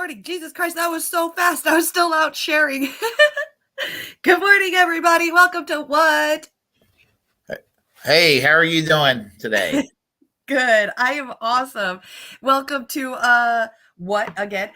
morning. Jesus Christ, that was so fast. I was still out sharing. Good morning, everybody. Welcome to What? Hey, how are you doing today? Good. I am awesome. Welcome to What again?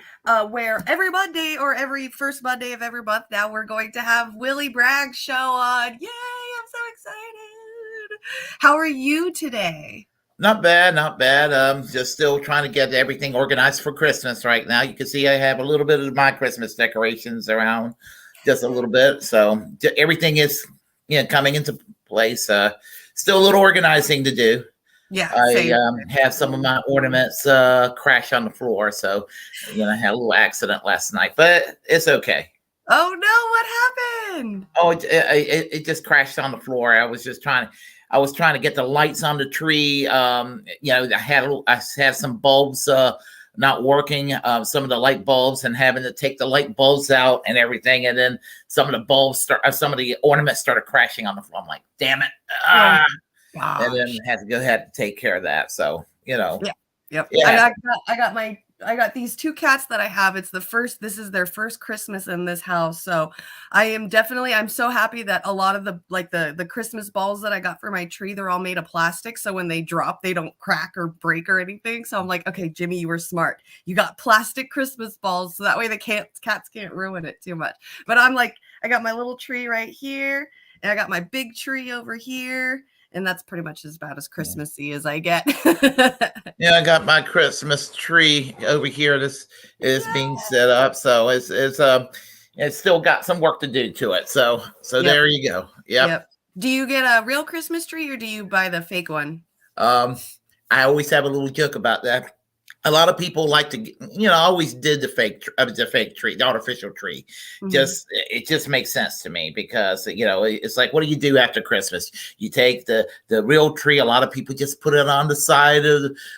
Where every Monday or every first Monday of every month now we're going to have Willie Bragg's show on. Yay! I'm so excited. How are you today? Not bad, not bad. Just still trying to get everything organized for Christmas right now. You can see I have a little bit of my Christmas decorations around, just a little bit. So everything is, coming into place. Still a little organizing to do. Yeah, I same. have some of my ornaments crash on the floor, so I had a little accident last night, but it's okay. Oh no, what happened? Oh, it just crashed on the floor. I was trying to get the lights on the tree. I had some bulbs not working, some of the light bulbs, and having to take the light bulbs out and everything. And then some of the ornaments started crashing on the floor. I'm like, damn it! Oh And then gosh. had to go ahead to take care of that. So Yeah. Yep. I yeah. got I got these two cats that I have. This is their first Christmas in this house. So I'm so happy that a lot of the Christmas balls that I got for my tree, they're all made of plastic. So when they drop, they don't crack or break or anything. So I'm like, okay, Jimmy, you were smart. You got plastic Christmas balls. So that way the cats can't ruin it too much. But I'm like, I got my little tree right here, and I got my big tree over here. And that's pretty much as about as Christmassy as I get. Yeah, I got my Christmas tree over here. This is being set up, so it's still got some work to do to it. So Yep. there you go. Yep. Yep. Do you get a real Christmas tree or do you buy the fake one? Um, I always have a little joke about that. A lot of people like to, always did the fake tree, the artificial tree. Mhm. It just makes sense to me because it's like, what do you do after Christmas? You take the real tree. A lot of people just put it on the side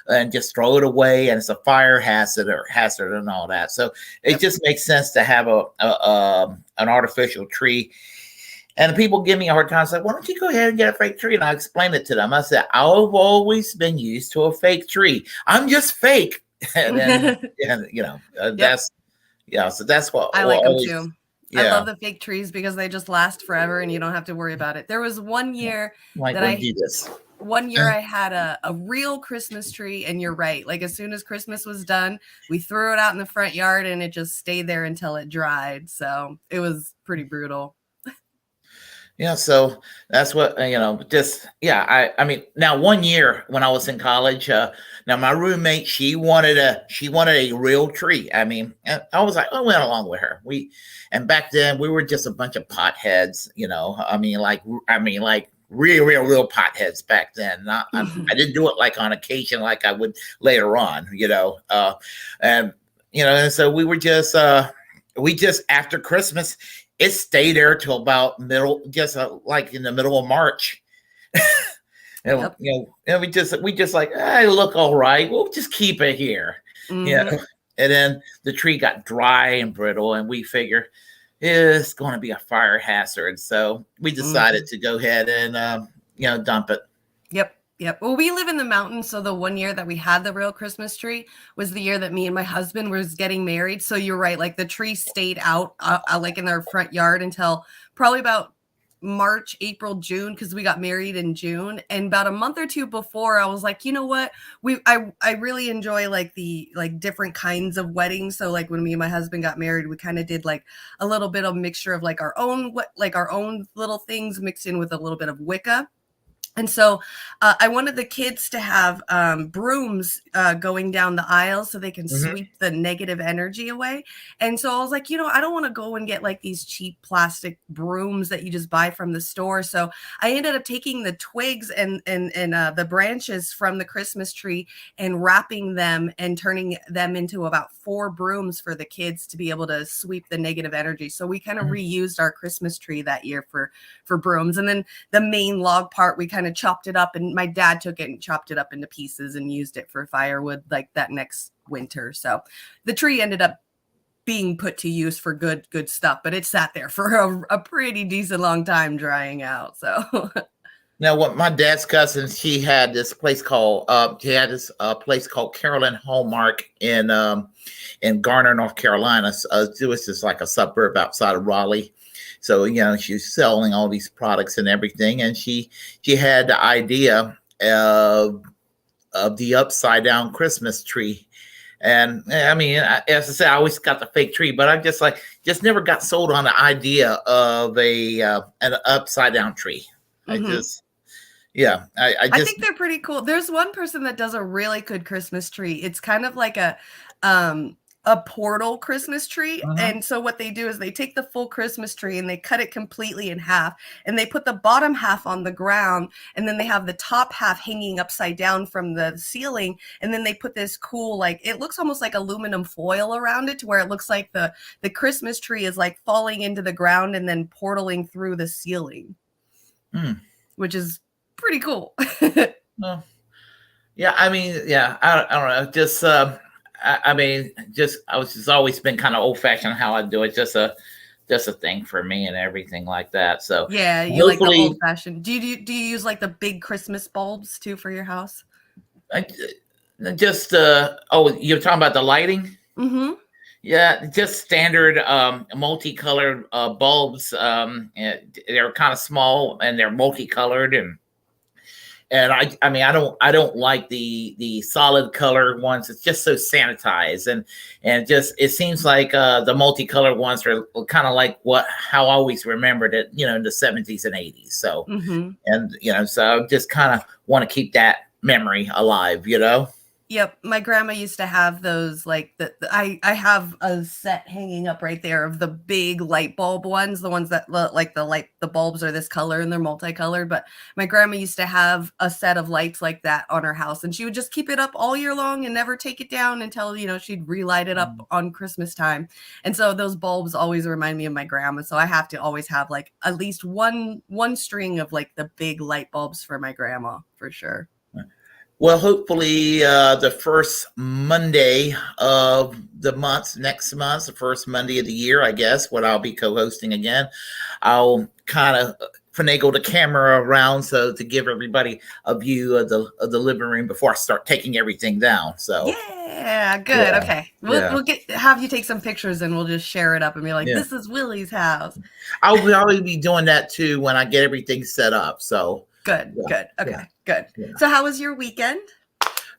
and just throw it away, and it's a fire hazard and all that. So it Yep. just makes sense to have an artificial tree. And the people give me a hard time. It's like, why don't you go ahead and get a fake tree? And I explain it to them. I said, I've always been used to a fake tree. I'm just fake. And then, Yep. so that's I what like them always, too. I yeah. love the fake trees because they just last forever and you don't have to worry about it. There was one year Like, that what do this? I had a real Christmas tree, and you're right. Like as soon as Christmas was done, we threw it out in the front yard and it just stayed there until it dried. So it was pretty brutal. Yeah, so that's what just yeah. I mean, now one year when I was in college, now my roommate she wanted a real tree. I mean, and I was like, I went along with her. And back then we were just a bunch of potheads. I mean like real potheads back then. Not I didn't do it like on occasion like I would later on. And and so we just after Christmas it stayed there till about just like in the middle of March. and Yep. and we just like, I look all right. We'll just keep it here. Mm-hmm. And then the tree got dry and brittle, and we figure it's going to be a fire hazard. So we decided to go ahead and dump it. Yep. Yep. Well, we live in the mountains, so the one year that we had the real Christmas tree was the year that me and my husband was getting married. So you're right, like the tree stayed out like in our front yard until probably about March, April, June, because we got married in June. And about a month or two before, I was like, you know what? I really enjoy like the different kinds of weddings. So like when me and my husband got married, we kind of did like a little bit of mixture of like our own little things mixed in with a little bit of Wicca. And so I wanted the kids to have brooms going down the aisle so they can Mm-hmm. sweep the negative energy away. And so I was like, I don't want to go and get like these cheap plastic brooms that you just buy from the store. So I ended up taking the twigs and the branches from the Christmas tree and wrapping them and turning them into about 4 brooms for the kids to be able to sweep the negative energy. So we kind of reused our Christmas tree that year for brooms. And then the main log part, we kind of chopped it up, and my dad took it and chopped it up into pieces and used it for firewood like that next winter. So the tree ended up being put to use for good stuff, but it sat there for a pretty decent long time drying out. So Now, what my dad's cousin, she had this place called Carolyn Hallmark in Garner, North Carolina. So, it was just like a suburb outside of Raleigh. So she's selling all these products and everything, and she had the idea of the upside down Christmas tree. And I mean, as I said, I always got the fake tree, but I just never got sold on the idea of an upside down tree. I Mm-hmm. just yeah, I think they're pretty cool. There's one person that does a really good Christmas tree. It's kind of like a portal Christmas tree. uh-huh. And so what they do is they take the full Christmas tree and they cut it completely in half and they put the bottom half on the ground and then they have the top half hanging upside down from the ceiling and then they put this cool like it looks almost like aluminum foil around it to where it looks like the Christmas tree is like falling into the ground and then portaling through the ceiling. Which is pretty cool. Well, yeah, I mean, yeah, I don't know. Just, I mean, just I was just always been kind of old fashioned how I do it. Just a thing for me and everything like that. So yeah, you like the old fashioned. Do you use like the big Christmas bulbs too for your house? I just oh, you're talking about the lighting? Mm-hmm. Yeah, just standard multicolored bulbs. They're kind of small and they're multicolored and I mean I don't like the solid color ones. It's just so sanitized and just it seems like the multicolored ones are kind of like how I always remembered it, in the 70s and 80s. So and so I just kind of want to keep that memory alive. Yep, my grandma used to have those like I have a set hanging up right there of the big light bulb ones, the ones that like the bulbs are this color and they're multicolored, but my grandma used to have a set of lights like that on her house and she would just keep it up all year long and never take it down until she'd relight it up on Christmas time. And so those bulbs always remind me of my grandma, so I have to always have like at least one string of like the big light bulbs for my grandma for sure. Well, hopefully, the first Monday of the month, next month, the first Monday of the year, I guess, what I'll be co-hosting again, I'll kind of finagle the camera around so to give everybody a view of the living room before I start taking everything down. So yeah, good. Yeah. Okay, we'll have you take some pictures and we'll just share it up and be like, this is Willie's house. I'll probably be doing that too when I get everything set up. So. Good. Okay, good. Yeah. So how was your weekend?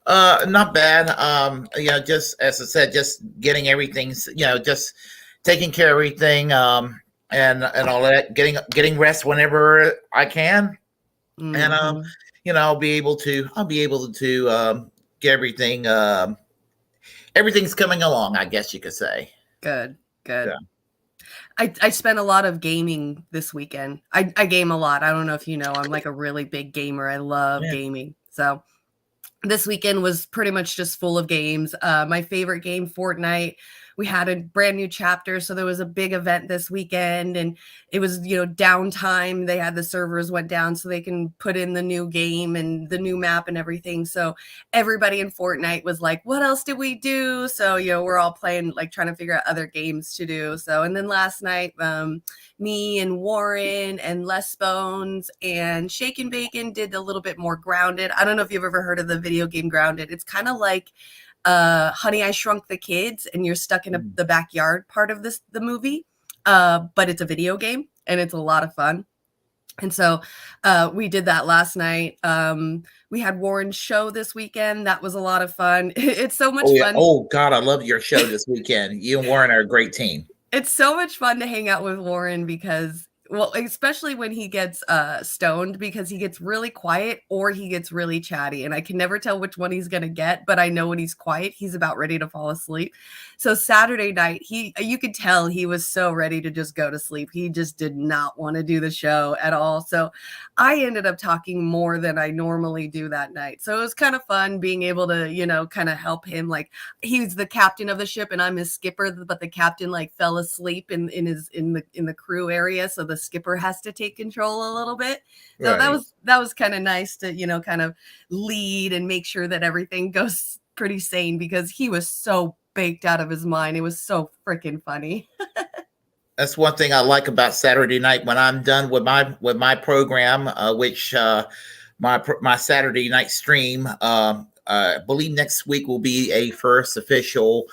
Not bad. Just as I said, just getting everything, just taking care of everything, and all that, getting rest whenever I can. Mm-hmm. And I'll be able to get everything everything's coming along, I guess you could say. Good. Yeah. I spent a lot of gaming this weekend. I game a lot. I don't know if you know, I'm like a really big gamer. I love gaming. So this weekend was pretty much just full of games. My favorite game, Fortnite. We had a brand new chapter. So there was a big event this weekend and it was, downtime. They had the servers went down so they can put in the new game and the new map and everything. So everybody in Fortnite was like, what else did we do? So, we're all playing, like trying to figure out other games to do. So, and then last night, me and Warren and Les Bones and Shake and Bacon did a little bit more Grounded. I don't know if you've ever heard of the video game Grounded. It's kind of like Honey, I Shrunk the Kids, and you're stuck in the backyard part of the movie, but it's a video game, and it's a lot of fun. And so we did that last night. We had Warren's show this weekend. That was a lot of fun. It's so much fun. Oh, God, I love your show this weekend. You and Warren are a great team. It's so much fun to hang out with Warren because, well, especially when he gets stoned, because he gets really quiet or he gets really chatty. And I can never tell which one he's going to get, but I know when he's quiet, he's about ready to fall asleep. So Saturday night, you could tell he was so ready to just go to sleep. He just did not want to do the show at all. So I ended up talking more than I normally do that night. So it was kind of fun being able to, kind of help him. Like he's the captain of the ship and I'm his skipper, but the captain like fell asleep in the crew area. So the skipper has to take control a little bit. So right. that was kind of nice to, kind of lead and make sure that everything goes pretty sane because he was so baked out of his mind. It was so freaking funny. That's one thing I like about Saturday night when I'm done with my program, which my Saturday night stream. I believe next week will be a first official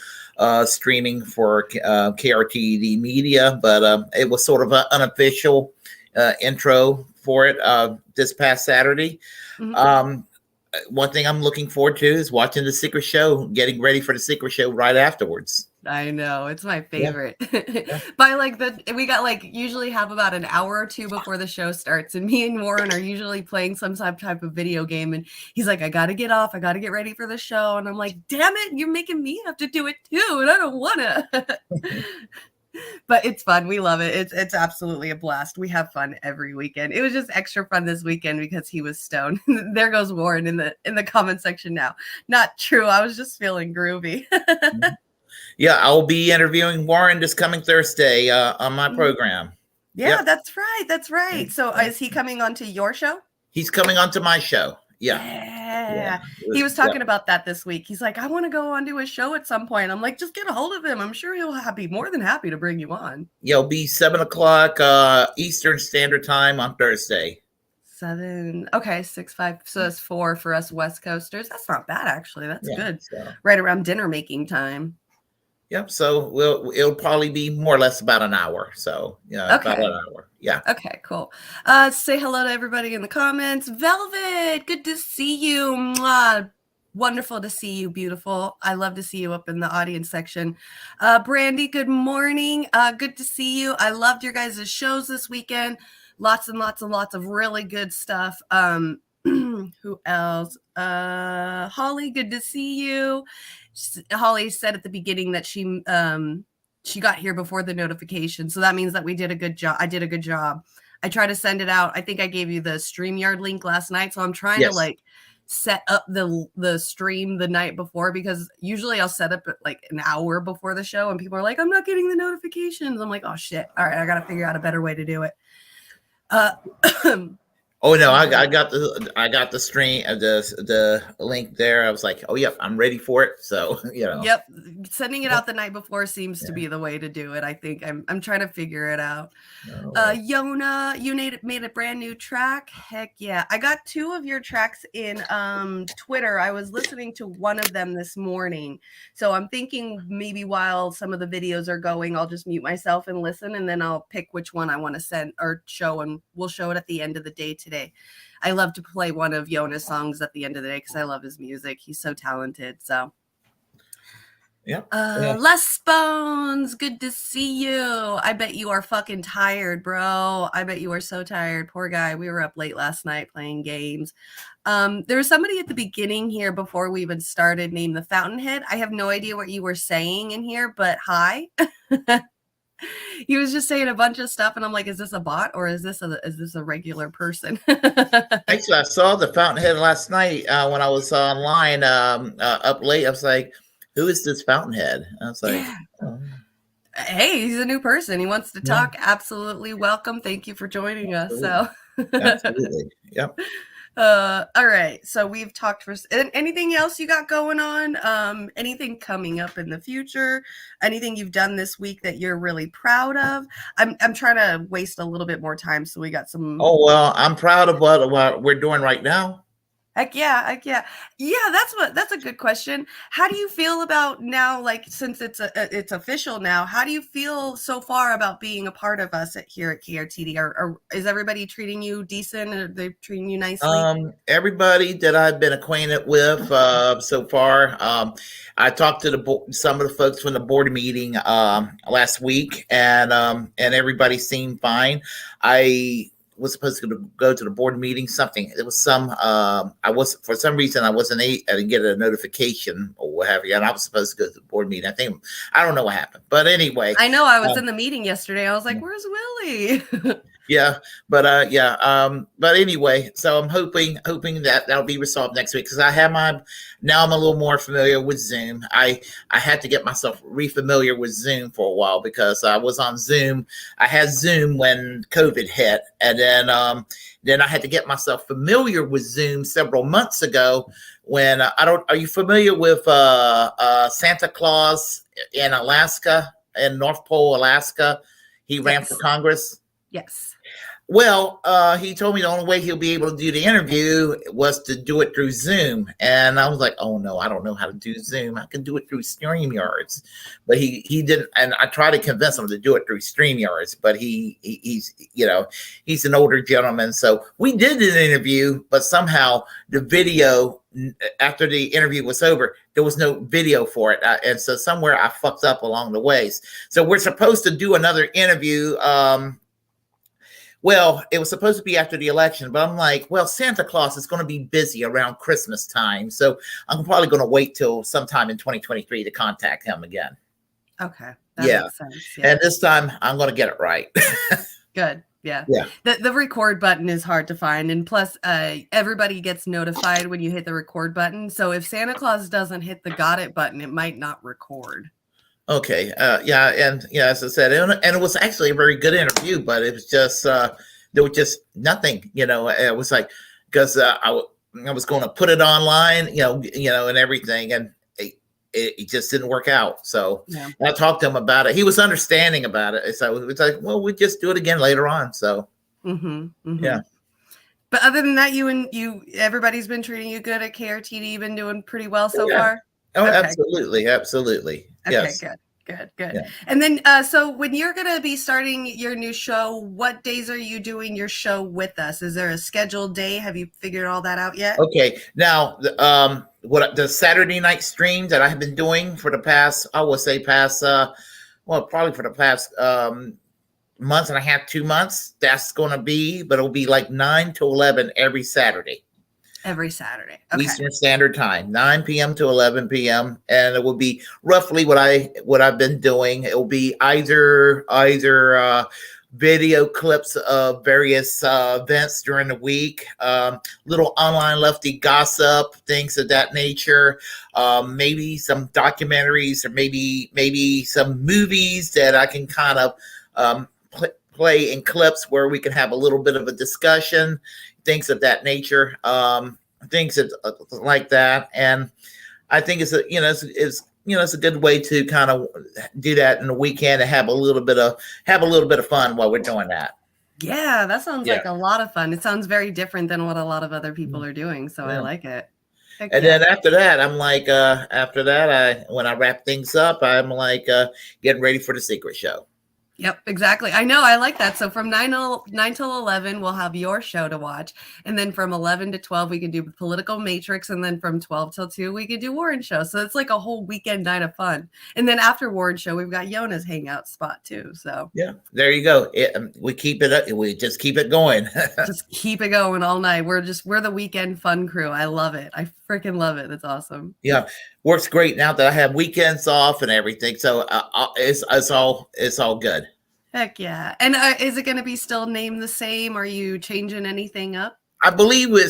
streaming for KRTD Media, but it was sort of an unofficial intro for it this past Saturday. Mhm. One thing I'm looking forward to is watching the Secret Show, getting ready for the Secret Show right afterwards. I know, it's my Yeah, favorite. yeah. By like we got like usually have about an hour or two before the show starts, and me and Warren are usually playing some type of video game, and he's like, I gotta get off, I gotta get ready for the show. And I'm like, damn it, you're making me have to do it too, and I don't wanna. But it's fun. We love it. It's absolutely a blast. We have fun every weekend. It was just extra fun this weekend because he was stoned. There goes Warren in the comment section now. Not true. I was just feeling groovy. Yeah, I'll be interviewing Warren this coming Thursday on my program. Yeah, Yep. that's right. That's right. So is he coming on to your show? He's coming onto my show. Yeah. Yeah. He was talking about that this week. He's like, I want to go onto his show at some point. I'm like, just get a hold of him. I'm sure he'll be more than happy to bring you on. Yeah, it'll be 7:00 Eastern Standard Time on Thursday. 7. Okay, 6-5. So that's 4 for us West Coasters. That's not bad, actually. That's good. So. Right around dinner making time. Yep. So it'll probably be more or less about an hour. So about an hour. Yeah. Okay, cool. Say hello to everybody in the comments. Velvet, good to see you. Mwah. Wonderful to see you, beautiful. I love to see you up in the audience section. Brandy, good morning. Good to see you. I loved your guys' shows this weekend. Lots and lots and lots of really good stuff. Who else? Holly, good to see you. Holly said at the beginning that she got here before the notification, so that means that we did a good job. I did a good job. I tried to send it out. I think I gave you the StreamYard link last night, so I'm trying to like set up the stream the night before, because usually I'll set up like an hour before the show and people are like, I'm not getting the notifications. I'm like, oh shit, all right, I gotta figure out a better way to do it. Oh no, I got the stream, the link there. I was like, oh yep, I'm ready for it. So Yep, sending it out the night before seems to be the way to do it. I think I'm trying to figure it out. Yona, you made a brand new track. Heck yeah, I got 2 of your tracks in Twitter. I was listening to one of them this morning, so I'm thinking maybe while some of the videos are going, I'll just mute myself and listen, and then I'll pick which one I want to send or show, and we'll show it at the end of the day today. I love to play one of Yona's songs at the end of the day because I love his music. He's so talented. So Les Bones, good to see you. I bet you are fucking tired, bro. I bet you are so tired. Poor guy. We were up late last night playing games. There was somebody at the beginning here before we even started named the Fountainhead. I have no idea what you were saying in here, but hi. He was just saying a bunch of stuff, and I'm like, is this a bot or is this a regular person? Actually, I saw the Fountainhead last night when I was online up late. I was like, who is this Fountainhead? I was like, hey, he's a new person. He wants to talk. Absolutely welcome. Thank you for joining us. So absolutely. Yep. All right, so we've talked for anything else you got going on, anything coming up in the future, anything you've done this week that you're really proud of? I'm trying to waste a little bit more time, so we got some. Oh well, I'm proud of what we're doing right now. Heck yeah. That's a good question. How do you feel about now, like, since it's official now, how do you feel so far about being a part of us here at KRTD? Or is everybody treating you decent? Are they treating you nicely? Everybody that I've been acquainted with so far, I talked to some of the folks from the board meeting last week, and everybody seemed fine. I was supposed to go to the board meeting. It was for some reason I didn't get a notification or what have you, and I was supposed to go to the board meeting. I don't know what happened, but anyway, I know I was in the meeting yesterday. I was like, where's Willie? but anyway, so I'm hoping that that'll be resolved next week, because now I'm a little more familiar with Zoom. I had to get myself re-familiar with Zoom for a while, because I was on Zoom. I had Zoom when COVID hit, and then I had to get myself familiar with Zoom several months ago. When are you familiar with Santa Claus in Alaska, in North Pole, Alaska? He ran for Yes. Congress. Yes. Well, he told me the only way he'll be able to do the interview was to do it through Zoom. And I was like, oh no, I don't know how to do Zoom. I can do it through StreamYards. But he didn't, and I tried to convince him to do it through StreamYards, but he's he's an older gentleman. So we did an interview, but somehow the video after the interview was over, there was no video for it. And so somewhere I fucked up along the ways. So we're supposed to do another interview. Well, it was supposed to be after the election, but I'm like, well, Santa Claus is going to be busy around Christmas time. So I'm probably going to wait till sometime in 2023 to contact him again. Okay. That makes sense. Yeah. And this time I'm going to get it right. Good. Yeah. Yeah. The record button is hard to find. And plus, everybody gets notified when you hit the record button. So if Santa Claus doesn't hit the got it button, it might not record. Okay. Yeah. And yeah, as I said, and it was actually a very good interview, but it was just, there was just nothing, it was like, because I was going to put it online, and everything. And it just didn't work out. So I talked to him about it. He was understanding about it. So it's like, well, we just do it again later on. So, yeah. But other than that, everybody's been treating you good at KRTD. Been doing pretty well so far. Oh, okay. Absolutely. Okay, yes. Good. Yeah. And then, so when you're going to be starting your new show, what days are you doing your show with us? Is there a scheduled day? Have you figured all that out yet? Okay. Now, the Saturday night stream that I have been doing for the past, probably for the past month and a half, 2 months, that's going to be, but it'll be like 9 to 11 every Saturday. Every Saturday. Okay. Eastern Standard Time, 9 p.m. to 11 p.m. And it will be roughly what I've been doing. It will be either video clips of various events during the week, little online lefty gossip, things of that nature, maybe some documentaries or maybe some movies that I can kind of play in clips where we can have a little bit of a discussion, things of that nature, things like that. And I think it's a good way to kind of do that in the weekend and have a little bit of fun while we're doing that. Yeah, that sounds like a lot of fun. It sounds very different than what a lot of other people are doing. So I like it. Then after that, I'm like, when I wrap things up, I'm like getting ready for the secret show. Yep, exactly. I know. I like that. So from 9 till 11, we'll have your show to watch. And then from 11 to 12, we can do Political Matrix. And then from 12 till 2, we can do Warren Show. So it's like a whole weekend night of fun. And then after Warren Show, we've got Yona's hangout spot too. So yeah, there you go. We keep it up. We just keep it going. Just keep it going all night. We're the weekend fun crew. I love it. I freaking love it. That's awesome. Yeah. Works great now that I have weekends off and everything. So it's all good. Heck yeah. And is it going to be still named the same? Are you changing anything up? I believe I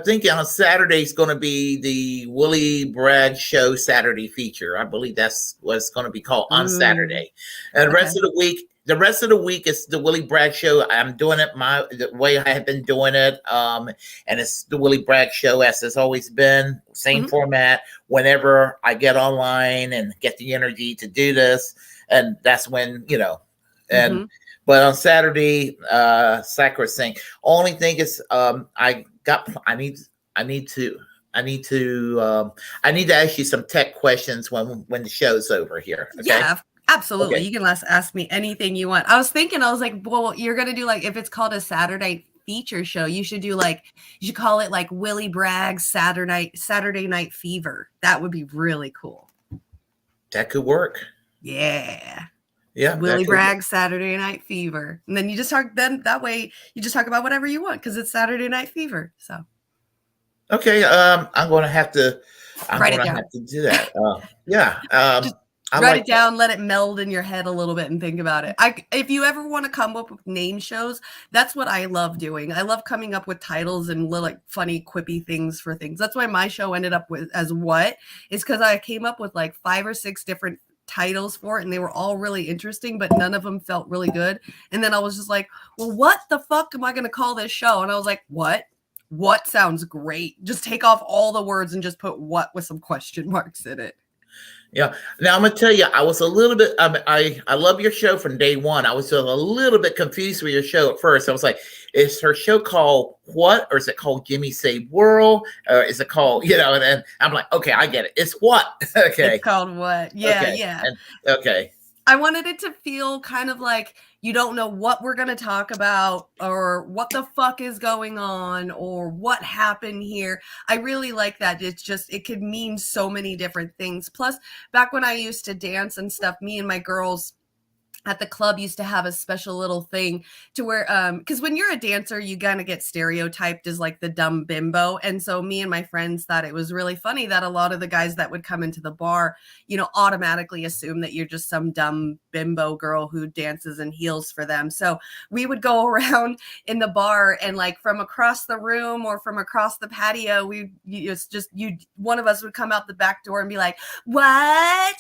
think on Saturday it's going to be the Willie Bragg Show Saturday feature. I believe that's what it's going to be called on Saturday. And the rest of the week is the Willie Bragg Show. I'm doing it the way I have been doing it. And it's the Willie Bragg Show as it's always been. Same format. Whenever I get online and get the energy to do this. And that's when, but on Saturday, sacrosanct. Only thing is, I need to ask you some tech questions when the show's over here. Okay? Yeah, absolutely. Okay. You can ask me anything you want. I was like, well, you're gonna do if it's called a Saturday feature show, you should call it like Willie Bragg's Saturday Night Fever. That would be really cool. That could work. Yeah. Yeah, Willie Bragg's Saturday Night Fever, and then you just talk. Then that way, you just talk about whatever you want because it's Saturday Night Fever. So, okay, I'm going to have to. Write it down. Have to do that. Just write it down. Let it meld in your head a little bit and think about it. If you ever want to come up with name shows, that's what I love doing. I love coming up with titles and little funny, quippy things for things. That's why my show ended up as What is because I came up with 5 or 6 different titles for it and they were all really interesting, but none of them felt really good. And then I was just like, well, what the fuck am I going to call this show? And I was like, what sounds great. Just take off all the words and just put what with some question marks in it. Yeah. Now I'm gonna tell you, I was a little bit. I love your show from day one. I was just a little bit confused with your show at first. I was like, is her show called What, or is it called Jimmy Save World, or is it called And then I'm like, okay, I get it. It's What. It's Okay. called What? Yeah, Okay. yeah. And okay. I wanted it to feel kind of like you don't know what we're going to talk about or what the fuck is going on or what happened here. I really like that. It's just, it could mean so many different things. Plus, back when I used to dance and stuff, me and my girls at the club used to have a special little thing to where because when you're a dancer you kind of get stereotyped as like the dumb bimbo, and so me and my friends thought it was really funny that a lot of the guys that would come into the bar automatically assume that you're just some dumb bimbo girl who dances in heels for them. So we would go around in the bar and like from across the room or from across the patio one of us would come out the back door and be like, what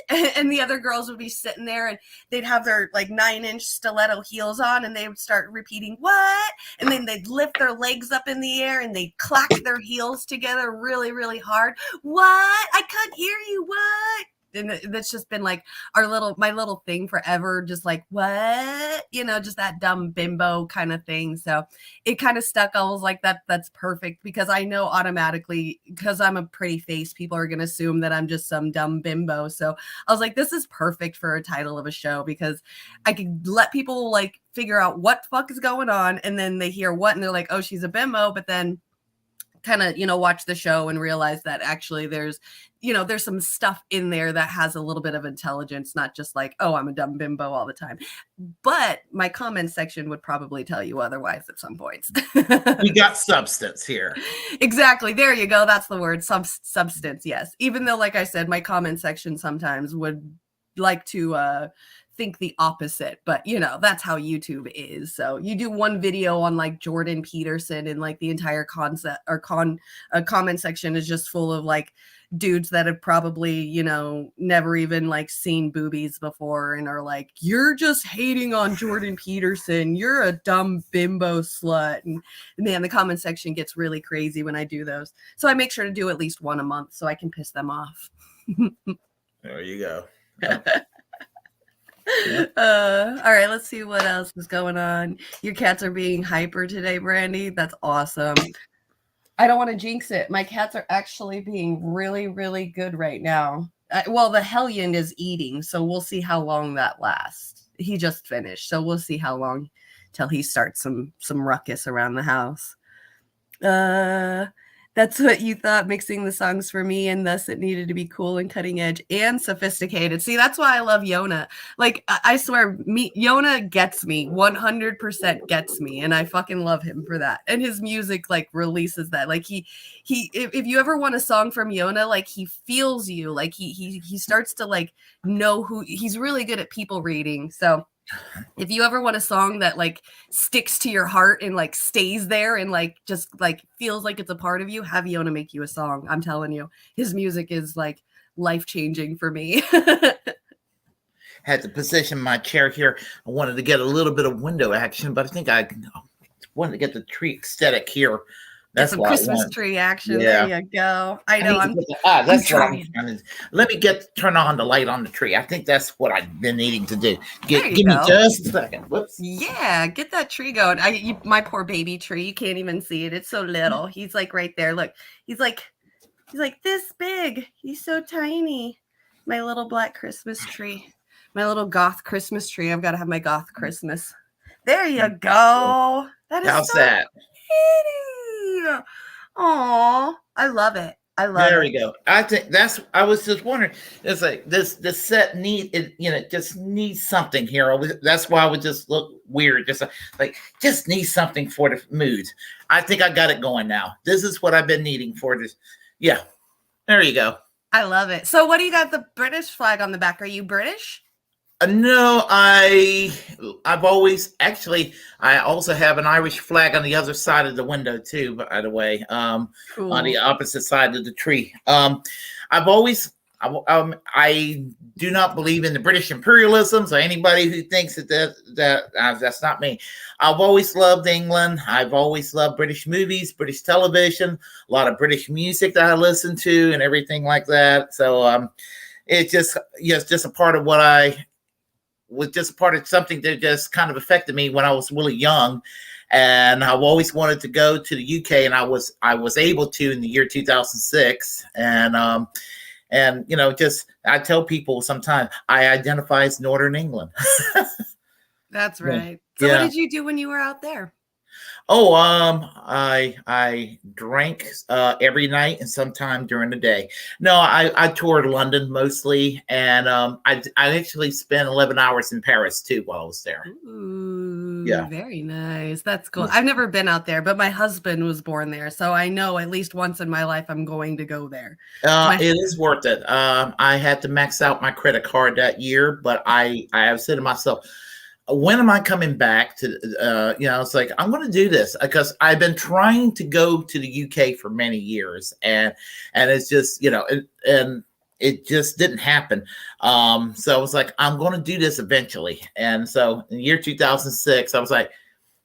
and the other girls would be sitting there and they'd have their like 9-inch stiletto heels on and they would start repeating what, and then they'd lift their legs up in the air and they'd clack their heels together really, really hard. What? I couldn't hear you. What? And that's just been like my little thing forever, just like what, just that dumb bimbo kind of thing. So it kind of stuck. I was like, that's perfect, because I know automatically, because I'm a pretty face, people are gonna assume that I'm just some dumb bimbo. So I was like, this is perfect for a title of a show, because I could let people like figure out what fuck is going on, and then they hear what and they're like, oh, she's a bimbo, but then kind of watch the show and realize that actually there's some stuff in there that has a little bit of intelligence, not just like, oh, I'm a dumb bimbo all the time. But my comment section would probably tell you otherwise at some points. We got substance here. Exactly, there you go, that's the word, substance. Yes, even though like I said, my comment section sometimes would like to think the opposite, but that's how YouTube is. So you do one video on like Jordan Peterson and like the entire concept or comment section is just full of like dudes that have probably never even like seen boobies before and are like, you're just hating on Jordan Peterson, you're a dumb bimbo slut. And man, the comment section gets really crazy when I do those, so I make sure to do at least one a month so I can piss them off. There you go. All right, let's see what else is going on. Your cats are being hyper today, Brandy. That's awesome. I don't want to jinx it. My cats are actually being really, really good right now. Well, the hellion is eating, so we'll see how long that lasts. He just finished, so we'll see how long till he starts some ruckus around the house. That's what you thought, mixing the songs for me, and thus it needed to be cool and cutting edge and sophisticated. See, that's why I love Yona. Like, I swear, Yona gets me, 100% gets me, and I fucking love him for that. And his music, like, releases that. Like, if you ever want a song from Yona, like, he feels you. Like, he starts to, like, know who, he's really good at people reading. So if you ever want a song that like sticks to your heart and like stays there and like just like feels like it's a part of you, have Yona make you a song. I'm telling you, his music is like life-changing for me. Had to position my chair here. I wanted to get a little bit of window action, but I think I wanted to get the tree aesthetic here. That's some Christmas tree action. Yeah. There you go. I know. That's what I'm trying to. Let me turn on the light on the tree. I think that's what I've been needing to do. Give me just a second. Whoops. Yeah, get that tree going. My poor baby tree. You can't even see it. It's so little. He's like right there. Look, he's like this big. He's so tiny. My little black Christmas tree. My little goth Christmas tree. I've got to have my goth Christmas. There you go. That is How's so that? pretty. Aw, I love it. I love there it. we go. I think I was just wondering. It's like this set just needs something here. That's why I would just look weird. Just needs something for the mood. I think I got it going now. This is what I've been needing for this. Yeah. There you go. I love it. So what do you got the British flag on the back? Are you British? No, I've always I also have an Irish flag on the other side of the window too, by the way, Cool. on the opposite side of the tree. I've always I do not believe in the British imperialism. So anybody who thinks that's not me. I've always loved England. I've always loved British movies, British television, a lot of British music that I listen to, and everything like that. So it's just just a part of what I was, just a part of something that just kind of affected me when I was really young. And I've always wanted to go to the UK, and I was able to in the year 2006. And just I tell people sometimes I identify as Northern England. That's Yeah. right. So what did you do when you were out there? Oh, I drank every night and sometime during the day. No, I toured London mostly, and I actually spent 11 hours in Paris too while I was there. Ooh, Yeah. very nice. That's cool. Yeah. I've never been out there, but my husband was born there, so I know at least once in my life I'm going to go there. It is worth it. I had to max out my credit card that year, but I have said to myself, when am I coming back to, it's like, I'm going to do this because I've been trying to go to the UK for many years, and it's just, and it just didn't happen. So I was like, I'm going to do this eventually. And so in the year 2006, I was like,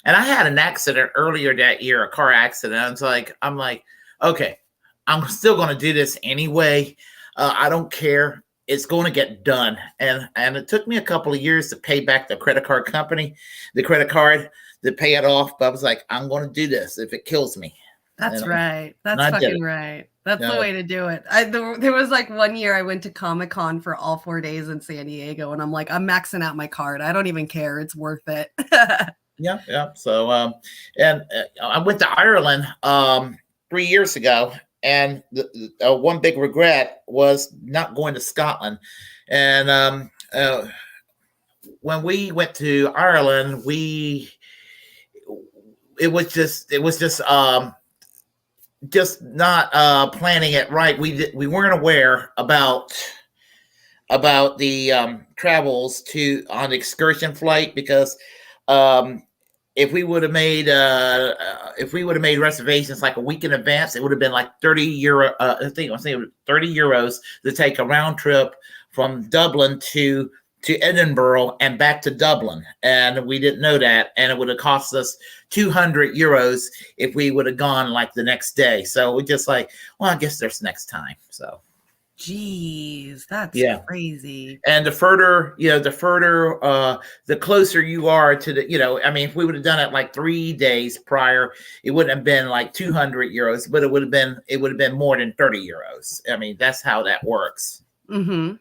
and I had an accident earlier that year, a car accident. I'm like, okay, I'm still going to do this anyway. I don't care. It's going to get done. And it took me a couple of years to pay back the credit card company, the credit card, to pay it off. But I was like, I'm going to do this if it kills me. That's right. That's fucking right. That's the way to do it. There was like 1 year I went to Comic-Con for all 4 days in San Diego, and I'm like, I'm maxing out my card. I don't even care. It's worth it. Yeah. So, and I went to Ireland 3 years ago. And the one big regret was not going to Scotland. And when we went to Ireland, it was just not planning it right. We weren't aware about the travels on the excursion flight, because if we would have made reservations like a week in advance, it would have been like €30. I think €30 to take a round trip from Dublin to Edinburgh and back to Dublin, and we didn't know that, and it would have cost us €200 if we would have gone like the next day. So we just like, well, I guess there's next time. So. Jeez, that's crazy. And the closer you are to the, I mean, if we would have done it like 3 days prior, it wouldn't have been like €200, but it would have been more than €30. I mean, that's how that works. Yeah.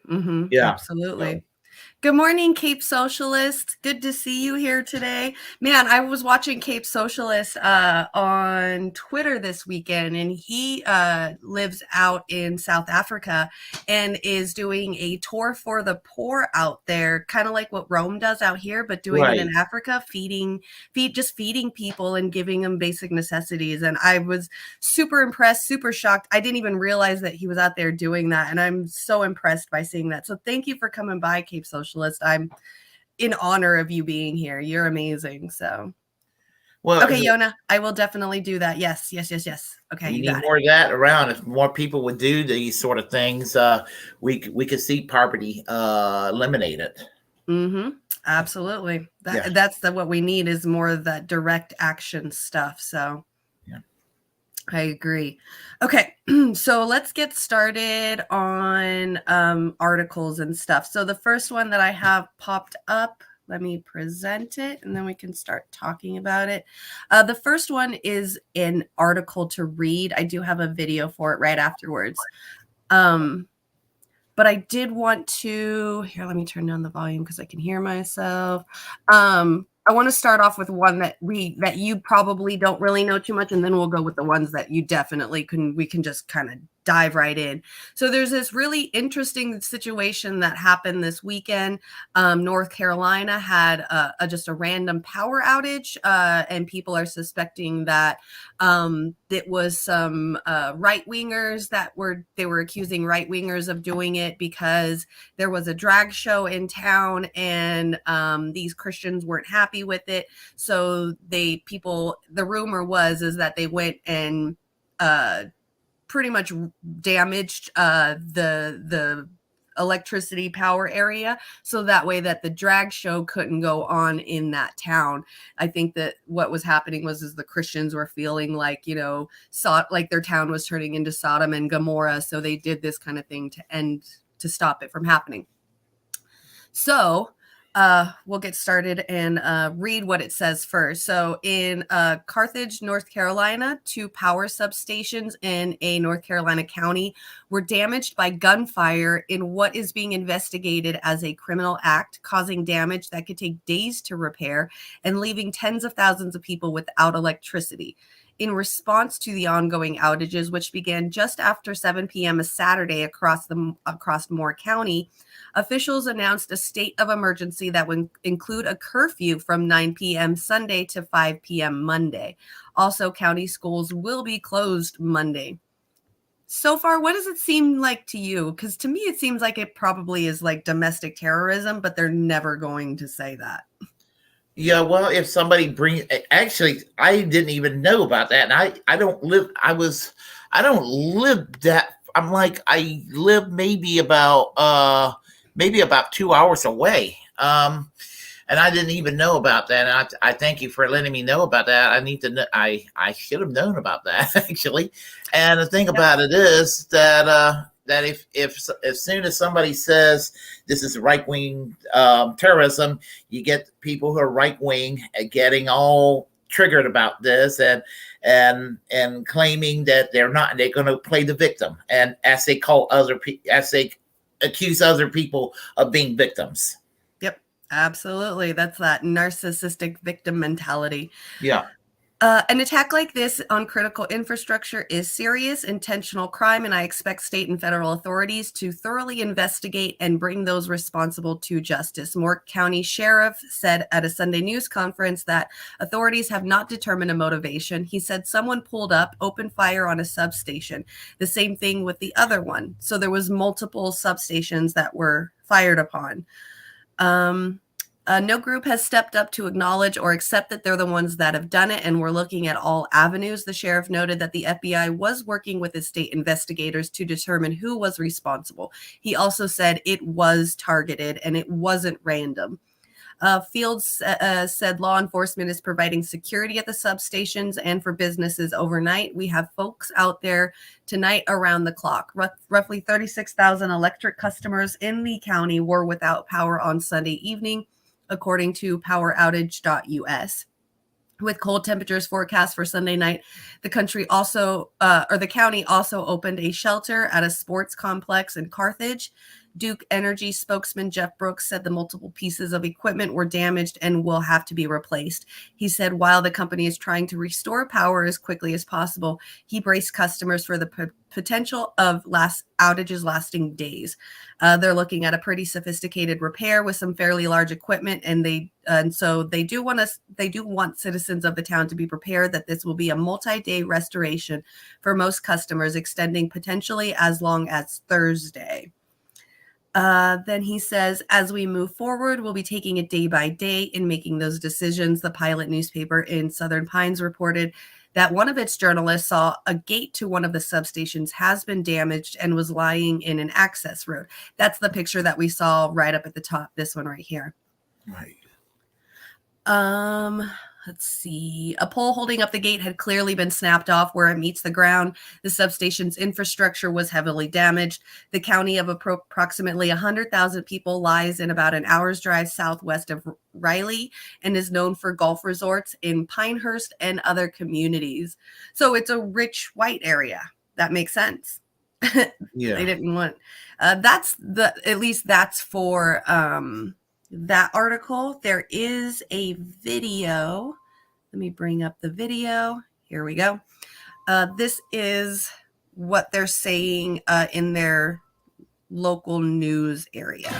Absolutely. So. Good morning, Cape Socialist. Good to see you here today. Man, I was watching Cape Socialist on Twitter this weekend, and he lives out in South Africa and is doing a tour for the poor out there, kind of like what Rome does out here, but doing it in Africa, feeding people and giving them basic necessities. And I was super impressed, super shocked. I didn't even realize that he was out there doing that, and I'm so impressed by seeing that. So thank you for coming by, Cape Socialist. I'm in honor of you being here. You're amazing. So, well, okay, Yona, I will definitely do that. Yes. Okay, you need more of that around. If more people would do these sort of things, we could see poverty eliminated. Absolutely. That's what we need, is more of that direct action stuff. So. I agree. Okay, so let's get started on articles and stuff. So the first one that I have popped up, let me present it, and then we can start talking about it. The first one is an article to read. I do have a video for it right afterwards. But I did want to, here, let me turn down the volume because I can hear myself. I want to start off with one that you probably don't really know too much, and then we'll go with the ones that you definitely we can just kind of dive right in. So there's this really interesting situation that happened this weekend. North Carolina had just a random power outage, and people are suspecting that it was some right-wingers they were accusing right-wingers of doing it because there was a drag show in town, and these Christians weren't happy with it. So the rumor is that they went and pretty much damaged the electricity power area, so that way that the drag show couldn't go on in that town. I think that what was happening was the Christians were feeling like, like their town was turning into Sodom and Gomorrah, so they did this kind of thing to stop it from happening. So we'll get started and read what it says first. So in Carthage, North Carolina, 2 power substations in a North Carolina county were damaged by gunfire in what is being investigated as a criminal act, causing damage that could take days to repair and leaving tens of thousands of people without electricity. In response to the ongoing outages, which began just after 7 p.m. a Saturday across Moore County, officials announced a state of emergency that would include a curfew from 9 p.m. Sunday to 5 p.m. Monday. Also, county schools will be closed Monday. So far, what does it seem like to you? Because to me, it seems like it probably is like domestic terrorism, but they're never going to say that. Yeah, well, if somebody actually, I didn't even know about that. And I don't live that. I'm like, I live maybe about 2 hours away. And I didn't even know about that. And I thank you for letting me know about that. I need to know, I should have known about that actually. And the thing about it is that if as soon as somebody says this is right wing terrorism, you get people who are right wing getting all triggered about this and claiming that they're going to play the victim, and as they accuse other people of being victims. Yep, absolutely. That's that narcissistic victim mentality. Yeah. An attack like this on critical infrastructure is serious, intentional crime, and I expect state and federal authorities to thoroughly investigate and bring those responsible to justice. Moore County Sheriff said at a Sunday news conference that authorities have not determined a motivation. He said someone pulled up, opened fire on a substation. The same thing with the other one. So there was multiple substations that were fired upon. No group has stepped up to acknowledge or accept that they're the ones that have done it, and we're looking at all avenues. The sheriff noted that the FBI was working with the state investigators to determine who was responsible. He also said it was targeted and it wasn't random. Fields said law enforcement is providing security at the substations and for businesses overnight. We have folks out there tonight around the clock. Roughly 36,000 electric customers in the county were without power on Sunday evening, according to poweroutage.us. With cold temperatures forecast for Sunday night, the county also opened a shelter at a sports complex in Carthage. Duke Energy spokesman Jeff Brooks said the multiple pieces of equipment were damaged and will have to be replaced. He said while the company is trying to restore power as quickly as possible, he braced customers for the potential of outages lasting days. They're looking at a pretty sophisticated repair with some fairly large equipment, and so they do want citizens of the town to be prepared that this will be a multi-day restoration for most customers, extending potentially as long as Thursday. Then he says, as we move forward, we'll be taking it day by day in making those decisions. The Pilot newspaper in Southern Pines reported that one of its journalists saw a gate to one of the substations has been damaged and was lying in an access road. That's the picture that we saw right up at the top, this one right here. Right. Let's see. A pole holding up the gate had clearly been snapped off where it meets the ground. The substation's infrastructure was heavily damaged. The county of approximately 100,000 people lies in about an hour's drive southwest of Riley and is known for golf resorts in Pinehurst and other communities. So it's a rich white area. That makes sense. Yeah. They didn't want at least that's for that article. There is a video. Let me bring up the video. Here we go. This is what they're saying in their local news area.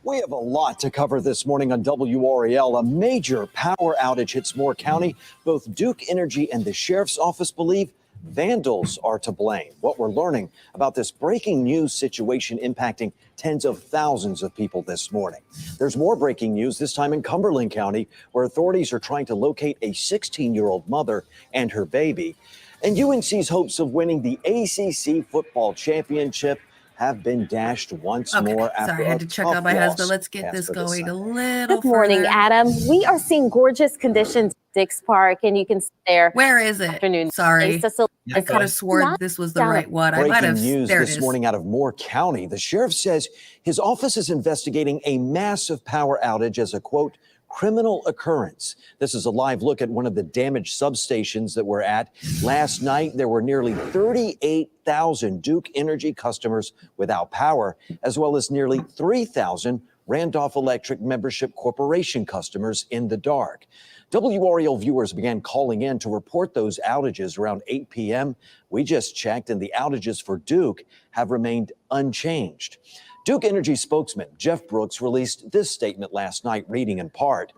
We have a lot to cover this morning on WRAL. A major power outage hits Moore County. Both Duke Energy and the sheriff's office believe vandals are to blame. What we're learning about this breaking news situation impacting tens of thousands of people this morning. There's more breaking news, this time in Cumberland County, where authorities are trying to locate a 16-year-old mother and her baby. And UNC's hopes of winning the ACC football championship have been dashed once more after sorry, I had to check out my husband. Let's get this going a little Good morning, further. Adam. We are seeing gorgeous conditions at Dix Park, and you can see there. Where is it? Afternoon. Sorry. I could have sworn Not this was the down right one. I might Breaking have. news There it this is. morning out of Moore County. The sheriff says his office is investigating a massive power outage as a, quote, criminal occurrence. This is a live look at one of the damaged substations that we're at. Last night, there were nearly 38,000 Duke Energy customers without power, as well as nearly 3,000 Randolph Electric Membership Corporation customers in the dark. WREL viewers began calling in to report those outages around 8 p.m. We just checked, and the outages for Duke have remained unchanged. Duke Energy spokesman Jeff Brooks released this statement last night, reading in part,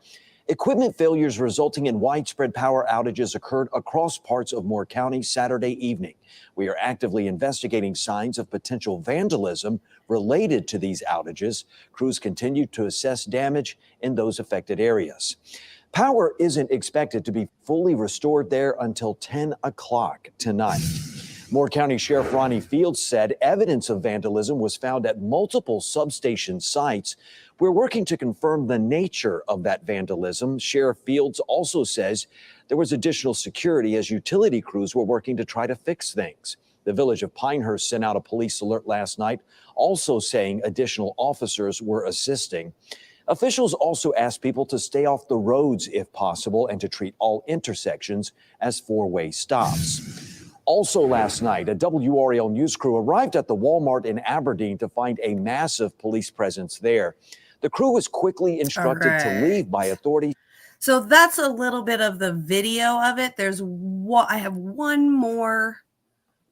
equipment failures resulting in widespread power outages occurred across parts of Moore County Saturday evening. We are actively investigating signs of potential vandalism related to these outages. Crews continue to assess damage in those affected areas. Power isn't expected to be fully restored there until 10 o'clock tonight. Moore County Sheriff Ronnie Fields said evidence of vandalism was found at multiple substation sites. We're working to confirm the nature of that vandalism. Sheriff Fields also says there was additional security as utility crews were working to try to fix things. The village of Pinehurst sent out a police alert last night, also saying additional officers were assisting. Officials also asked people to stay off the roads if possible and to treat all intersections as four-way stops. Also last night, a WREL news crew arrived at the Walmart in Aberdeen to find a massive police presence there. The crew was quickly instructed to leave by authorities. So that's a little bit of the video of it. I have one more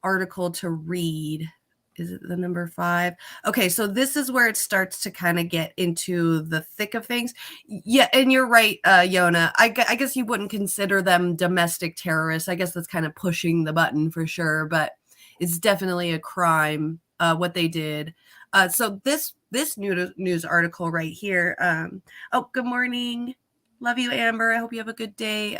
article to read. Is it the number 5? Okay, so this is where it starts to kind of get into the thick of things. Yeah, and you're right, Yona. I guess you wouldn't consider them domestic terrorists. I guess that's kind of pushing the button for sure, but it's definitely a crime what they did. So this news article right here. Oh, good morning. Love you, Amber. I hope you have a good day.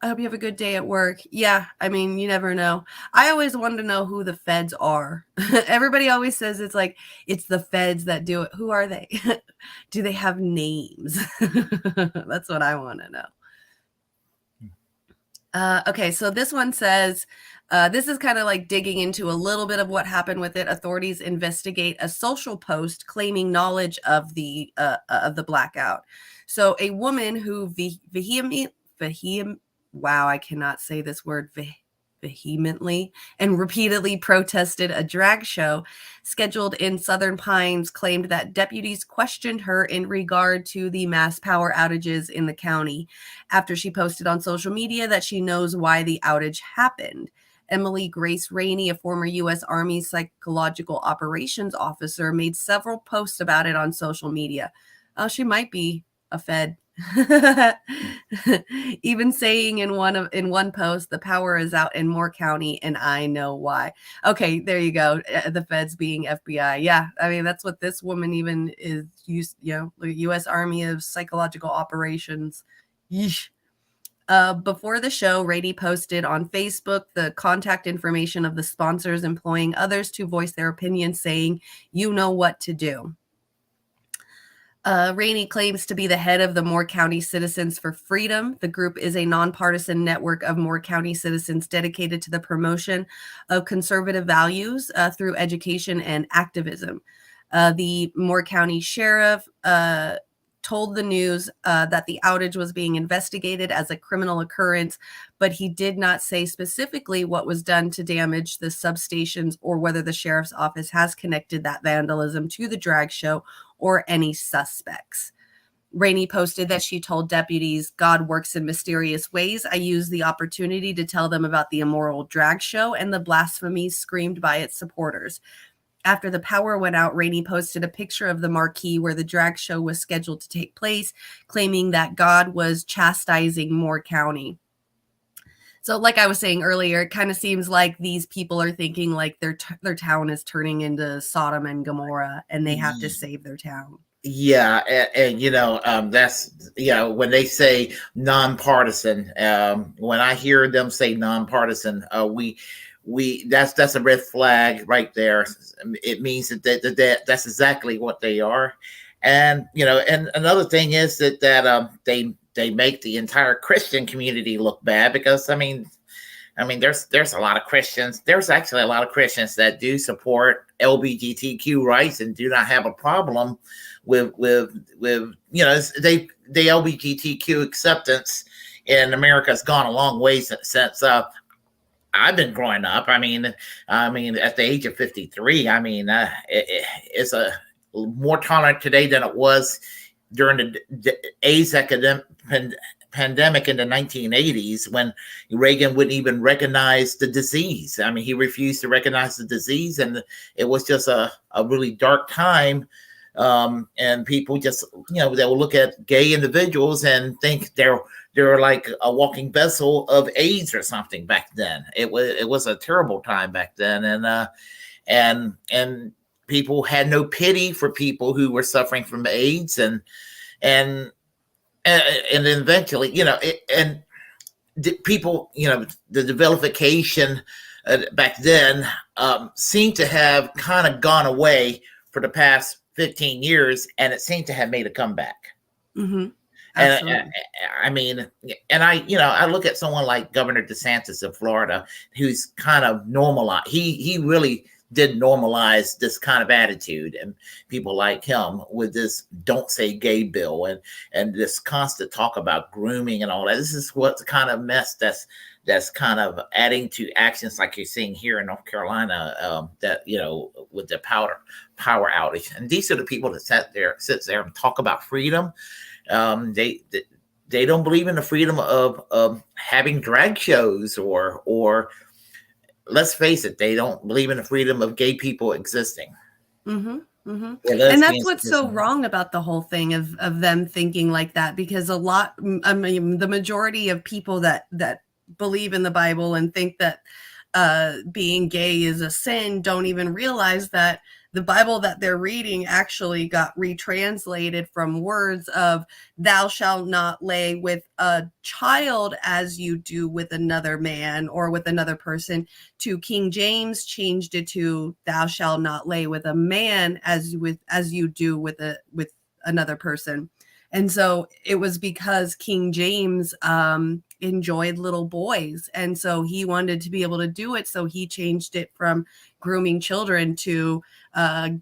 I hope you have a good day at work. Yeah, I mean, you never know. I always wanted to know who the feds are. Everybody always says it's the feds that do it. Who are they? Do they have names? That's what I want to know. Okay, so this one says, this is kind of like digging into a little bit of what happened with it. Authorities investigate a social post claiming knowledge of the blackout. So a woman who wow, I cannot say this word, vehemently and repeatedly protested a drag show scheduled in Southern Pines, claimed that deputies questioned her in regard to the mass power outages in the county after she posted on social media that she knows why the outage happened. Emily Grace Rainey, a former U.S. Army psychological operations officer, made several posts about it on social media. Oh, she might be a Fed. Even saying in one post, the power is out in Moore County and I know why. Okay, there you go. The feds being FBI. Yeah, I mean, that's what this woman even is used, the U.S. Army of Psychological Operations. Yeesh. Before the show, Rady posted on Facebook the contact information of the sponsors employing others to voice their opinion, saying, you know what to do. Rainey claims to be the head of the Moore County Citizens for Freedom. The group is a nonpartisan network of Moore County citizens dedicated to the promotion of conservative values through education and activism. The Moore County Sheriff told the news that the outage was being investigated as a criminal occurrence, but he did not say specifically what was done to damage the substations or whether the sheriff's office has connected that vandalism to the drag show or any suspects. Rainey posted that she told deputies, God works in mysterious ways. I used the opportunity to tell them about the immoral drag show and the blasphemies screamed by its supporters. After the power went out, Rainey posted a picture of the marquee where the drag show was scheduled to take place, claiming that God was chastising Moore County. So like I was saying earlier, it kind of seems like these people are thinking like their town is turning into Sodom and Gomorrah and they have to save their town. Yeah, and that's when they say nonpartisan. When I hear them say nonpartisan, we that's a red flag right there. It means that's exactly what they are. And and another thing is that they make the entire Christian community look bad, because there's a lot of Christians. There's actually a lot of Christians that do support LGBTQ rights and do not have a problem with the LGBTQ acceptance in America has gone a long way since I've been growing up. At the age of 53, it's a more tolerant today than it was during the AIDS pandemic in the 1980s, when Reagan wouldn't even recognize the disease. He refused to recognize the disease, and it was just a really dark time. And people just, they will look at gay individuals and think they're like a walking vessel of AIDS or something. Back then, it was a terrible time back then, and people had no pity for people who were suffering from AIDS, and then eventually, and people, the development back then seemed to have kind of gone away for the past 15 years, and it seemed to have made a comeback. Mm-hmm. And I look at someone like Governor DeSantis of Florida, who's kind of normalized. He really did normalize this kind of attitude, and people like him with this "don't say gay" bill, and this constant talk about grooming and all that. This is what kind of mess that's kind of adding to actions like you're seeing here in North Carolina, that with the power outage. And these are the people that sits there and talk about freedom. They don't believe in the freedom of having drag shows, or let's face it, they don't believe in the freedom of gay people existing. Mm-hmm. Mm-hmm. And that's what's so wrong about the whole thing of them thinking like that, because the majority of people that believe in the Bible and think that being gay is a sin don't even realize that the Bible that they're reading actually got retranslated from words of "thou shalt not lay with a child as you do with another man or with another person," to King James changed it to "thou shalt not lay with a man as you do with another person." And so it was because King James enjoyed little boys, and so he wanted to be able to do it, so he changed it from grooming children to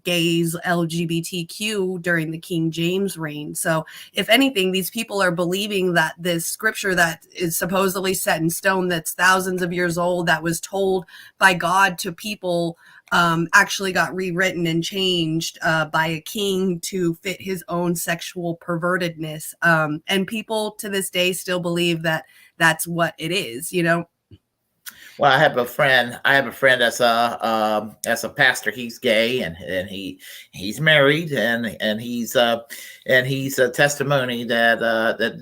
gays, LGBTQ during the King James reign. So if anything, these people are believing that this scripture that is supposedly set in stone, that's thousands of years old, that was told by God to people, actually got rewritten and changed by a king to fit his own sexual pervertedness. And people to this day still believe that that's what it is, Well, I have a friend that's a pastor. He's gay, and he's married, and he's a testimony that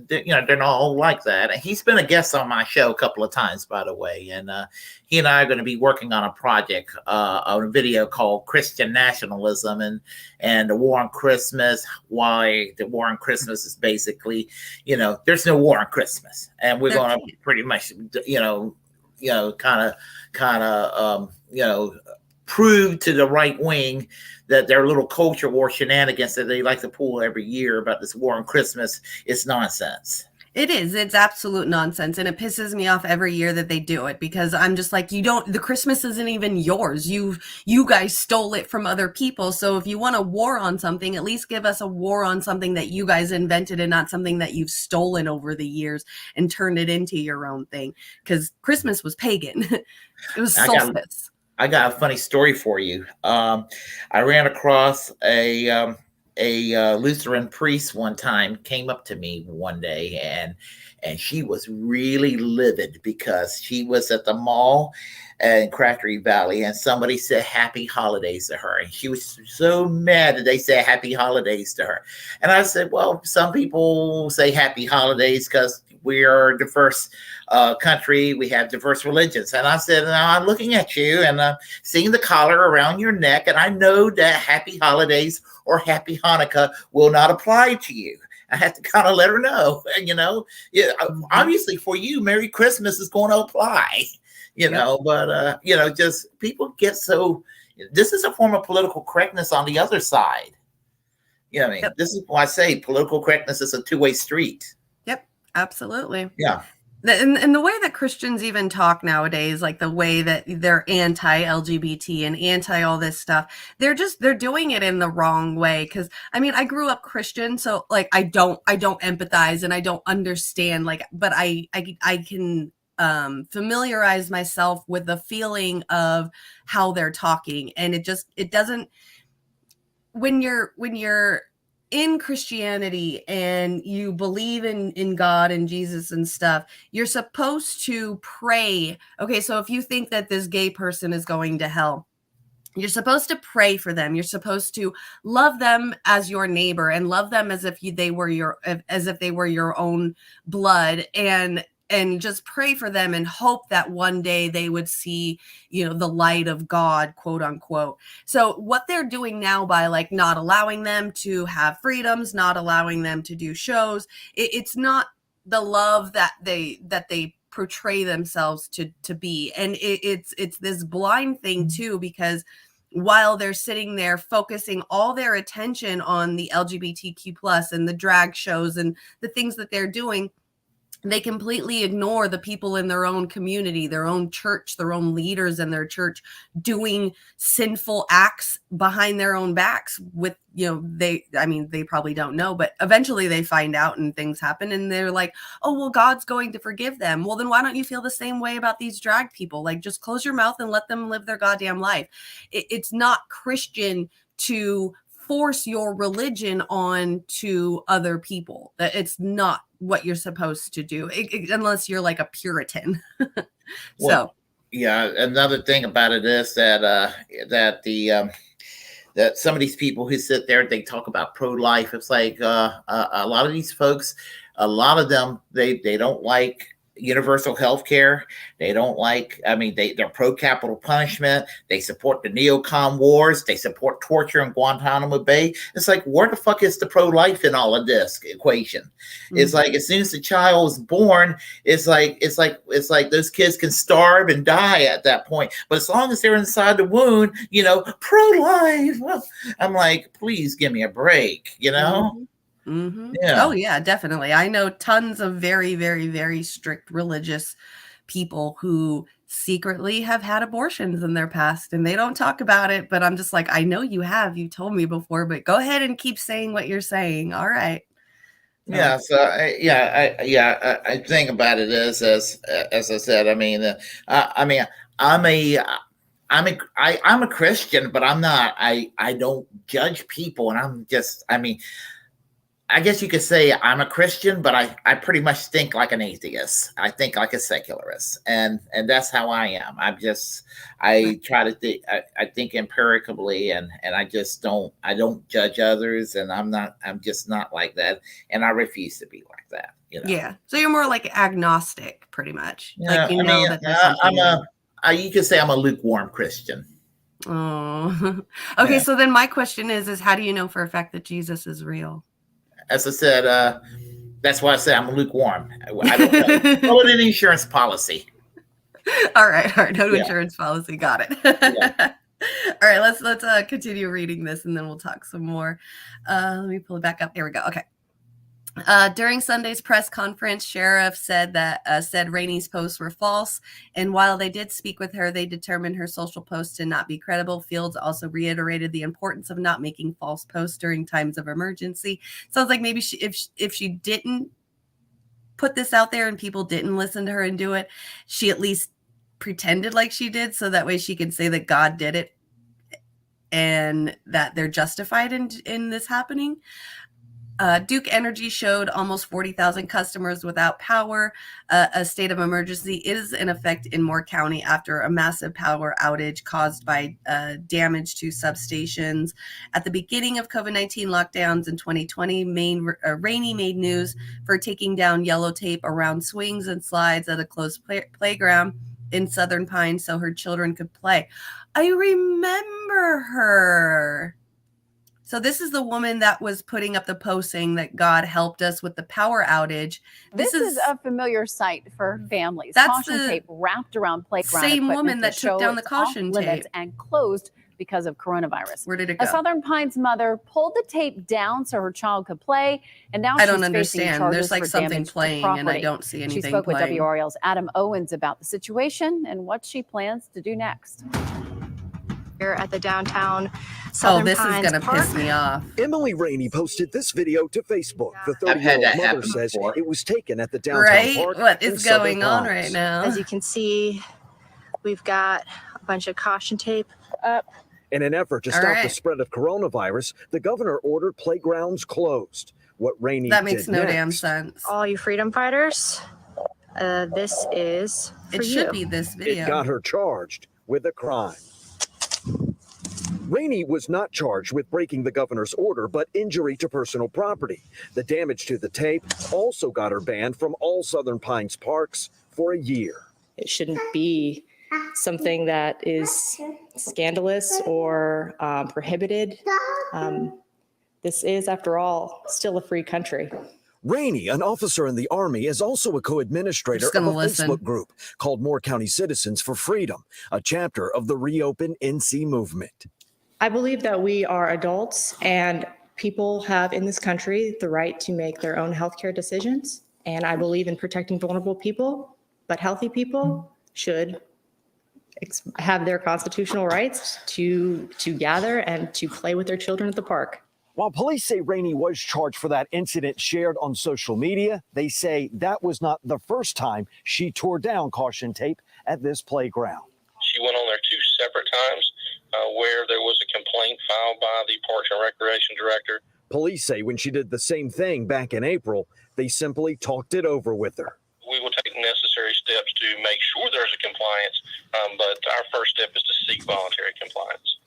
they're not all like that. And he's been a guest on my show a couple of times, by the way. And he and I are going to be working on a project, a video called Christian Nationalism and the War on Christmas. Why the War on Christmas is basically, there's no war on Christmas, and we're going to pretty much, prove to the right wing that their little culture war shenanigans that they like to pull every year about this war on Christmas is nonsense. It is. It's absolute nonsense. And it pisses me off every year that they do it, because I'm just like, the Christmas isn't even yours. You guys stole it from other people. So if you want a war on something, at least give us a war on something that you guys invented and not something that you've stolen over the years and turned it into your own thing. Because Christmas was pagan. It was solstice. I got a funny story for you. I ran across a Lutheran priest one time, came up to me one day, and she was really livid because she was at the mall in Craftery Valley, and somebody said happy holidays to her, and she was so mad that they said happy holidays to her. And I said, well, some people say happy holidays because we are a diverse country. We have diverse religions. And I said, now I'm looking at you and seeing the collar around your neck, and I know that happy holidays or happy Hanukkah will not apply to you. I had to kind of let her know, yeah, obviously for you, Merry Christmas is going to apply, but, just people get so, this is a form of political correctness on the other side. Yep. This is why I say political correctness is a two-way street. Yep, absolutely. Yeah. And the way that Christians even talk nowadays, like the way that they're anti-LGBT and anti all this stuff, they're doing it in the wrong way. Because I mean, I grew up Christian, so like I don't empathize and I don't understand, but I can familiarize myself with the feeling of how they're talking, and it doesn't. When you're in Christianity and you believe in God and Jesus and stuff, you're supposed to pray. Okay, so if you think that this gay person is going to hell, you're supposed to pray for them. You're supposed to love them as your neighbor and love them as if they were your own blood, and just pray for them and hope that one day they would see, the light of God, quote unquote. So what they're doing now by like not allowing them to have freedoms, not allowing them to do shows, it's not the love that they portray themselves to be. And it's this blind thing too, because while they're sitting there focusing all their attention on the LGBTQ plus and the drag shows and the things that they're doing, they completely ignore the people in their own community, their own church, their own leaders in their church doing sinful acts behind their own backs with, they probably don't know, but eventually they find out and things happen and they're like, oh, well, God's going to forgive them. Well, then why don't you feel the same way about these drag people? Like, just close your mouth and let them live their goddamn life. It's not Christian to force your religion on to other people. That it's not what you're supposed to do, unless you're like a Puritan. Well, yeah. Another thing about it is that that some of these people who sit there, they talk about pro-life. It's like a lot of these folks, a lot of them, they don't like universal health care. They don't like, they're pro-capital punishment. They support the neocon wars. They support torture in Guantanamo Bay. It's like, where the fuck is the pro-life in all of this equation? Mm-hmm. It's like, as soon as the child is born, it's like those kids can starve and die at that point. But as long as they're inside the womb, pro-life. Well, I'm like, please give me a break, Mm-hmm. Mm-hmm. Yeah. Oh yeah, definitely. I know tons of very, very, very strict religious people who secretly have had abortions in their past and they don't talk about it, but I'm just like, I know you have, you told me before, but go ahead and keep saying what you're saying. All right. Yeah. So I think about it as I said, I'm a Christian, but I'm not, I don't judge people, and I'm just, I guess you could say I'm a Christian, but I pretty much think like an atheist. I think like a secularist, and that's how I am. I try to think. I think empirically, and I don't judge others, and I'm just not like that, and I refuse to be like that. Yeah. So you're more like agnostic, pretty much. Yeah, like that there's something. You could say I'm a lukewarm Christian. Oh. Okay. Yeah. So then my question is how do you know for a fact that Jesus is real? As I said, that's why I say I'm lukewarm. I don't call it an insurance policy. All right. No insurance policy. Got it. Yeah. All right. Let's continue reading this and then we'll talk some more. Let me pull it back up. Here we go. Okay. During Sunday's press conference, Sheriff said Rainey's posts were false, and while they did speak with her, they determined her social posts to not be credible. Fields also reiterated the importance of not making false posts during times of emergency. Sounds like maybe if she didn't put this out there and people didn't listen to her and do it, she at least pretended like she did, so that way she can say that God did it and that they're justified in this happening. Duke Energy showed almost 40,000 customers without power. A state of emergency is in effect in Moore County after a massive power outage caused by damage to substations. At the beginning of COVID-19 lockdowns in 2020, Rainey made news for taking down yellow tape around swings and slides at a closed playground in Southern Pines so her children could play. I remember her. So this is the woman that was putting up the post saying that God helped us with the power outage. This is a familiar sight for families. That's Caution tape wrapped around playground same equipment woman that took down the caution tape and closed because of coronavirus. Where did it go? A Southern Pines mother pulled the tape down so her child could play, and now I don't she's understand. facing charges There's like for something damage to playing, and I property. don't see anything. She spoke with playing. WRL's Adam Owens about the situation and what she plans to do next. Here at the downtown Southern this Pines is going to Park. piss me off. Emily Rainey posted this video to Facebook. The I've had 30-year-old that mother happen says before. it was taken at the downtown Right? park. What in is Southern going on right Pines. now? As you can see, we've got a bunch of caution tape up. In an effort to All stop the right. spread of coronavirus, the governor ordered playgrounds closed. What Rainey That makes did no next, damn sense. All you freedom fighters, this is for It you. should be this it video. got her charged with a crime. Rainey was not charged with breaking the governor's order, but injury to personal property. The damage to the tape also got her banned from all Southern Pines parks for a year. It shouldn't be something that is scandalous or prohibited. This is, after all, still a free country. Rainey, an officer in the Army, is also a co-administrator Just of a gonna listen. Facebook group called Moore County Citizens for Freedom, a chapter of the Reopen NC movement. I believe that we are adults and people have in this country the right to make their own healthcare decisions. And I believe in protecting vulnerable people, but healthy people should have their constitutional rights to gather and to play with their children at the park. While police say Rainey was charged for that incident shared on social media, they say that was not the first time she tore down caution tape at this playground. She went on there 2 separate times where there was a complaint filed by the Parks and Recreation Director. Police say when she did the same thing back in April, they simply talked it over with her. We will take necessary steps to make sure there's a compliance, but our first step is to seek voluntary compliance.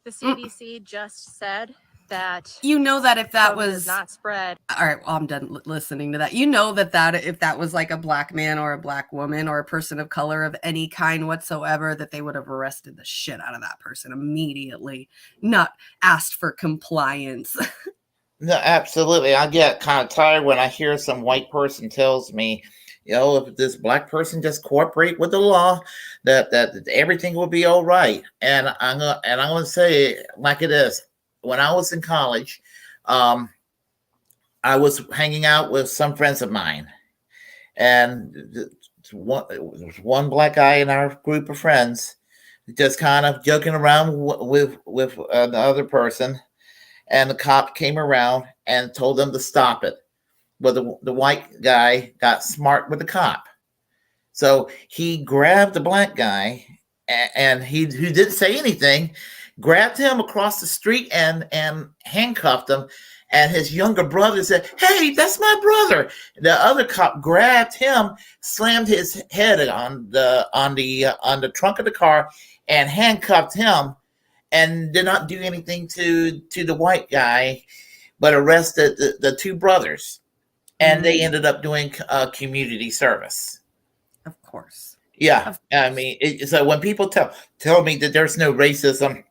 The CDC just said that You know that if that COVID was does not spread. all right, well, I'm done listening to that. You know that if that was like a black man or a black woman or a person of color of any kind whatsoever, that they would have arrested the shit out of that person immediately, not asked for compliance. No, absolutely. I get kind of tired when I hear some white person tells me, if this black person just cooperate with the law, that everything will be all right. And I'm gonna say it like it is. When I was in college, I was hanging out with some friends of mine, and there was one black guy in our group of friends, just kind of joking around with the other person. And the cop came around and told them to stop it. But the white guy got smart with the cop. So he grabbed the black guy and who didn't say anything, grabbed him across the street and handcuffed him. And his younger brother said, "Hey, that's my brother." The other cop grabbed him, slammed his head on the trunk of the car and handcuffed him. And did not do anything to the white guy, but arrested the 2 brothers. And they ended up doing community service. Of course. Yeah. I mean, so when people tell me that there's no racism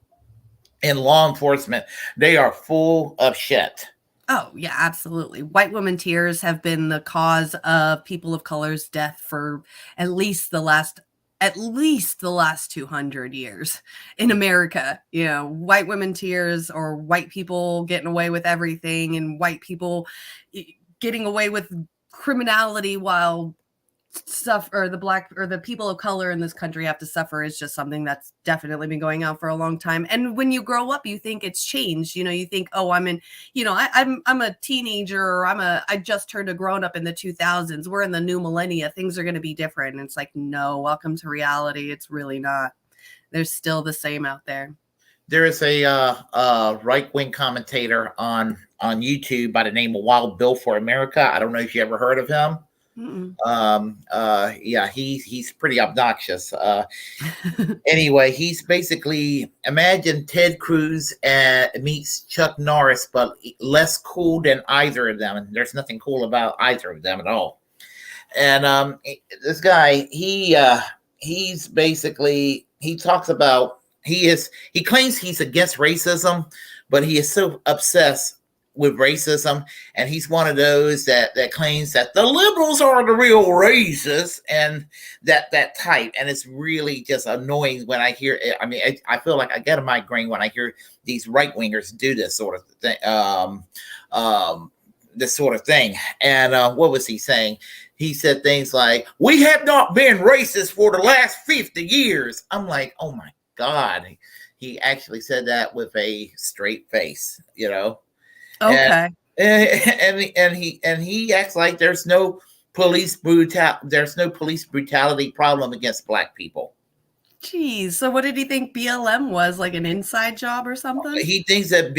in law enforcement, they are full of shit. Oh, yeah, absolutely. White women tears have been the cause of people of color's death for at least the last 200 years in America. White women tears or white people getting away with everything and white people getting away with criminality while the people of color in this country have to suffer is just something that's definitely been going on for a long time. And when you grow up, you think it's changed. You think, oh, I'm a teenager, or I just turned a grown up in the 2000s. We're in the new millennia. Things are going to be different. And it's like, no, welcome to reality. It's really not. They're still the same out there. there is a right wing commentator on YouTube by the name of Wild Bill for America. I don't know if you ever heard of him. Mm-mm. Yeah, he's pretty obnoxious. Anyway, he's basically, imagine Ted Cruz meets Chuck Norris, but less cool than either of them. And there's nothing cool about either of them at all. And this guy, he's basically, he talks about, he claims he's against racism, but he is so obsessed with racism, and he's one of those that claims that the liberals are the real racists, and that type. And it's really just annoying when I hear it. I mean, I feel like I get a migraine when I hear these right wingers do this sort of thing. This sort of thing. And what was he saying? He said things like, "We have not been racist for the last 50 years." I'm like, oh my God. He actually said that with a straight face, you know? Okay. And he acts like there's no police brutality problem against Black people. Jeez. So what did he think BLM was, like an inside job or something? He thinks that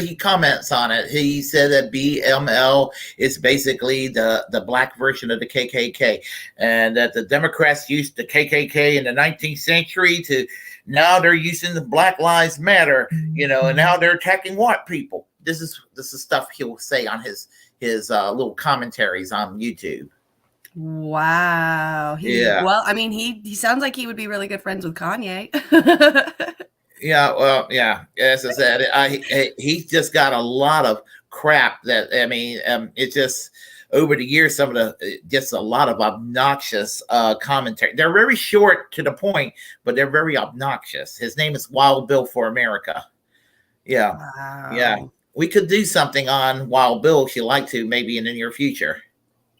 he comments on it. He said that BML is basically the Black version of the KKK, and that the Democrats used the KKK in the 19th century to, now they're using the Black Lives Matter, you know, and now they're attacking white people. This is stuff he'll say on his little commentaries on YouTube. Wow. Yeah. Well, I mean, he sounds like he would be really good friends with Kanye. Yeah. Well, yeah. As I said, he's just got a lot of crap that, I mean, it's just over the years, some of the, just a lot of obnoxious commentary. They're very short to the point, but they're very obnoxious. His name is Wild Bill for America. Yeah. Wow. Yeah. We could do something on Wild Bill if you like to, maybe in the near future.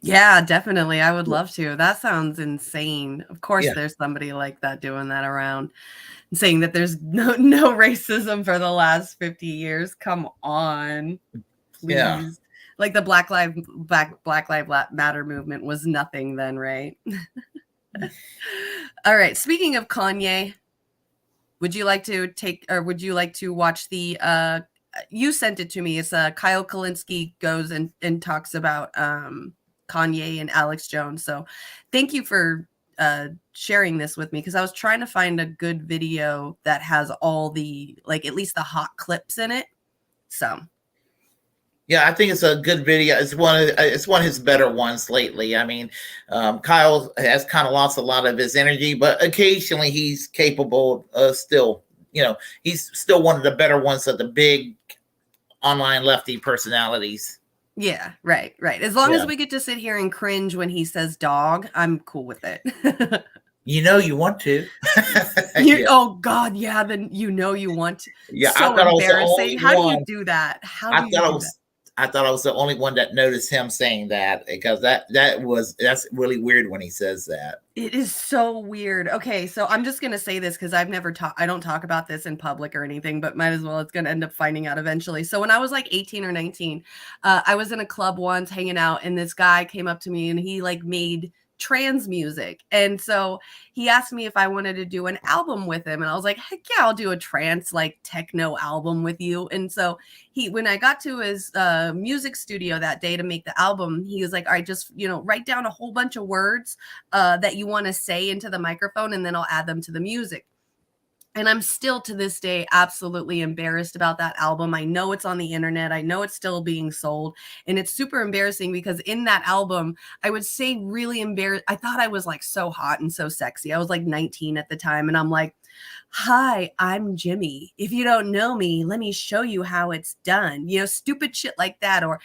Yeah, definitely. I would love to. That sounds insane. Of course, Yeah. there's somebody like that doing that around and saying that there's no racism for the last 50 years. Come on. Please. Yeah. Like the Black Lives Matter movement was nothing then, right? All right. Speaking of Kanye, would you like to watch the you sent it to me. It's Kyle Kalinske goes and talks about Kanye and Alex Jones. So thank you for sharing this with me, because I was trying to find a good video that has all the, like, at least the hot clips in it. So yeah, I think it's a good video. It's one of his better ones lately. I mean, Kyle has kind of lost a lot of his energy, but occasionally he's capable of still, you know, he's still one of the better ones of the big online lefty personalities. yeah, right. As long as we get to sit here and cringe when he says dog, I'm cool with it. You know you want to. Yeah. Oh God, yeah. Then you know you want to. Yeah, so I thought embarrassing. How do one. you do that? I thought I was the only one that noticed him saying that, because that's really weird when he says that. It is so weird. Okay, so I'm just gonna say this because I don't talk about this in public or anything, but might as well. It's gonna end up finding out eventually. So when I was like 18 or 19, I was in a club once hanging out, and this guy came up to me and he like made trans music, and so he asked me if I wanted to do an album with him, and I was like, heck yeah, I'll do a trance like techno album with you. And so when I got to his music studio that day to make the album, he was like, all right, just write down a whole bunch of words that you want to say into the microphone, and then I'll add them to the music. And I'm still to this day absolutely embarrassed about that album. I know it's on the internet. I know it's still being sold. And it's super embarrassing because in that album, I would say really embarrassed. I thought I was like so hot and so sexy. I was like 19 at the time. And I'm like, hi, I'm Jimmy. If you don't know me, let me show you how it's done. Stupid shit like that. Or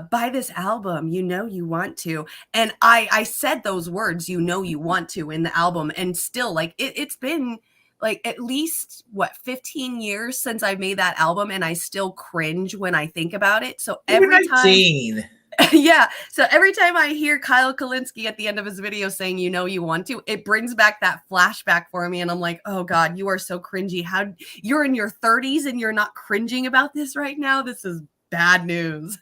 buy this album, you want to. And I said those words, you want to, in the album. And still, like, it's been like at least 15 years since I made that album, and I still cringe when I think about it. So every time yeah, so every time I hear Kyle Kalinske at the end of his video saying you want to, it brings back that flashback for me, and I'm like, oh God, you are so cringy. How you're in your 30s and you're not cringing about this right now? This is bad news.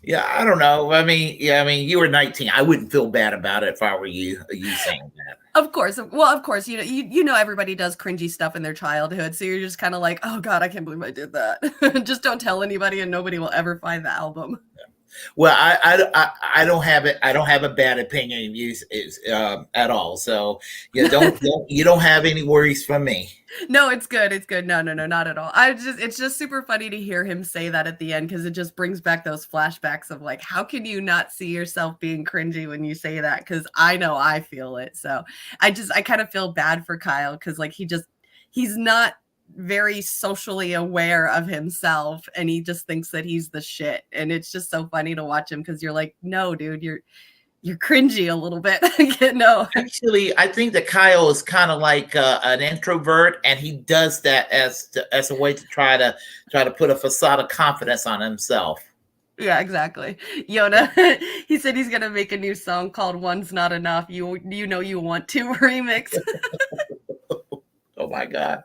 Yeah, I don't know. I mean, you were 19. I wouldn't feel bad about it if I were you saying that. Of course. Well, of course, you know everybody does cringy stuff in their childhood, so you're just kind of like, oh God, I can't believe I did that. Just don't tell anybody, and nobody will ever find the album. Well, I don't have it. I don't have a bad opinion of you at all. So you don't have any worries from me. No, it's good. It's good. No, not at all. It's just super funny to hear him say that at the end, because it just brings back those flashbacks of like, how can you not see yourself being cringy when you say that? Because I know I feel it. So I kind of feel bad for Kyle, because like he's not very socially aware of himself, and he just thinks that he's the shit, and it's just so funny to watch him, because you're like, no dude, you're cringy a little bit. No, Actually, I think that Kyle is kind of like an introvert, and he does that as a way to try to put a facade of confidence on himself. yeah, exactly. Yona, he said he's gonna make a new song called "One's Not Enough." You know you want to remix. Oh my God.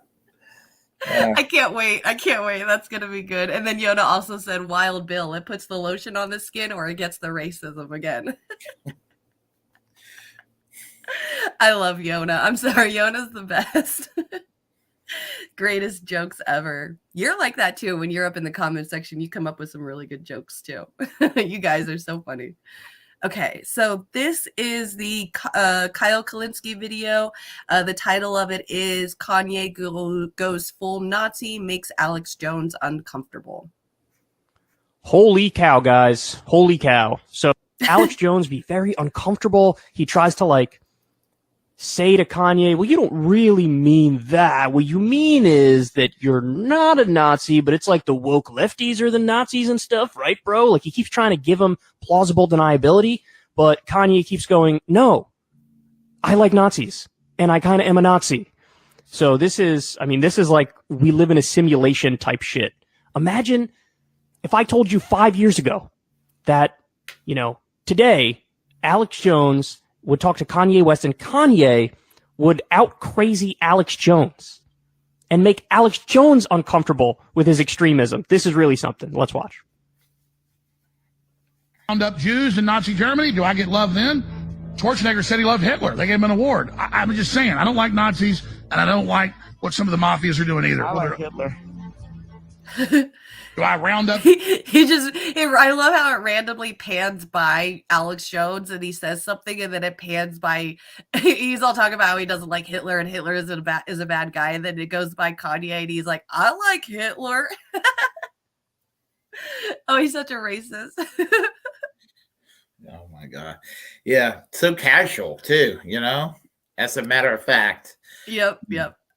I can't wait. That's going to be good. And then Yona also said Wild Bill. It puts the lotion on the skin, or it gets the racism again. I love Yona. I'm sorry. Yona's the best. Greatest jokes ever. You're like that too. When you're up in the comment section, you come up with some really good jokes too. You guys are so funny. Okay, so this is the Kyle Kalinske video. The title of it is Kanye Goes Full Nazi, Makes Alex Jones Uncomfortable. Holy cow, guys. Holy cow. So Alex Jones be very uncomfortable. He tries to like say to Kanye, well, you don't really mean that. What you mean is that you're not a Nazi, but it's like the woke lefties are the Nazis and stuff, right, bro? Like he keeps trying to give him plausible deniability, but Kanye keeps going, no, I like Nazis, and I kind of am a Nazi. So this is like we live in a simulation type shit. Imagine if I told you 5 years ago that, today, Alex Jones would talk to Kanye West, and Kanye would out crazy Alex Jones and make Alex Jones uncomfortable with his extremism. This is really something. Let's watch. Round up Jews in Nazi Germany. Do I get love then? Schwarzenegger said he loved Hitler. They gave him an award. I'm just saying, I don't like Nazis, and I don't like what some of the mafias are doing either. I like Hitler. Do I round up? I love how it randomly pans by Alex Jones, and he says something, and then it pans by, he's all talking about how he doesn't like Hitler, and Hitler is a bad guy, and then it goes by Kanye, and he's like, I like Hitler. Oh, he's such a racist. Oh my God. Yeah. So casual too, as a matter of fact. Yep.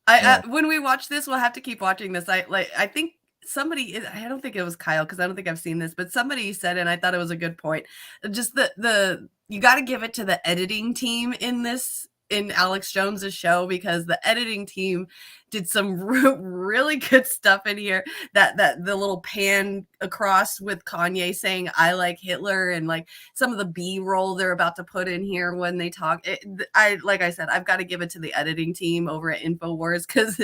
I when we watch this, we'll have to keep watching this. I think somebody, I don't think it was Kyle, because I don't think I've seen this, but somebody said, and I thought it was a good point, just the you got to give it to the editing team in Alex Jones's show, because the editing team did some really good stuff in here. That the little pan across with Kanye saying I like Hitler, and like some of the B-roll they're about to put in here when they talk. Like I said, I've got to give it to the editing team over at InfoWars, because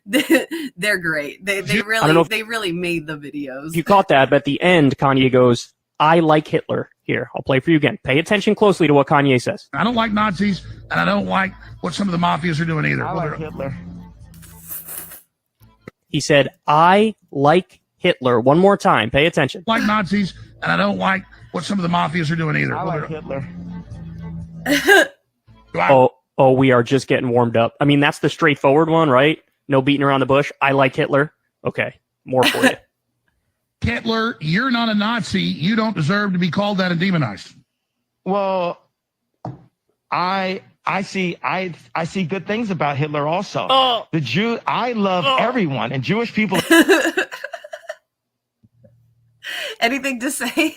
they're great. They really made the videos. You caught that, but at the end, Kanye goes, I like Hitler. Here, I'll play for you again. Pay attention closely to what Kanye says. I don't like Nazis, and I don't like what some of the mafias are doing either. I like Hitler. He said, I like Hitler. One more time. Pay attention. I like Nazis, and I don't like what some of the mafias are doing either. I like Hitler. Oh, we are just getting warmed up. I mean, that's the straightforward one, right? No beating around the bush. I like Hitler. Okay, more for you. Hitler, you're not a Nazi. You don't deserve to be called that and demonized. Well, I see good things about Hitler also. Oh. I love everyone, and Jewish people. Anything to say?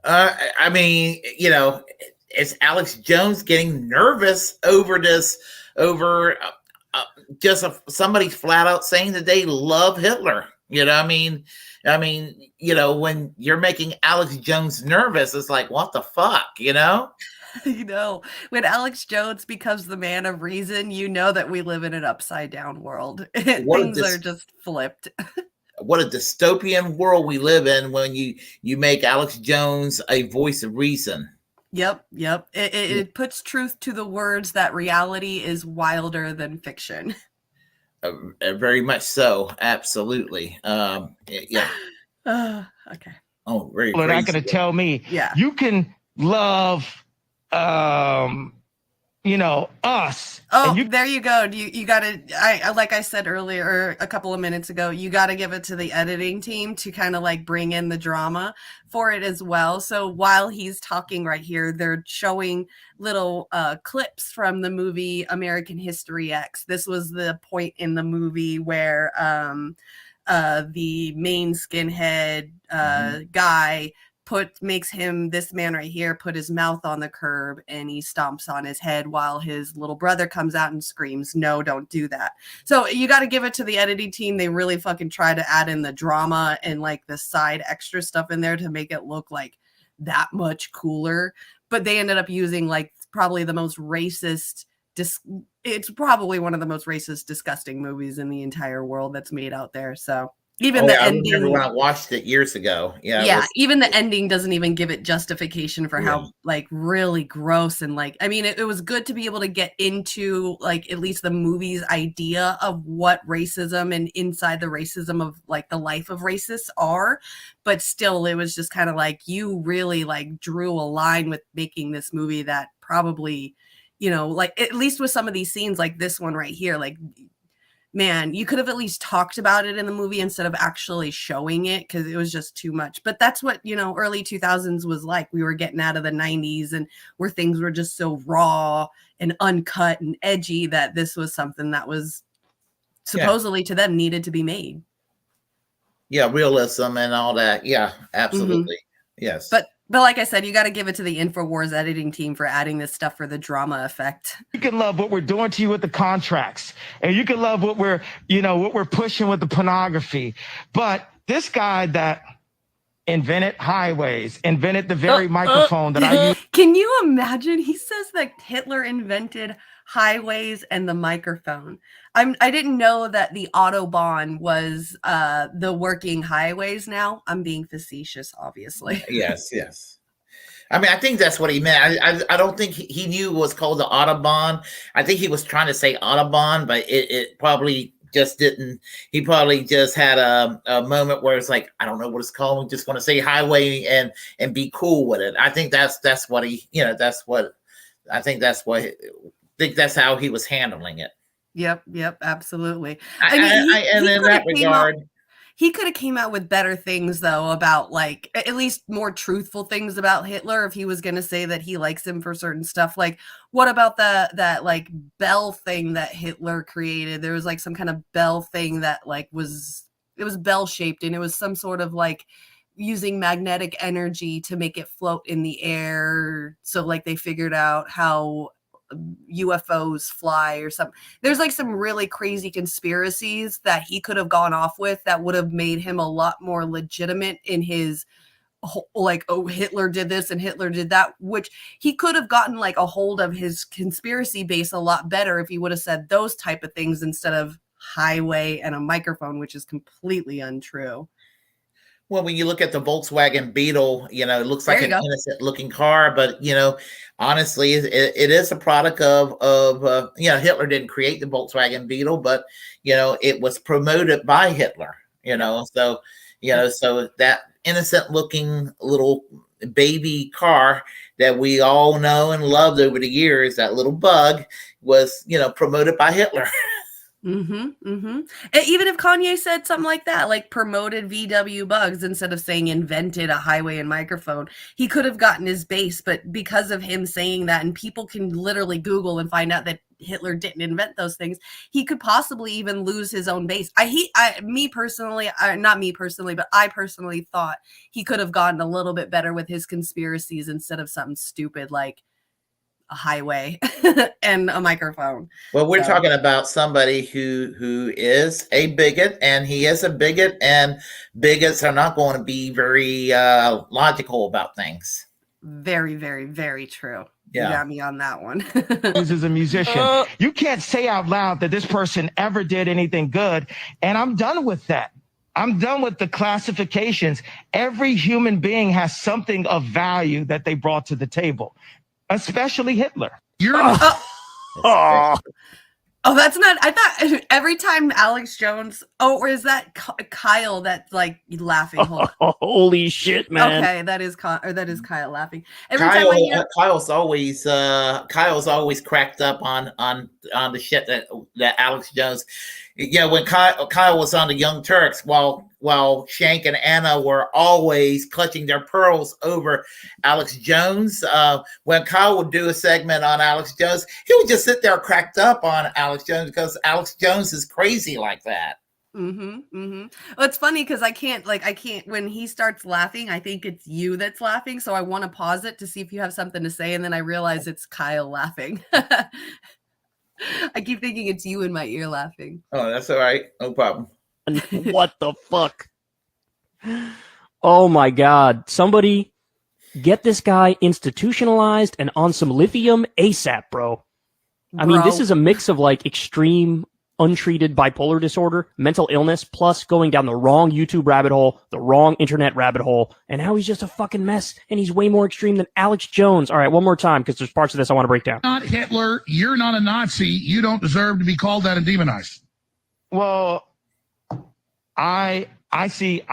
I mean, is Alex Jones getting nervous over this? Somebody flat out saying that they love Hitler. When you're making Alex Jones nervous, it's like, what the fuck, When Alex Jones becomes the man of reason, that we live in an upside down world. Things are just flipped. What a dystopian world we live in when you make Alex Jones a voice of reason. Yep. It puts truth to the words that reality is wilder than fiction. Very much so. Absolutely. Yeah. Okay. Oh, very People are not crazy. going to tell me Yeah. you can love, us. Oh, and you there you go. You gotta, like I said earlier, or a couple of minutes ago, you gotta give it to the editing team to kind of like bring in the drama for it as well. So while he's talking right here, they're showing little clips from the movie American History X. This was the point in the movie where the main skinhead guy makes him, this man right here, put his mouth on the curb and he stomps on his head while his little brother comes out and screams, "No, don't do that." So you got to give it to the editing team. They really fucking try to add in the drama and like the side extra stuff in there to make it look like that much cooler. But they ended up using like probably the most racist, it's probably one of the most racist, disgusting movies in the entire world that's made out there. So even the I ending, remember when I watched it years ago. Yeah, even the ending doesn't even give it justification for how like really gross and like, I mean, it was good to be able to get into like at least the movie's idea of what racism and inside the racism of like the life of racists are, but still it was just kind of like you really like drew a line with making this movie that probably, like at least with some of these scenes like this one right here, like, man, you could have at least talked about it in the movie instead of actually showing it because it was just too much. But that's what, early 2000s was like. We were getting out of the 90s and where things were just so raw and uncut and edgy that this was something that was supposedly to them needed to be made. Yeah, realism and all that. Yeah, absolutely. Yes. But like I said, you got to give it to the InfoWars editing team for adding this stuff for the drama effect. You can love what we're doing to you with the contracts, and you can love what we're pushing with the pornography. But this guy that invented highways, invented the very microphone that I use. Can you imagine? He says that Hitler invented highways and the microphone. I didn't know that the Autobahn was the working highways now. I'm being facetious, obviously. Yes. I mean, I think that's what he meant. I don't think he knew it was called the Autobahn. I think he was trying to say Autobahn, but it probably just didn't. He probably just had a moment where it's like, I don't know what it's called. We just want to say highway and be cool with it. I think that's what he, I think that's how he was handling it. Yep, absolutely. And in that regard, he could have came out with better things though about like at least more truthful things about Hitler if he was going to say that he likes him for certain stuff. Like what about that like bell thing that Hitler created? There was like some kind of bell thing that like it was bell shaped and it was some sort of like using magnetic energy to make it float in the air. So like they figured out how UFOs fly or something. There's like some really crazy conspiracies that he could have gone off with that would have made him a lot more legitimate in his like, oh, Hitler did this and Hitler did that, which he could have gotten like a hold of his conspiracy base a lot better if he would have said those type of things instead of highway and a microphone, which is completely untrue. Well, when you look at the Volkswagen Beetle, it looks like an innocent looking car, but honestly, it is a product of Hitler didn't create the Volkswagen Beetle, but it was promoted by Hitler. So that innocent looking little baby car that we all know and loved over the years, that little bug was promoted by Hitler. And even if Kanye said something like that, like promoted VW bugs instead of saying invented a highway and microphone, he could have gotten his base. But because of him saying that, and people can literally Google and find out that Hitler didn't invent those things, he could possibly even lose his own base. I personally thought he could have gotten a little bit better with his conspiracies instead of something stupid like a highway and a microphone. Well, we're talking about somebody who is a bigot, and he is a bigot, and bigots are not going to be very logical about things. Very, very, very true. Yeah. You got me on that one. As a musician, you can't say out loud that this person ever did anything good, and I'm done with that. I'm done with the classifications. Every human being has something of value that they brought to the table, especially Hitler. Oh, that's not. I thought every time Alex Jones. Oh, or is that Kyle that's like laughing? Hold on. Holy shit, man! Okay, that is Kyle laughing. Every time I hear Kyle's always cracked up on the shit that Alex Jones. Yeah, when Kyle was on the Young Turks, while Shank and Anna were always clutching their pearls over Alex Jones. When Kyle would do a segment on Alex Jones, he would just sit there cracked up on Alex Jones because Alex Jones is crazy like that. Well, it's funny because I can't when he starts laughing, I think it's you that's laughing. So I want to pause it to see if you have something to say, and then I realize it's Kyle laughing. I keep thinking it's you in my ear laughing. Oh, that's all right. No problem. What the fuck? Oh my God. Somebody get this guy institutionalized and on some lithium ASAP, bro. I mean, this is a mix of like extreme untreated bipolar disorder, mental illness, plus going down the wrong YouTube rabbit hole, the wrong internet rabbit hole, and now he's just a fucking mess, and he's way more extreme than Alex Jones. All right, one more time, because there's parts of this I want to break down. Not Hitler. You're not a Nazi. You don't deserve to be called that and demonized. Well, I see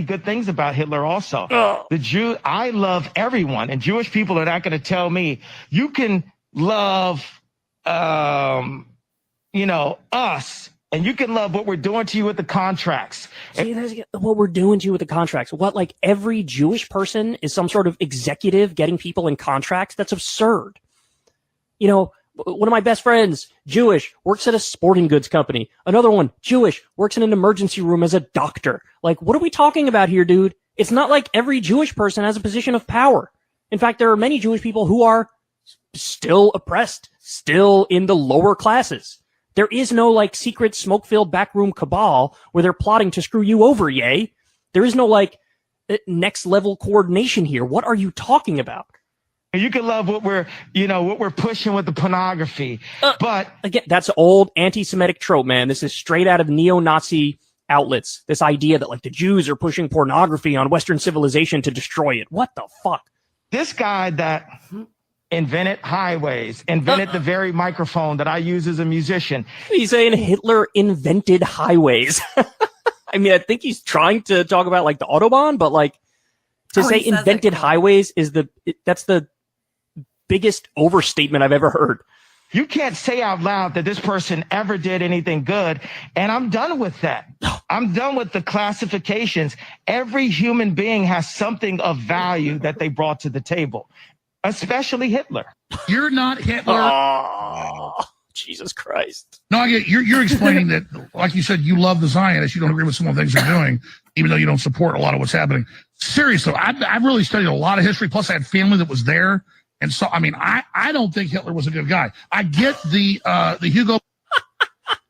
good things about Hitler also. I love everyone, and Jewish people are not going to tell me you can love us, and you can love what we're doing to you with the contracts. See, what we're doing to you with the contracts. What, like every Jewish person is some sort of executive getting people in contracts? That's absurd. You know, one of my best friends, Jewish, works at a sporting goods company. Another one, Jewish, works in an emergency room as a doctor. Like, what are we talking about here, dude? It's not like every Jewish person has a position of power. In fact, there are many Jewish people who are still oppressed, still in the lower classes. There is no like secret smoke-filled backroom cabal where they're plotting to screw you over, yay. There is no like next level coordination here. What are you talking about? You can love what we're pushing with the pornography, but again, that's old anti-Semitic trope, man. This is straight out of neo-Nazi outlets. This idea that like the Jews are pushing pornography on Western civilization to destroy it. What the fuck? This guy that invented highways, invented the very microphone that I use as a musician. He's saying Hitler invented highways. I mean, I think he's trying to talk about like the Autobahn, but like to say invented highways is that's the biggest overstatement I've ever heard. You can't say out loud that this person ever did anything good. And I'm done with that. I'm done with the classifications. Every human being has something of value that they brought to the table, especially Hitler. You're not Hitler. Oh, Jesus Christ. No, I get you're explaining that, like you said, you love the Zionists. You don't agree with some of the things they're doing, even though you don't support a lot of what's happening. Seriously, I've really studied a lot of history. Plus, I had family that was there. And so, I mean, I don't think Hitler was a good guy. I get the Hugo.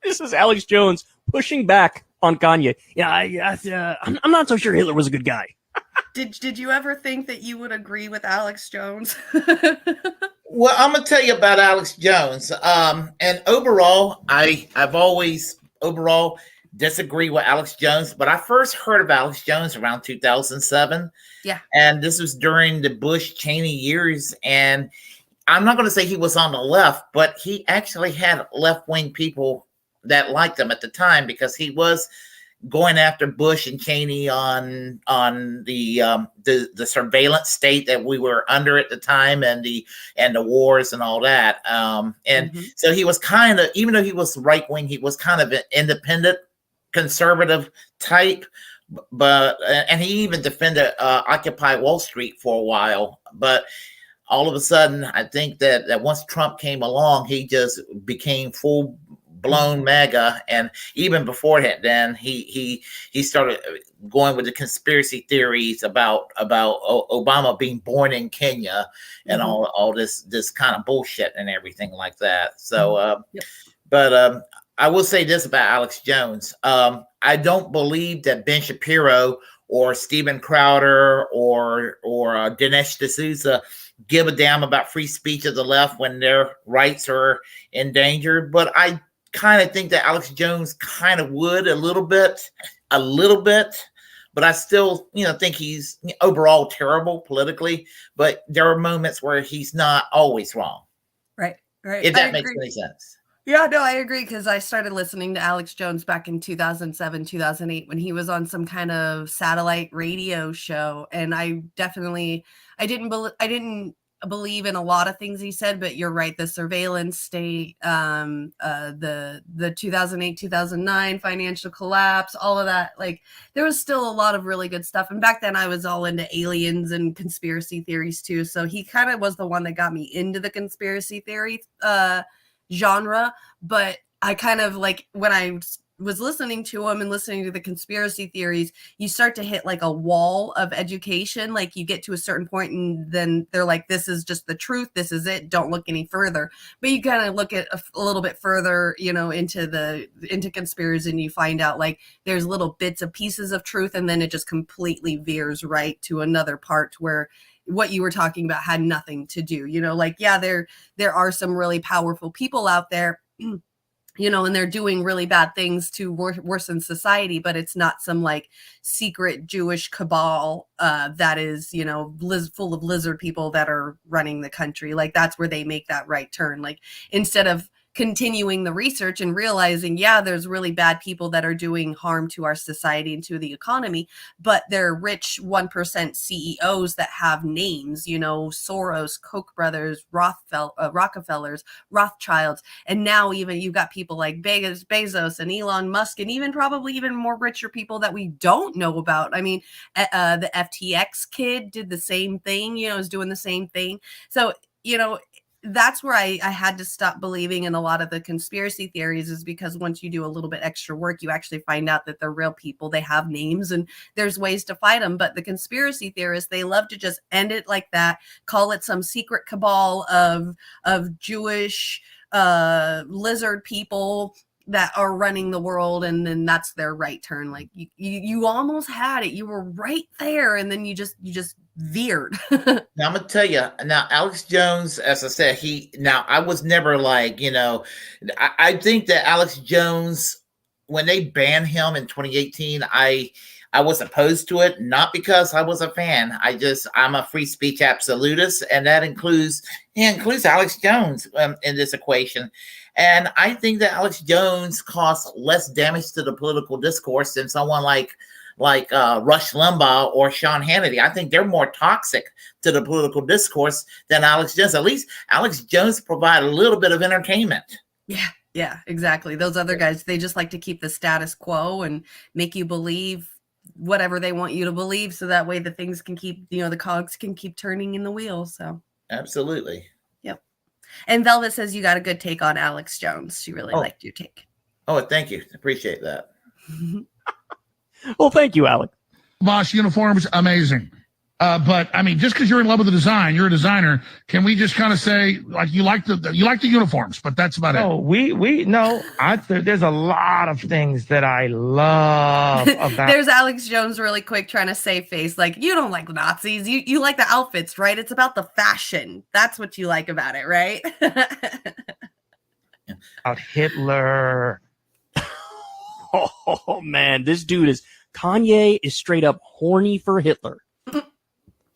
This is Alex Jones pushing back on Kanye. Yeah, I'm not so sure Hitler was a good guy. Did you ever think that you would agree with Alex Jones? Well, I'm gonna tell you about Alex Jones. And overall, I've always disagree with Alex Jones, but I first heard of Alex Jones around 2007. Yeah. And this was during the Bush-Cheney years. And I'm not going to say he was on the left, but he actually had left-wing people that liked him at the time because he was going after Bush and Cheney on the surveillance state that we were under at the time and the wars and all that. So he was kind of, even though he was right-wing, he was kind of an independent conservative type, and he even defended Occupy Wall Street for a while. But all of a sudden, I think that once Trump came along, he just became full-blown MAGA. And even before that, then he started going with the conspiracy theories about Obama being born in Kenya and all this kind of bullshit and everything like that. So, but I will say this about Alex Jones. I don't believe that Ben Shapiro or Steven Crowder or Dinesh D'Souza give a damn about free speech of the left when their rights are endangered. But I kind of think that Alex Jones kind of would a little bit, but I still, think he's overall terrible politically. But there are moments where he's not always wrong. Right. If that makes any sense. Yeah, no, I agree, because I started listening to Alex Jones back in 2007, 2008 when he was on some kind of satellite radio show, and I didn't believe in a lot of things he said, but you're right, the surveillance state, the 2008, 2009 financial collapse, all of that, like there was still a lot of really good stuff. And back then I was all into aliens and conspiracy theories too, so he kind of was the one that got me into the conspiracy theory genre. But I kind of like, when I was listening to him and listening to the conspiracy theories, you start to hit like a wall of education. Like you get to a certain point and then they're like, this is just the truth, this is it, don't look any further. But you kind of look at a little bit further, into conspiracy, and you find out like there's little bits of pieces of truth, and then it just completely veers right to another part where what you were talking about had nothing to do. There are some really powerful people out there, and they're doing really bad things to worsen society, but it's not some like secret Jewish cabal that is, full of lizard people that are running the country. Like that's where they make that right turn. Like instead of continuing the research and realizing, there's really bad people that are doing harm to our society and to the economy, but they're rich 1% CEOs that have names, Soros, Koch brothers, Rockefellers, Rothschilds. And now even you've got people like Bezos and Elon Musk, and even probably even more richer people that we don't know about. I mean, the FTX kid did the same thing, is doing the same thing. So, that's where I had to stop believing in a lot of the conspiracy theories, is because once you do a little bit extra work, you actually find out that they're real people. They have names and there's ways to fight them. But the conspiracy theorists, they love to just end it like that, call it some secret cabal of Jewish lizard people that are running the world, and then that's their right turn. Like you almost had it, you were right there, and then you just veered. Now I'm gonna tell you. Now Alex Jones, as I said, I was never like, I think that Alex Jones, when they banned him in 2018, I was opposed to it, not because I was a fan. I'm a free speech absolutist, and that includes Alex Jones in this equation. And I think that Alex Jones caused less damage to the political discourse than someone like Rush Limbaugh or Sean Hannity. I think they're more toxic to the political discourse than Alex Jones. At least Alex Jones provided a little bit of entertainment. Yeah, exactly. Those other guys, they just like to keep the status quo and make you believe whatever they want you to believe, so that way the things can keep, the cogs can keep turning in the wheel. So absolutely. Yep. And Velvet says you got a good take on Alex Jones. She really liked your take. Oh, thank you. Appreciate that. Well, thank you, Alec. Boss uniforms, amazing. But I mean, just because you're in love with the design, you're a designer. Can we just kind of say like you like the uniforms, but that's about it? There's a lot of things that I love about. There's Alex Jones really quick trying to save face. Like, you don't like Nazis. You like the outfits, right? It's about the fashion. That's what you like about it, right? About Hitler. Oh man, this dude Kanye is straight up horny for Hitler.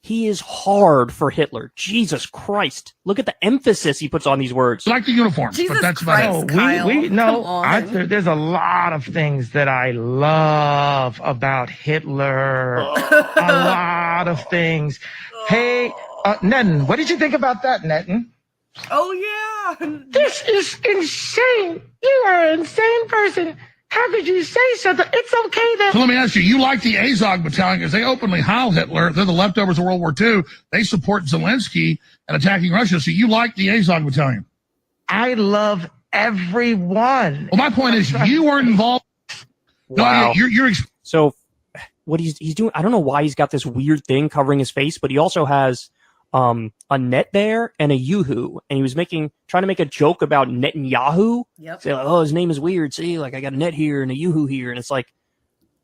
He is hard for Hitler. Jesus Christ. Look at the emphasis he puts on these words. I like the uniforms, but that's about it. There's a lot of things that I love about Hitler. A lot of things. Hey, Netton, what did you think about that, Netton? Oh, yeah. This is insane. You are an insane person. How could you say something? It's okay that... So let me ask you, you like the Azov Battalion because they openly hail Hitler. They're the leftovers of World War II. They support Zelensky and attacking Russia. So you like the Azov Battalion? I love everyone. Well, my point is you weren't involved. Wow. No, you're so what he's doing, I don't know why he's got this weird thing covering his face, but he also has a net there and a Yoo-hoo, and he was trying to make a joke about Netanyahu. Yep. Say like, his name is weird. See, like I got a net here and a Yoo-hoo here, and it's like,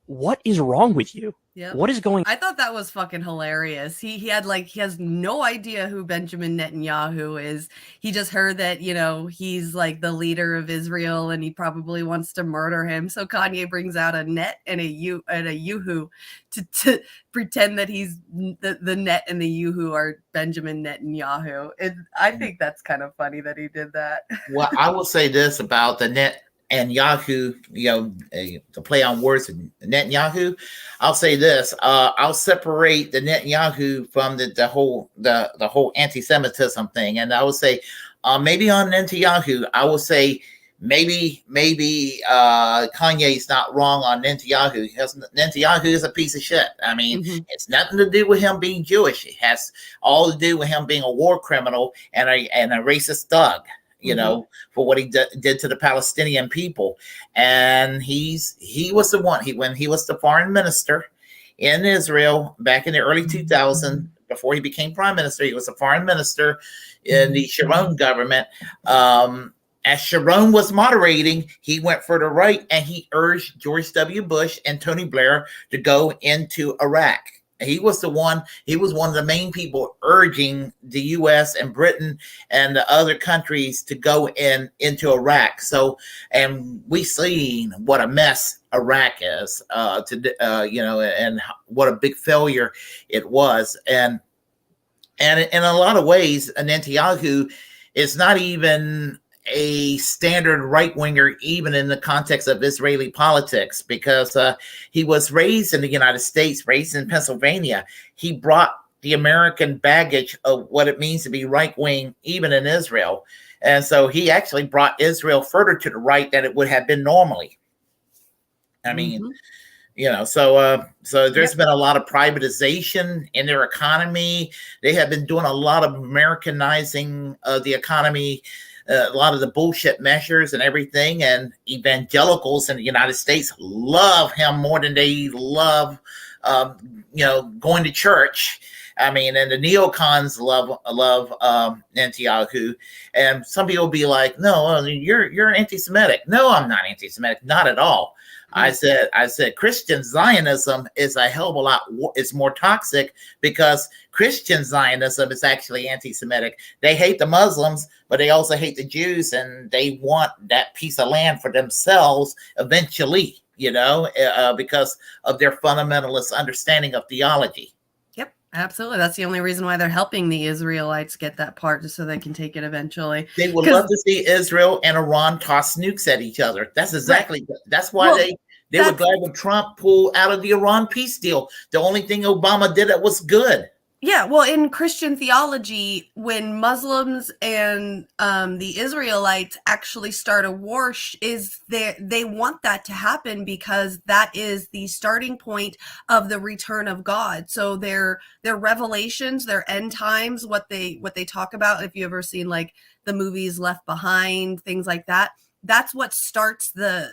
what is wrong with you? Yeah. What is going I thought that was fucking hilarious. He has no idea who Benjamin Netanyahu is. He just heard that, he's like the leader of Israel and he probably wants to murder him. So Kanye brings out a net and a yoo-hoo to pretend that he's the net and the yoo-hoo are Benjamin Netanyahu. I think that's kind of funny that he did that. Well, I will say this about the net and Yahoo, to play on words of Netanyahu. I'll say this: I'll separate the Netanyahu from the whole anti-Semitism thing, and I would say maybe on Netanyahu, I will say maybe Kanye's not wrong on Netanyahu. Netanyahu is a piece of shit. I mean, it's nothing to do with him being Jewish. It has all to do with him being a war criminal and a racist thug. For what he did to the Palestinian people. And he was the one, when he was the foreign minister in Israel back in the early 2000s, before he became prime minister, he was a foreign minister in the Sharon government. As Sharon was moderating, he went further right and he urged George W. Bush and Tony Blair to go into Iraq. He was one of the main people urging the U.S. and Britain and the other countries to go into Iraq. So, and we seen what a mess Iraq is, and what a big failure it was. And in a lot of ways, Netanyahu is not even a standard right-winger, even in the context of Israeli politics, because he was raised in the United States, raised in Pennsylvania. He brought the American baggage of what it means to be right-wing, even in Israel. And so he actually brought Israel further to the right than it would have been normally. I mean, so there's been a lot of privatization in their economy. They have been doing a lot of Americanizing of the economy, a lot of the bullshit measures and everything, and evangelicals in the United States love him more than they love, going to church. I mean, and the neocons love Netanyahu, and some people be like, "No, you're anti-Semitic." No, I'm not anti-Semitic, not at all. I said Christian Zionism is a hell of a lot. It's more toxic because Christian Zionism is actually anti-Semitic. They hate the Muslims, but they also hate the Jews, and they want that piece of land for themselves eventually, because of their fundamentalist understanding of theology. Yep, absolutely. That's the only reason why they're helping the Israelites get that part, just so they can take it eventually. They would love to see Israel and Iran toss nukes at each other. That's exactly, that's why they were glad when Trump pulled out of the Iran peace deal. The only thing Obama did that was good. Yeah, well, in Christian theology, when Muslims and the Israelites actually start a war, they want that to happen because that is the starting point of the return of God. So their revelations, their end times, what they talk about. If you ever seen like the movies Left Behind, things like that, that's what starts the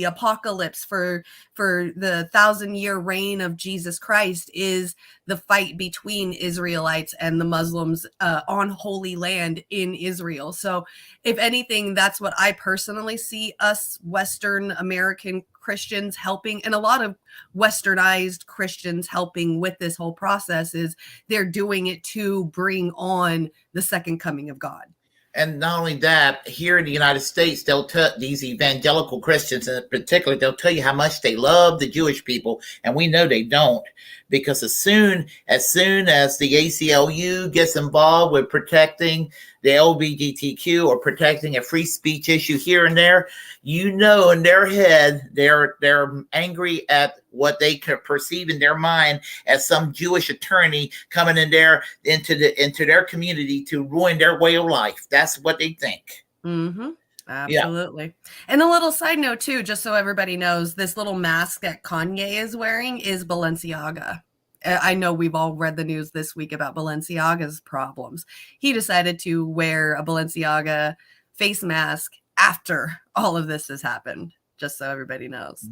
apocalypse for the 1,000-year reign of Jesus Christ is the fight between Israelites and the Muslims on Holy Land in Israel. So if anything, that's what I personally see us Western American Christians helping, and a lot of Westernized Christians helping with this whole process, is they're doing it to bring on the second coming of God. And not only that, here in the United States, they'll tell these evangelical Christians in particular, they'll tell you how much they love the Jewish people. And we know they don't, because as soon as the ACLU gets involved with protecting the LGBTQ or protecting a free speech issue here and there, in their head, they're angry at what they can perceive in their mind as some Jewish attorney coming in there into their community to ruin their way of life. That's what they think. Mm-hmm. Absolutely. Yeah. And a little side note too, just so everybody knows, this little mask that Kanye is wearing is Balenciaga. I know we've all read the news this week about Balenciaga's problems. He decided to wear a Balenciaga face mask after all of this has happened, just so everybody knows.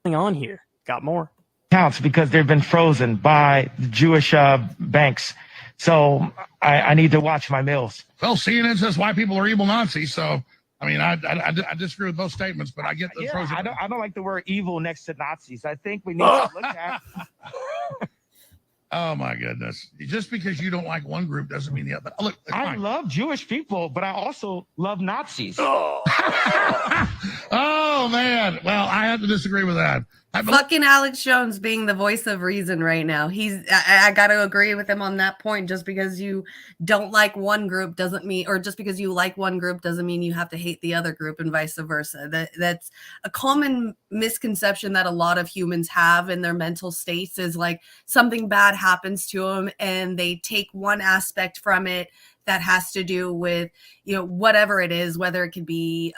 On here, got more accounts because they've been frozen by the Jewish banks. So I need to watch my meals. Well, CNN says white people are evil Nazis. So, I mean, I disagree with both statements, but I get the pros. I don't like the word evil next to Nazis. I think we need to look at. Oh my goodness! Just because you don't like one group doesn't mean the other. Look, I love Jewish people, but I also love Nazis. Oh man! Well, I have to disagree with that. Fucking Alex Jones being the voice of reason right now. I got to agree with him on that point. Just because you don't like one group doesn't mean, or just because you like one group doesn't mean you have to hate the other group, and vice versa. That's a common misconception that a lot of humans have in their mental states, is like something bad happens to them and they take one aspect from it that has to do with, whatever it is, whether it could be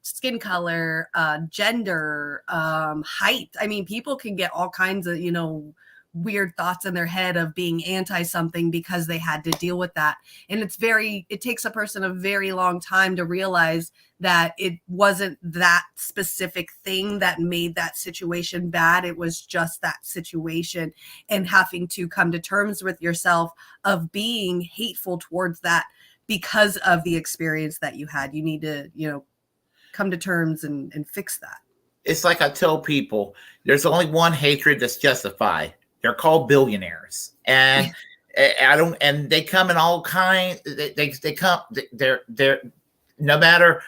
skin color, gender, height. I mean, people can get all kinds of, weird thoughts in their head of being anti something because they had to deal with that. And it takes a person a very long time to realize that it wasn't that specific thing that made that situation bad. It was just that situation, and having to come to terms with yourself of being hateful towards that because of the experience that you had. You need to, come to terms and fix that. It's like I tell people, there's only one hatred that's justified. They're called billionaires, and and they come in all kinds. They come. They're no matter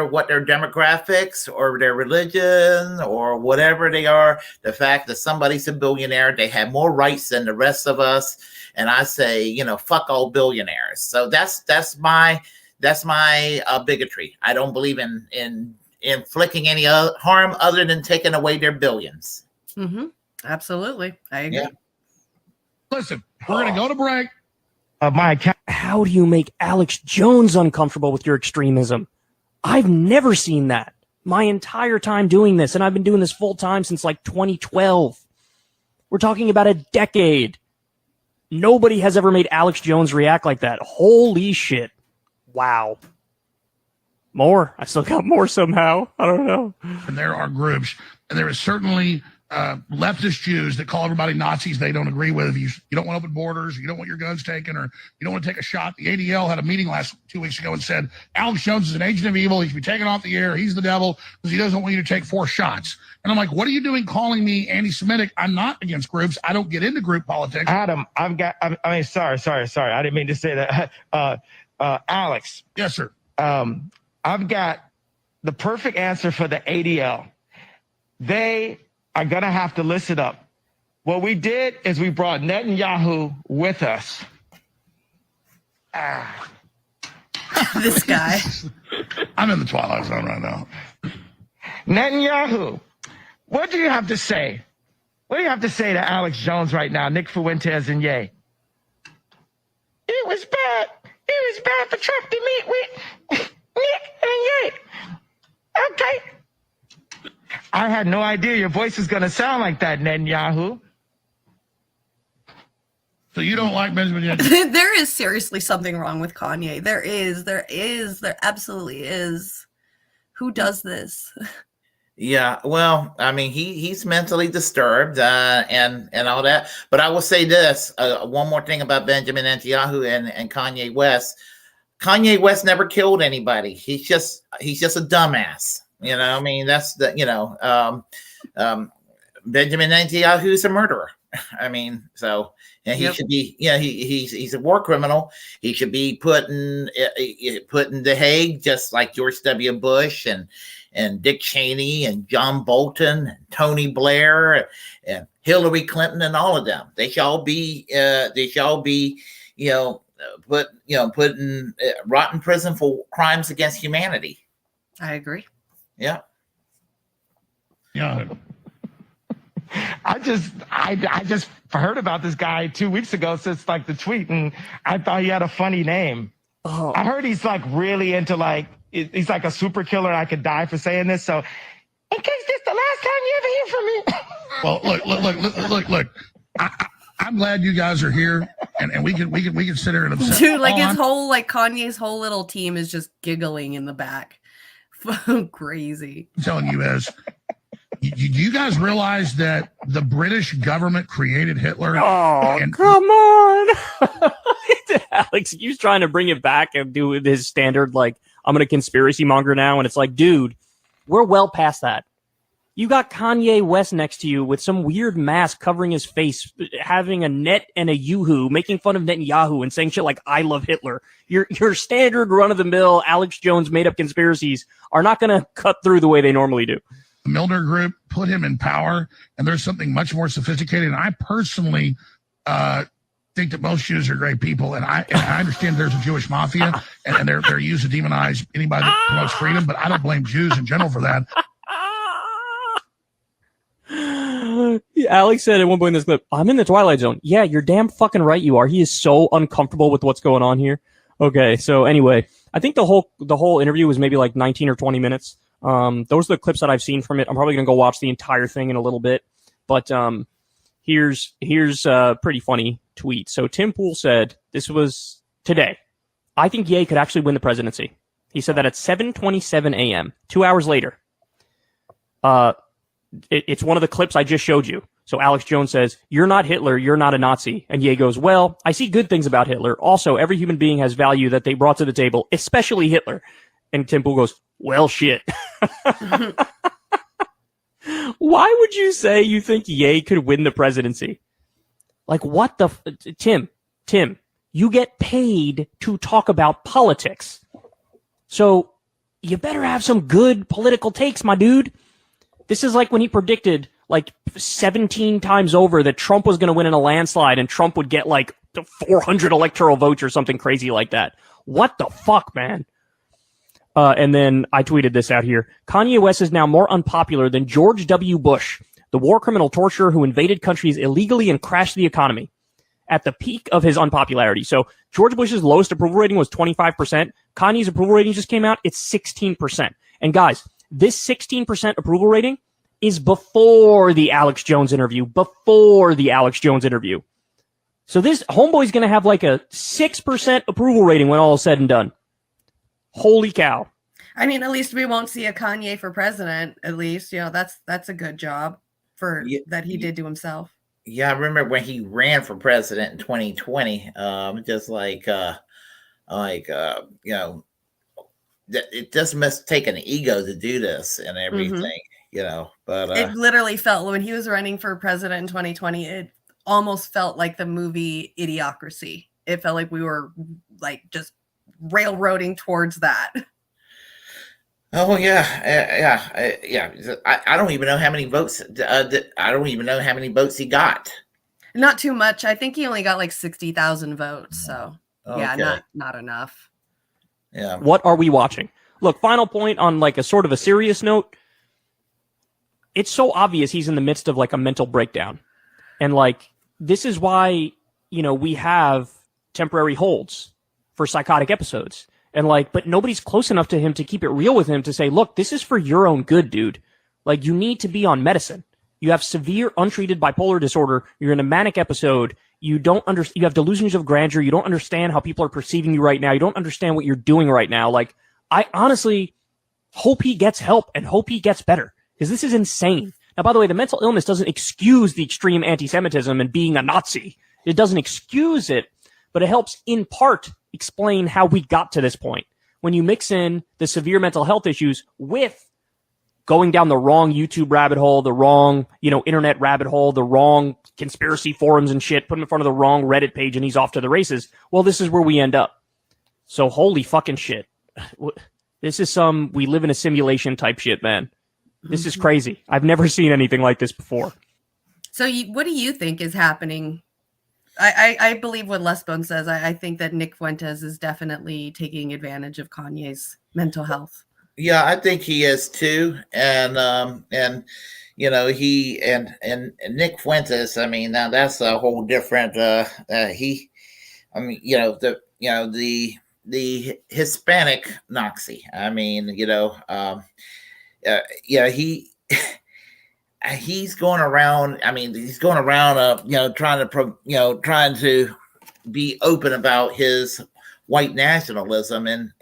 what their demographics or their religion or whatever they are. The fact that somebody's a billionaire, they have more rights than the rest of us. And I say, fuck all billionaires. So that's my bigotry. I don't believe in inflicting any harm other than taking away their billions. Mm-hmm. Absolutely. I agree. Yeah. Listen, we're going to go to break. How do you make Alex Jones uncomfortable with your extremism? I've never seen that my entire time doing this, and I've been doing this full time since like 2012. We're talking about a decade. Nobody has ever made Alex Jones react like that. Holy shit. Wow. More. I still got more somehow. I don't know. And there are groups, and there is certainly leftist Jews that call everybody Nazis they don't agree with. You don't want open borders, you don't want your guns taken, or you don't want to take a shot. The ADL had a meeting 2 weeks ago and said, Alex Jones is an agent of evil. He should be taken off the air. He's the devil because he doesn't want you to take 4 shots. And I'm like, what are you doing calling me anti-Semitic? I'm not against groups. I don't get into group politics. Adam, sorry. I didn't mean to say that. Alex. Yes, sir. I've got the perfect answer for the ADL. They are going to have to listen up. What we did is we brought Netanyahu with us. This guy. I'm in the twilight zone right now. Netanyahu, what do you have to say? What do you have to say to Alex Jones right now, Nick Fuentes and Ye? It was bad. It was bad for Trump to meet with Nick and Ye. Okay. I had no idea your voice is going to sound like that, Netanyahu. So you don't like Benjamin Netanyahu? There is seriously something wrong with Kanye. There absolutely is. Who does this? Yeah, well, I mean, he's mentally disturbed and all that. But I will say this: one more thing about Benjamin Netanyahu and Kanye West. Kanye West never killed anybody. He's just a dumbass. I mean, that's Benjamin Netanyahu's a murderer. I mean, so, and he should be, he's a war criminal. He should be put in The Hague, just like George W. Bush and Dick Cheney and John Bolton and Tony Blair and Hillary Clinton and all of them. They shall be put in rotten prison for crimes against humanity. I agree. Yeah. Yeah. I just heard about this guy 2 weeks ago since like the tweet, and I thought he had a funny name. Oh. I heard he's like really into he's like a super killer, and I could die for saying this. So in case this is the last time you ever hear from me. Well, look. I'm glad you guys are here, and we can sit here and obsess. Dude, like Kanye's whole little team is just giggling in the back. Crazy. I'm telling you, do you guys realize that the British government created Hitler? Oh, come on. Alex, he was trying to bring it back and do his standard, I'm going to conspiracy monger now. And it's like, dude, we're well past that. You got Kanye West next to you with some weird mask covering his face, having a net and a yoo-hoo, making fun of Netanyahu and saying shit like, I love Hitler. Your standard run-of-the-mill Alex Jones made-up conspiracies are not going to cut through the way they normally do. The Milner Group put him in power, and there's something much more sophisticated. And I personally think that most Jews are great people, and I understand there's a Jewish mafia, and they're used to demonize anybody that promotes freedom, but I don't blame Jews in general for that. Alex said at one point in this clip, I'm in the Twilight Zone. Yeah, you're damn fucking right you are. He is so uncomfortable with what's going on here. Okay, so anyway, I think the whole interview was maybe like 19 or 20 minutes. Those are the clips that I've seen from it. I'm probably going to go watch the entire thing in a little bit. But here's a pretty funny tweet. So Tim Pool said, this was today, I think Ye could actually win the presidency. He said that at 7:27 a.m., 2 hours later. It's one of the clips I just showed you. So Alex Jones says, you're not Hitler, you're not a Nazi. And Ye goes, well, I see good things about Hitler. Also, every human being has value that they brought to the table, especially Hitler. And Tim Pool goes, well, shit. Why would you say you think Ye could win the presidency? Like, what the... Tim, you get paid to talk about politics. So you better have some good political takes, my dude. This is like when he predicted like 17 times over that Trump was going to win in a landslide and Trump would get like 400 electoral votes or something crazy like that. What the fuck, man? And then I tweeted this out here. Kanye West is now more unpopular than George W. Bush, the war criminal torturer who invaded countries illegally and crashed the economy at the peak of his unpopularity. So George Bush's lowest approval rating was 25%. Kanye's approval rating just came out. It's 16%. And guys, this 16% approval rating is before the Alex Jones interview. So this homeboy's going to have like a 6% approval rating when all is said and done. Holy cow. I mean, at least we won't see a Kanye for president. At least, that's a good job that he did to himself. Yeah, I remember when he ran for president in 2020. It just must take an ego to do this and everything, but it literally felt when he was running for president in 2020, it almost felt like the movie Idiocracy. It felt like we were like just railroading towards that. Oh yeah. I don't even know how many votes. I don't even know how many votes he got. Not too much. I think he only got like 60,000 votes. So yeah, not enough. Yeah. What are we watching? Look, final point on like a sort of a serious note. It's so obvious he's in the midst of like a mental breakdown. And like, this is why, we have temporary holds for psychotic episodes. And like, but nobody's close enough to him to keep it real with him to say, look, this is for your own good, dude. Like, you need to be on medicine. You have severe untreated bipolar disorder. You're in a manic episode. You have delusions of grandeur. You don't understand how people are perceiving you right now. You don't understand what you're doing right now. Like, I honestly hope he gets help and hope he gets better because this is insane. Now, by the way, the mental illness doesn't excuse the extreme anti-Semitism and being a Nazi. It doesn't excuse it, but it helps in part explain how we got to this point. When you mix in the severe mental health issues with going down the wrong YouTube rabbit hole, the wrong, internet rabbit hole, the wrong conspiracy forums and shit, put him in front of the wrong Reddit page and he's off to the races. Well, this is where we end up. So holy fucking shit. This is we live in a simulation type shit, man. This is crazy. I've never seen anything like this before. So what do you think is happening? I believe what Les Bone says. I think that Nick Fuentes is definitely taking advantage of Kanye's mental health. Yeah, I think he is too, and he and Nick Fuentes. I mean, now that's a whole different. The Hispanic Nazi. I mean, he's going around. I mean, he's going around. Trying to be open about his white nationalism, and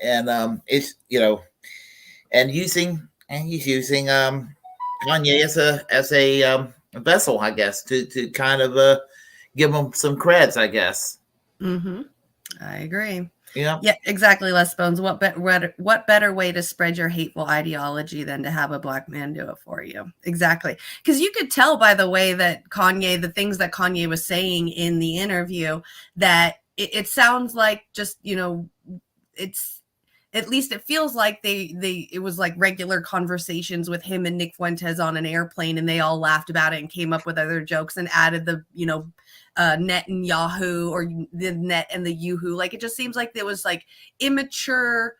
it's and he's using Kanye as a vessel, I guess, to kind of give him some creds, I guess. Mm-hmm. I agree. Yeah. Yeah, exactly, Les Bones. What better way to spread your hateful ideology than to have a black man do it for you? Exactly. Because you could tell by the way that the things that Kanye was saying in the interview, that it sounds like just, it's, at least it feels like it was like regular conversations with him and Nick Fuentes on an airplane, and they all laughed about it and came up with other jokes and added the, net and Yahoo, or the net and the Yoohoo. Like, it just seems like there was like immature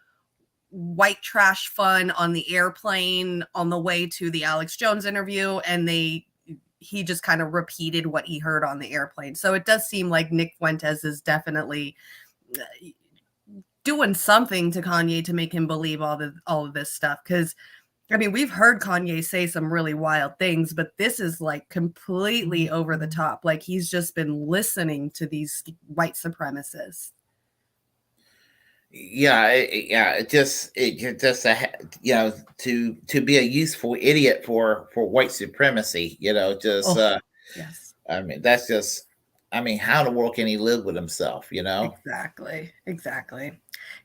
white trash fun on the airplane on the way to the Alex Jones interview, and he just kind of repeated what he heard on the airplane. So it does seem like Nick Fuentes is definitely doing something to Kanye to make him believe all of this stuff. Because I mean, we've heard Kanye say some really wild things, but this is like completely over the top. Like, he's just been listening to these white supremacists. Yeah, it just to be a useful idiot for white supremacy, Yes. I mean, that's just, I mean, how in the world can he live with himself, Exactly.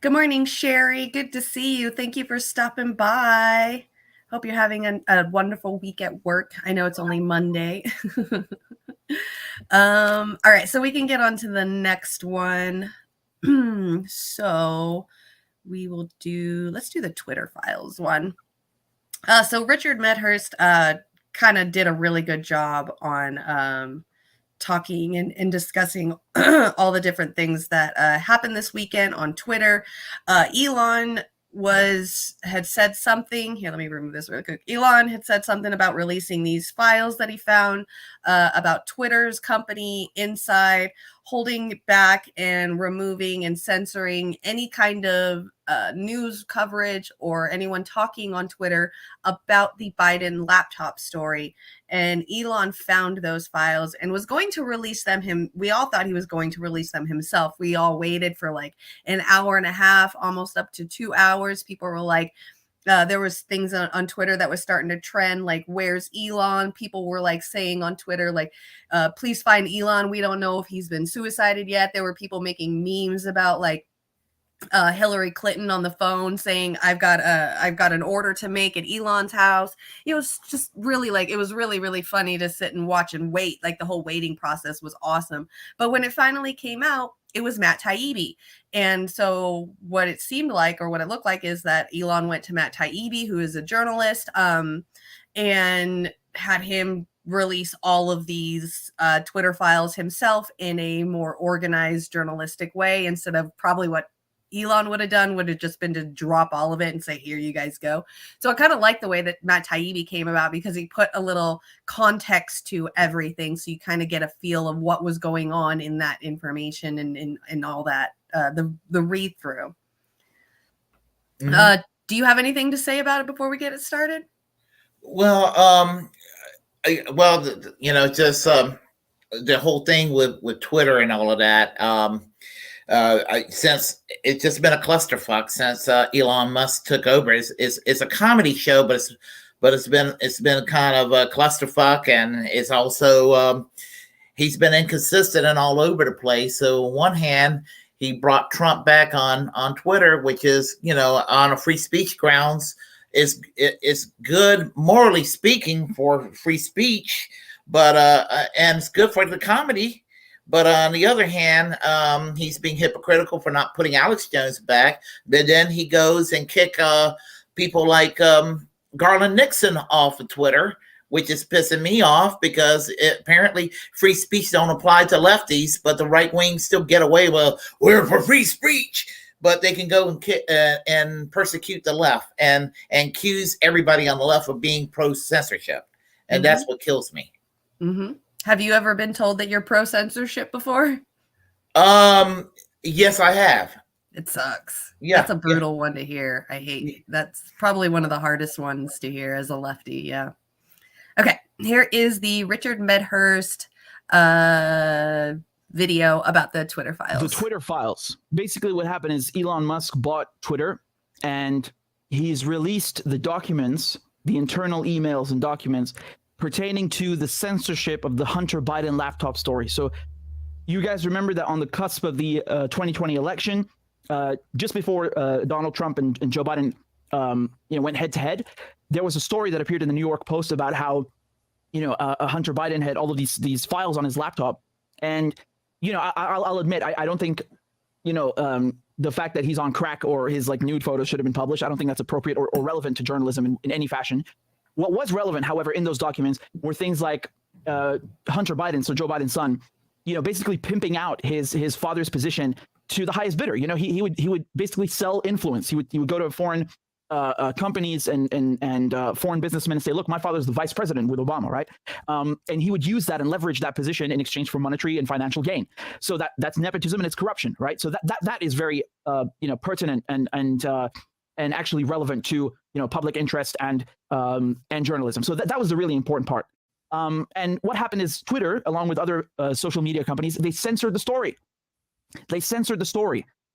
Good morning, Sherry. Good to see you. Thank you for stopping by. Hope you're having a wonderful week at work. I know it's only Monday. All right, so we can get on to the next one. So let's do the Twitter files one. So Richard Medhurst kind of did a really good job on talking and discussing all the different things that happened this weekend on Twitter. Elon had said something here. Let me remove this really quick. Elon had said something about releasing these files that he found about Twitter's company inside, holding back and removing and censoring any kind of news coverage or anyone talking on Twitter about the Biden laptop story. And Elon found those files and was going to release them. We all thought he was going to release them himself. We all waited for like an hour and a half, almost up to 2 hours. People were like, there was things on Twitter that was starting to trend, like, where's Elon? People were like saying on Twitter, like, please find Elon. We don't know if he's been suicided yet. There were people making memes about like Hillary Clinton on the phone saying, I've got an order to make at Elon's house. It was just really it was really, really funny to sit and watch and wait. Like, the whole waiting process was awesome. But when it finally came out, it was Matt Taibbi. And so what it seemed like, or what it looked like, is that Elon went to Matt Taibbi, who is a journalist, and had him release all of these Twitter files himself in a more organized journalistic way, instead of probably what Elon would have just been to drop all of it and say, here you guys go. So I kind of like the way that Matt Taibbi came about, because he put a little context to everything. So you kind of get a feel of what was going on in that information and all that, the read through. Mm-hmm. Do you have anything to say about it before we get it started? Well, just the whole thing with Twitter and all of that, since it's just been a clusterfuck since Elon Musk took over. It's a comedy show, but it's been kind of a clusterfuck, and it's also he's been inconsistent and all over the place. So on one hand, he brought Trump back on Twitter, which is, on a free speech grounds, is good morally speaking for free speech, but and it's good for the comedy. But on the other hand, he's being hypocritical for not putting Alex Jones back. But then he goes and kick people like Garland Nixon off of Twitter, which is pissing me off, because apparently free speech don't apply to lefties, but the right wing still get away with, we're for free speech, but they can go and kick, and persecute the left and accuse everybody on the left of being pro-censorship. And mm-hmm. That's what kills me. Mm-hmm. Have you ever been told that you're pro-censorship before? Yes, I have. It sucks. Yeah. That's a brutal one to hear. I hate. That's probably one of the hardest ones to hear as a lefty. Yeah. Okay. Here is the Richard Medhurst video about the Twitter files. The Twitter files. Basically what happened is Elon Musk bought Twitter, and he's released the documents, the internal emails and documents pertaining to the censorship of the Hunter Biden laptop story. So you guys remember that on the cusp of the 2020 election, just before Donald Trump and Joe Biden, went head to head, there was a story that appeared in the New York Post about how, Hunter Biden had all of these files on his laptop, and I'll admit I don't think the fact that he's on crack or his like nude photos should have been published. I don't think that's appropriate or relevant to journalism in any fashion. What was relevant, however, in those documents were things like Hunter Biden, so Joe Biden's son, basically pimping out his father's position to the highest bidder. He would basically sell influence. He would go to foreign companies and foreign businessmen and say, look, my father's the vice president with Obama, right? And he would use that and leverage that position in exchange for monetary and financial gain. So that's nepotism and it's corruption, right? So that is very pertinent and actually relevant to public interest and journalism. So that was the really important part. And what happened is Twitter, along with other social media companies, they censored the story.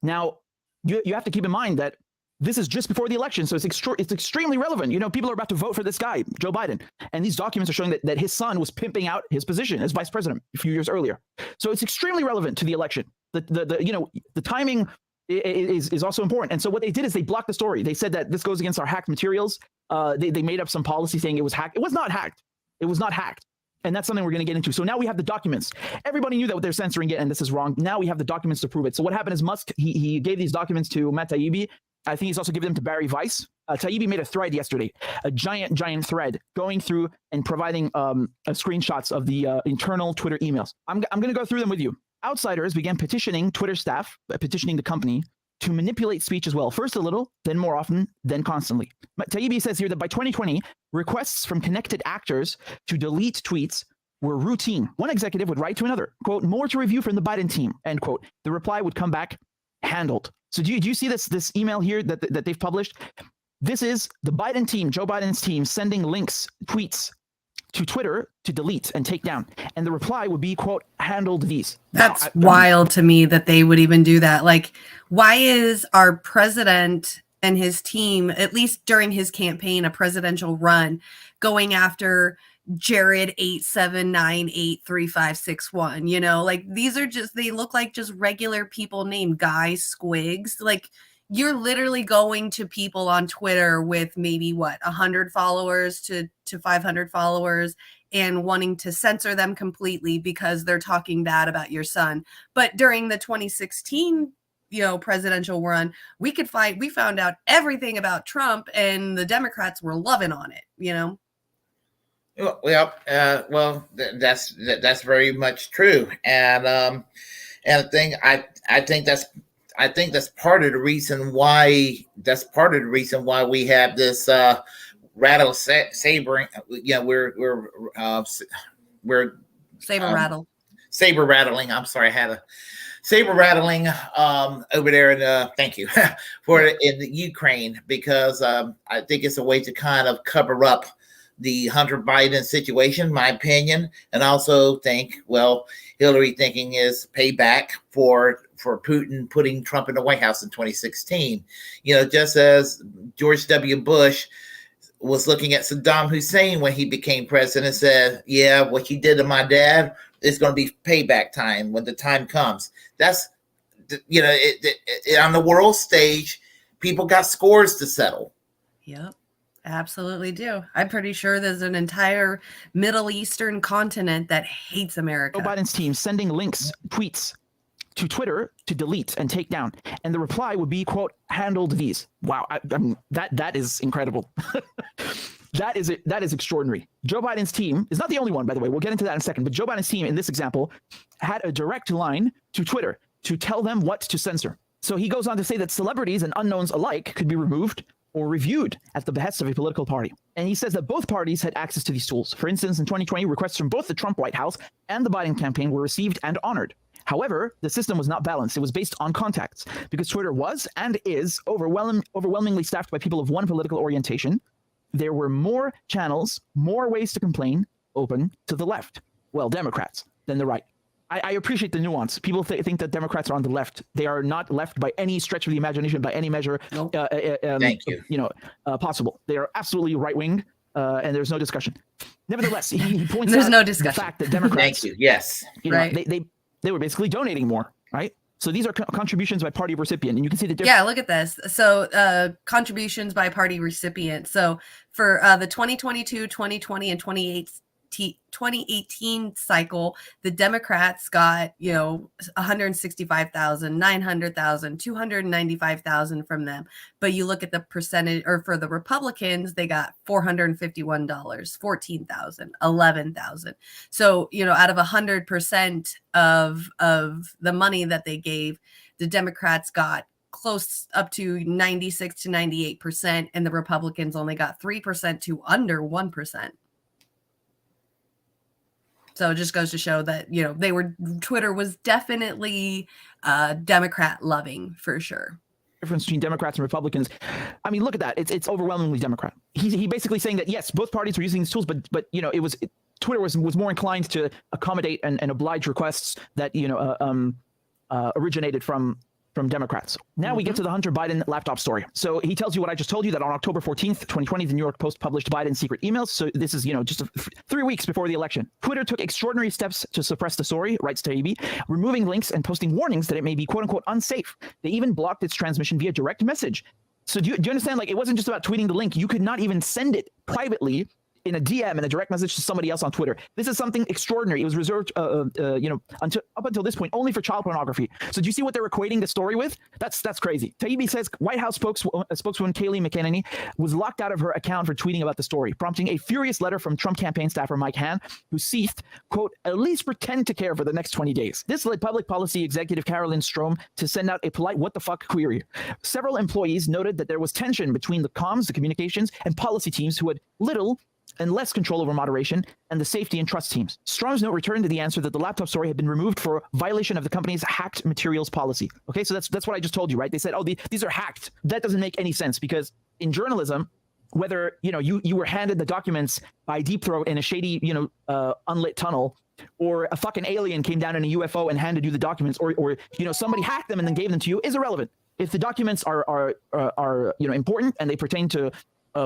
Now, you have to keep in mind that this is just before the election, so it's extremely relevant. People are about to vote for this guy, Joe Biden, and these documents are showing that his son was pimping out his position as vice president a few years earlier. So it's extremely relevant to the election. The timing is also important. And so what they did is they blocked the story. They said that this goes against our hacked materials. They made up some policy saying it was hacked. It was not hacked. It was not hacked. And that's something we're going to get into. So now we have the documents. Everybody knew that they're censoring it, and this is wrong. Now we have the documents to prove it. So what happened is Musk, he gave these documents to Matt Taibbi. I think he's also given them to Barry Weiss. Taibbi made a thread yesterday, a giant thread going through and providing screenshots of the internal Twitter emails. I'm going to go through them with you. Outsiders began petitioning Twitter staff, petitioning the company to manipulate speech as well. First a little, then more often, then constantly. Taibbi says here that by 2020, requests from connected actors to delete tweets were routine. One executive would write to another, quote, more to review from the Biden team, end quote. The reply would come back handled. So do you see this email here that they've published? This is the Biden team, Joe Biden's team, sending links, tweets to Twitter to delete and take down. And the reply would be, quote, handled these. That's wild to me that they would even do that. Like, why is our president and his team, at least during his campaign, a presidential run, going after Jared 87983561? Like, these are just, they look like just regular people named Guy Squigs. Like, you're literally going to people on Twitter with maybe 100 followers to 500 followers and wanting to censor them completely because they're talking bad about your son. But during the 2016 presidential run, we found out everything about Trump, and the Democrats were loving on it. Well, that's very much true, and the thing I think that's part of the reason why we have this rattle sabering. We're saber rattling. I'm sorry, I had a saber rattling over there in thank you for in the Ukraine, because I think it's a way to kind of cover up the Hunter Biden situation, in my opinion, and also think, Hillary thinking is payback for Putin putting Trump in the White House in 2016. Just as George W. Bush was looking at Saddam Hussein when he became president and said, yeah, what you did to my dad is going to be payback time when the time comes. That's, on the world stage, people got scores to settle. Yep. Absolutely do. I'm pretty sure there's an entire Middle Eastern continent that hates America. Joe Biden's team sending links, tweets to Twitter to delete and take down. And the reply would be, quote, handled these. Wow. I mean, that is incredible. That is extraordinary. Joe Biden's team is not the only one, by the way. We'll get into that in a second. But Joe Biden's team, in this example, had a direct line to Twitter to tell them what to censor. So he goes on to say that celebrities and unknowns alike could be removed or reviewed at the behest of a political party. And he says that both parties had access to these tools. For instance, in 2020, requests from both the Trump White House and the Biden campaign were received and honored. However, the system was not balanced. It was based on contacts, because Twitter was and is overwhelmingly staffed by people of one political orientation. There were more channels, more ways to complain open to the left, Democrats, than the right. I appreciate the nuance. People think that Democrats are on the left. They are not left by any stretch of the imagination, by any measure. Nope. Thank you. Possible. They are absolutely right wing, and there's no discussion. Nevertheless, he points there's out no discussion. the fact that Democrats, thank you. Yes, right. They were basically donating more, right? So these are contributions by party recipient, and you can see the difference. Yeah, look at this. So contributions by party recipient. So for the 2022, 2020, and 2018 cycle, the Democrats got, 165,000, 900,000, 295,000 from them. But you look at the percentage, or for the Republicans, they got $451, 14,000, 11,000. So, out of 100% of the money that they gave, the Democrats got close up to 96 to 98%, and the Republicans only got 3% to under 1%. So it just goes to show that, Twitter was definitely Democrat loving for sure. Difference between Democrats and Republicans. I mean, look at that. It's overwhelmingly Democrat. He basically saying that, yes, both parties were using these tools, but Twitter was more inclined to accommodate and oblige requests that, originated from Democrats. Now we get to the Hunter Biden laptop story. So he tells you what I just told you, that on October 14th, 2020, the New York Post published Biden's secret emails. So this is, just 3 weeks before the election. Twitter took extraordinary steps to suppress the story, writes Taibbi, removing links and posting warnings that it may be quote unquote unsafe. They even blocked its transmission via direct message. So do you understand? Like, it wasn't just about tweeting the link. You could not even send it privately in a DM and a direct message to somebody else on Twitter. This is something extraordinary. It was reserved, up until this point, only for child pornography. So do you see what they're equating the story with? That's crazy. Taibbi says White House spokeswoman Kayleigh McEnany was locked out of her account for tweeting about the story, prompting a furious letter from Trump campaign staffer Mike Hahn, who ceased, quote, at least pretend to care for the next 20 days. This led public policy executive Carolyn Strom to send out a polite what the fuck query. Several employees noted that there was tension between the comms, the communications, and policy teams who had little and less control over moderation, and the safety and trust teams. Strom's note returned to the answer that the laptop story had been removed for violation of the company's hacked materials policy. Okay, so that's what I just told you, right? They said, oh, these are hacked. That doesn't make any sense, because in journalism, whether you were handed the documents by Deep Throat in a shady unlit tunnel, or a fucking alien came down in a UFO and handed you the documents, or somebody hacked them and then gave them to you, is irrelevant. If the documents are important and they pertain to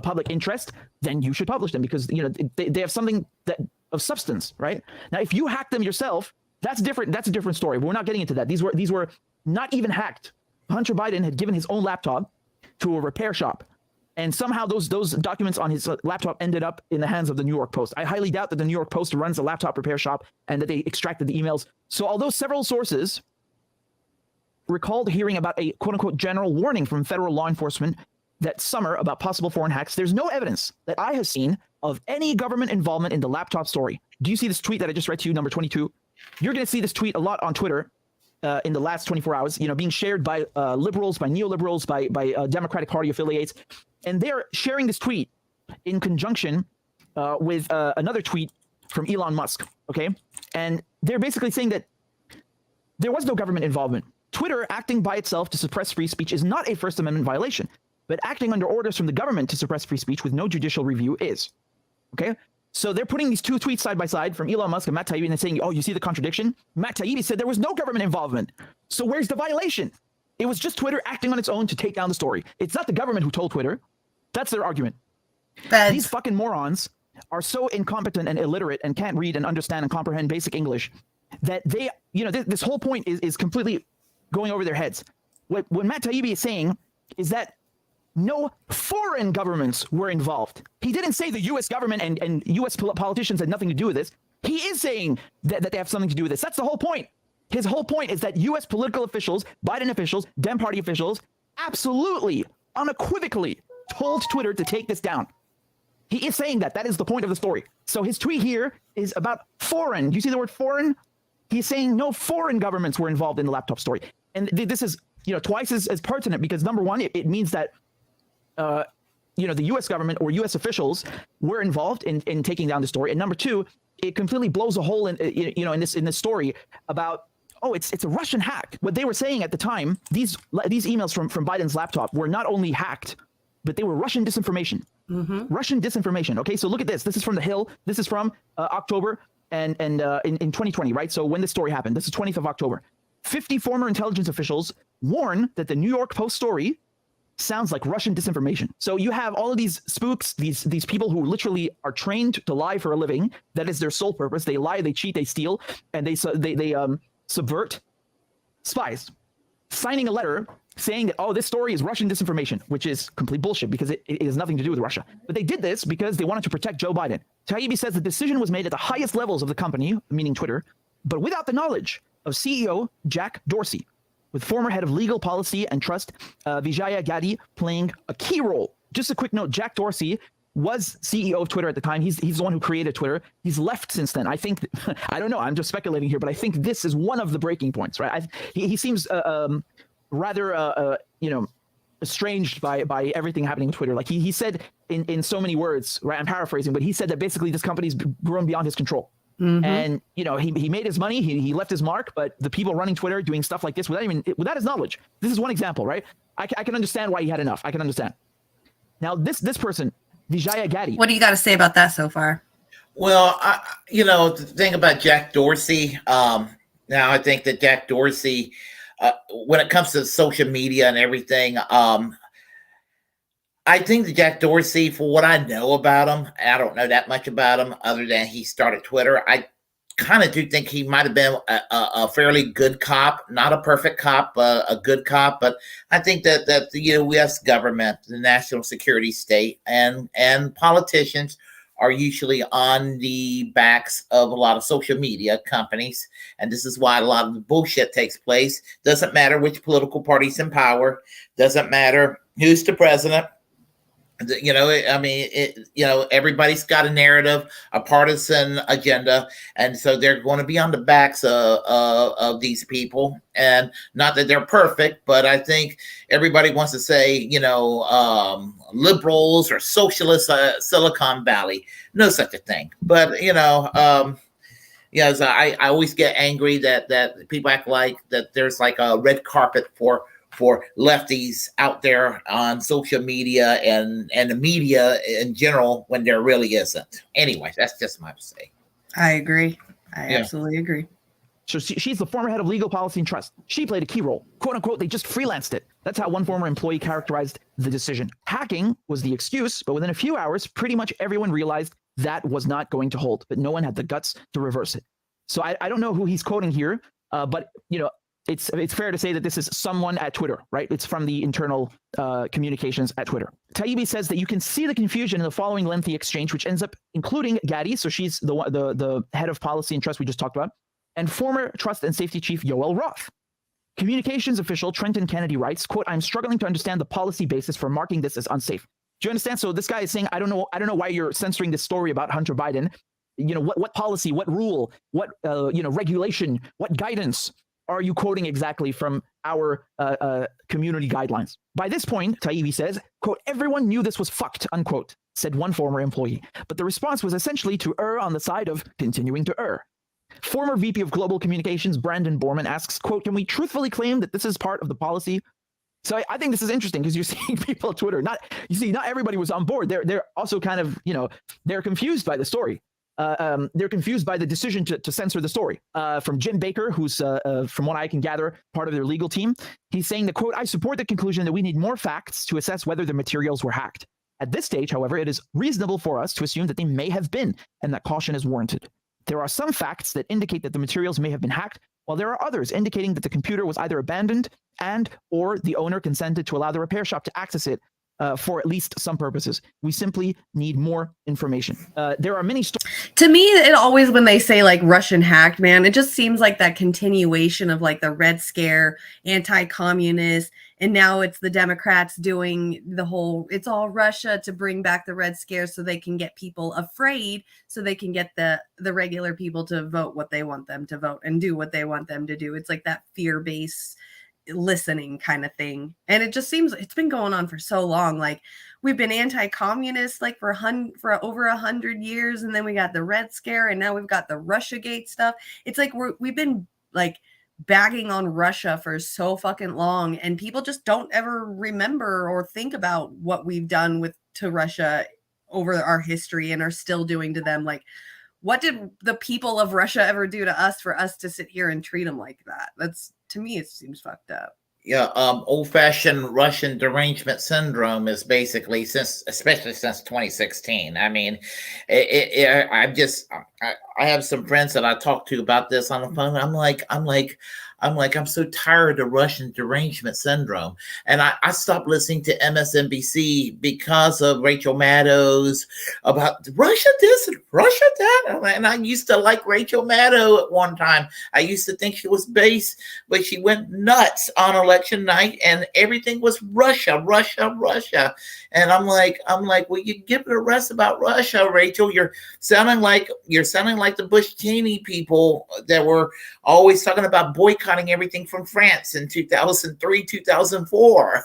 public interest, then you should publish them, because they have something that of substance, right? Now, if you hack them yourself, that's different. That's a different story. But we're not getting into that. These were not even hacked. Hunter Biden had given his own laptop to a repair shop, and somehow those documents on his laptop ended up in the hands of the New York Post. I highly doubt that the New York Post runs a laptop repair shop and that they extracted the emails. So although several sources recalled hearing about a quote unquote general warning from federal law enforcement that summer about possible foreign hacks, there's no evidence that I have seen of any government involvement in the laptop story. Do you see this tweet that I just read to you, number 22? You're going to see this tweet a lot on Twitter in the last 24 hours, being shared by liberals, by neoliberals, by Democratic Party affiliates. And they're sharing this tweet in conjunction with another tweet from Elon Musk, okay? And they're basically saying that there was no government involvement. Twitter acting by itself to suppress free speech is not a First Amendment violation, but acting under orders from the government to suppress free speech with no judicial review is. Okay? So they're putting these two tweets side by side from Elon Musk and Matt Taibbi, and they're saying, oh, you see the contradiction? Matt Taibbi said there was no government involvement. So where's the violation? It was just Twitter acting on its own to take down the story. It's not the government who told Twitter. That's their argument. These fucking morons are so incompetent and illiterate and can't read and understand and comprehend basic English that they, this whole point is completely going over their heads. What Matt Taibbi is saying is that no foreign governments were involved. He didn't say the U.S. government and U.S. politicians had nothing to do with this. He is saying that they have something to do with this. That's the whole point. His whole point is that U.S. political officials, Biden officials, Dem Party officials, absolutely, unequivocally told Twitter to take this down. He is saying that. That is the point of the story. So his tweet here is about foreign. You see the word foreign? He's saying no foreign governments were involved in the laptop story. And this is, twice as pertinent, because number one, it means that the U.S. government or U.S. officials were involved in taking down the story, and number two, it completely blows a hole in in this story about, oh, it's a Russian hack. What they were saying at the time, these emails from Biden's laptop were not only hacked, but they were Russian disinformation. Mm-hmm. Russian disinformation. Okay, so look at this. This is from The Hill. This is from October and in 2020, right? So when this story happened, this is 20th of October. 50 former intelligence officials warn that the New York Post story sounds like Russian disinformation. So you have all of these spooks, these people who literally are trained to lie for a living. That is their sole purpose. They lie, they cheat, they steal, and they subvert. Spies. signing a letter saying that, oh, this story is Russian disinformation, which is complete bullshit because it has nothing to do with Russia. But they did this because they wanted to protect Joe Biden. Taibbi says the decision was made at the highest levels of the company, meaning Twitter, but without the knowledge of CEO Jack Dorsey, with former head of legal policy and trust Vijaya Gadde playing a key role. Just a quick note, Jack Dorsey was CEO of Twitter at the time. He's the one who created Twitter. He's left since then. I think, I don't know, I'm just speculating here, but I think this is one of the breaking points, right? He seems rather, estranged by everything happening with Twitter. Like he said in so many words, right? I'm paraphrasing, but he said that basically this company's grown beyond his control. Mm-hmm. And, he made his money, he left his mark, but the people running Twitter doing stuff like this without his knowledge. This is one example, right? I can understand why he had enough. I can understand. Now, this person, Vijaya Gadde. What do you got to say about that so far? Well, the thing about Jack Dorsey, now I think that Jack Dorsey, when it comes to social media and everything, I think that Jack Dorsey, for what I know about him, I don't know that much about him other than he started Twitter. I kind of do think he might have been a fairly good cop, not a perfect cop, a good cop. But I think that the U.S. government, the national security state, and politicians are usually on the backs of a lot of social media companies. And this is why a lot of the bullshit takes place. Doesn't matter which political party's in power. Doesn't matter who's the president. Everybody's got a narrative, a partisan agenda, and so they're going to be on the backs of these people. And not that they're perfect, but I think everybody wants to say, liberals or socialist Silicon Valley. No such a thing. But so I always get angry that people act like that there's like a red carpet for lefties out there on social media and the media in general when there really isn't. Anyway, that's just my say. I agree. I absolutely agree. So she's the former head of legal policy and trust. She played a key role. Quote unquote, they just freelanced it. That's how one former employee characterized the decision. Hacking was the excuse, but within a few hours, pretty much everyone realized that was not going to hold, but no one had the guts to reverse it. So I don't know who he's quoting here, but it's fair to say that this is someone at Twitter, right? It's from the internal communications at Twitter. Taibbi says that you can see the confusion in the following lengthy exchange, which ends up including Gadde, so she's the head of policy and trust we just talked about, and former trust and safety chief Yoel Roth. Communications official Trenton Kennedy writes, quote, I'm struggling to understand the policy basis for marking this as unsafe. Do you understand? So this guy is saying, I don't know why you're censoring this story about Hunter Biden. What policy, what rule, what regulation, what guidance are you quoting exactly from our community guidelines? By this point, Taibbi says, quote, everyone knew this was fucked, unquote, said one former employee. But the response was essentially to err on the side of continuing to err. Former VP of Global Communications, Brandon Borman, asks, quote, can we truthfully claim that this is part of the policy? So I think this is interesting because you're seeing people on Twitter, not everybody was on board. They're also kind of, they're confused by the story. They're confused by the decision to censor the story. From Jim Baker, who's, from what I can gather, part of their legal team, he's saying that, quote, I support the conclusion that we need more facts to assess whether the materials were hacked. At this stage, however, it is reasonable for us to assume that they may have been, and that caution is warranted. There are some facts that indicate that the materials may have been hacked, while there are others indicating that the computer was either abandoned and or the owner consented to allow the repair shop to access it for at least some purposes. We simply need more information. There are many to me, it always, when they say like Russian hacked, man, it just seems like that continuation of like the Red Scare, anti-communist, and now it's the Democrats doing the whole, it's all Russia to bring back the Red Scare so they can get people afraid, so they can get the regular people to vote what they want them to vote and do what they want them to do. It's like that fear-based listening kind of thing. And it just seems it's been going on for so long. Like we've been anti-communist like for over 100 years, and then we got the Red Scare, and now we've got the Russiagate stuff. It's like we've been like bagging on Russia for so fucking long, and people just don't ever remember or think about what we've done to Russia over our history and are still doing to them. Like, what did the people of Russia ever do to us for us to sit here and treat them like that? That's, to me, it seems fucked up. Yeah, old-fashioned Russian derangement syndrome is basically especially since 2016. I mean, I have some friends that I talk to about this on the phone. I'm like, I'm so tired of Russian derangement syndrome. And I stopped listening to MSNBC because of Rachel Maddow's about Russia this, Russia that. And I used to like Rachel Maddow at one time. I used to think she was base, but she went nuts on election night and everything was Russia, Russia, Russia. And I'm like, well, you give it a rest about Russia, Rachel. You're sounding like the Bush Cheney people that were always talking about boycotting everything from France in 2003, 2004.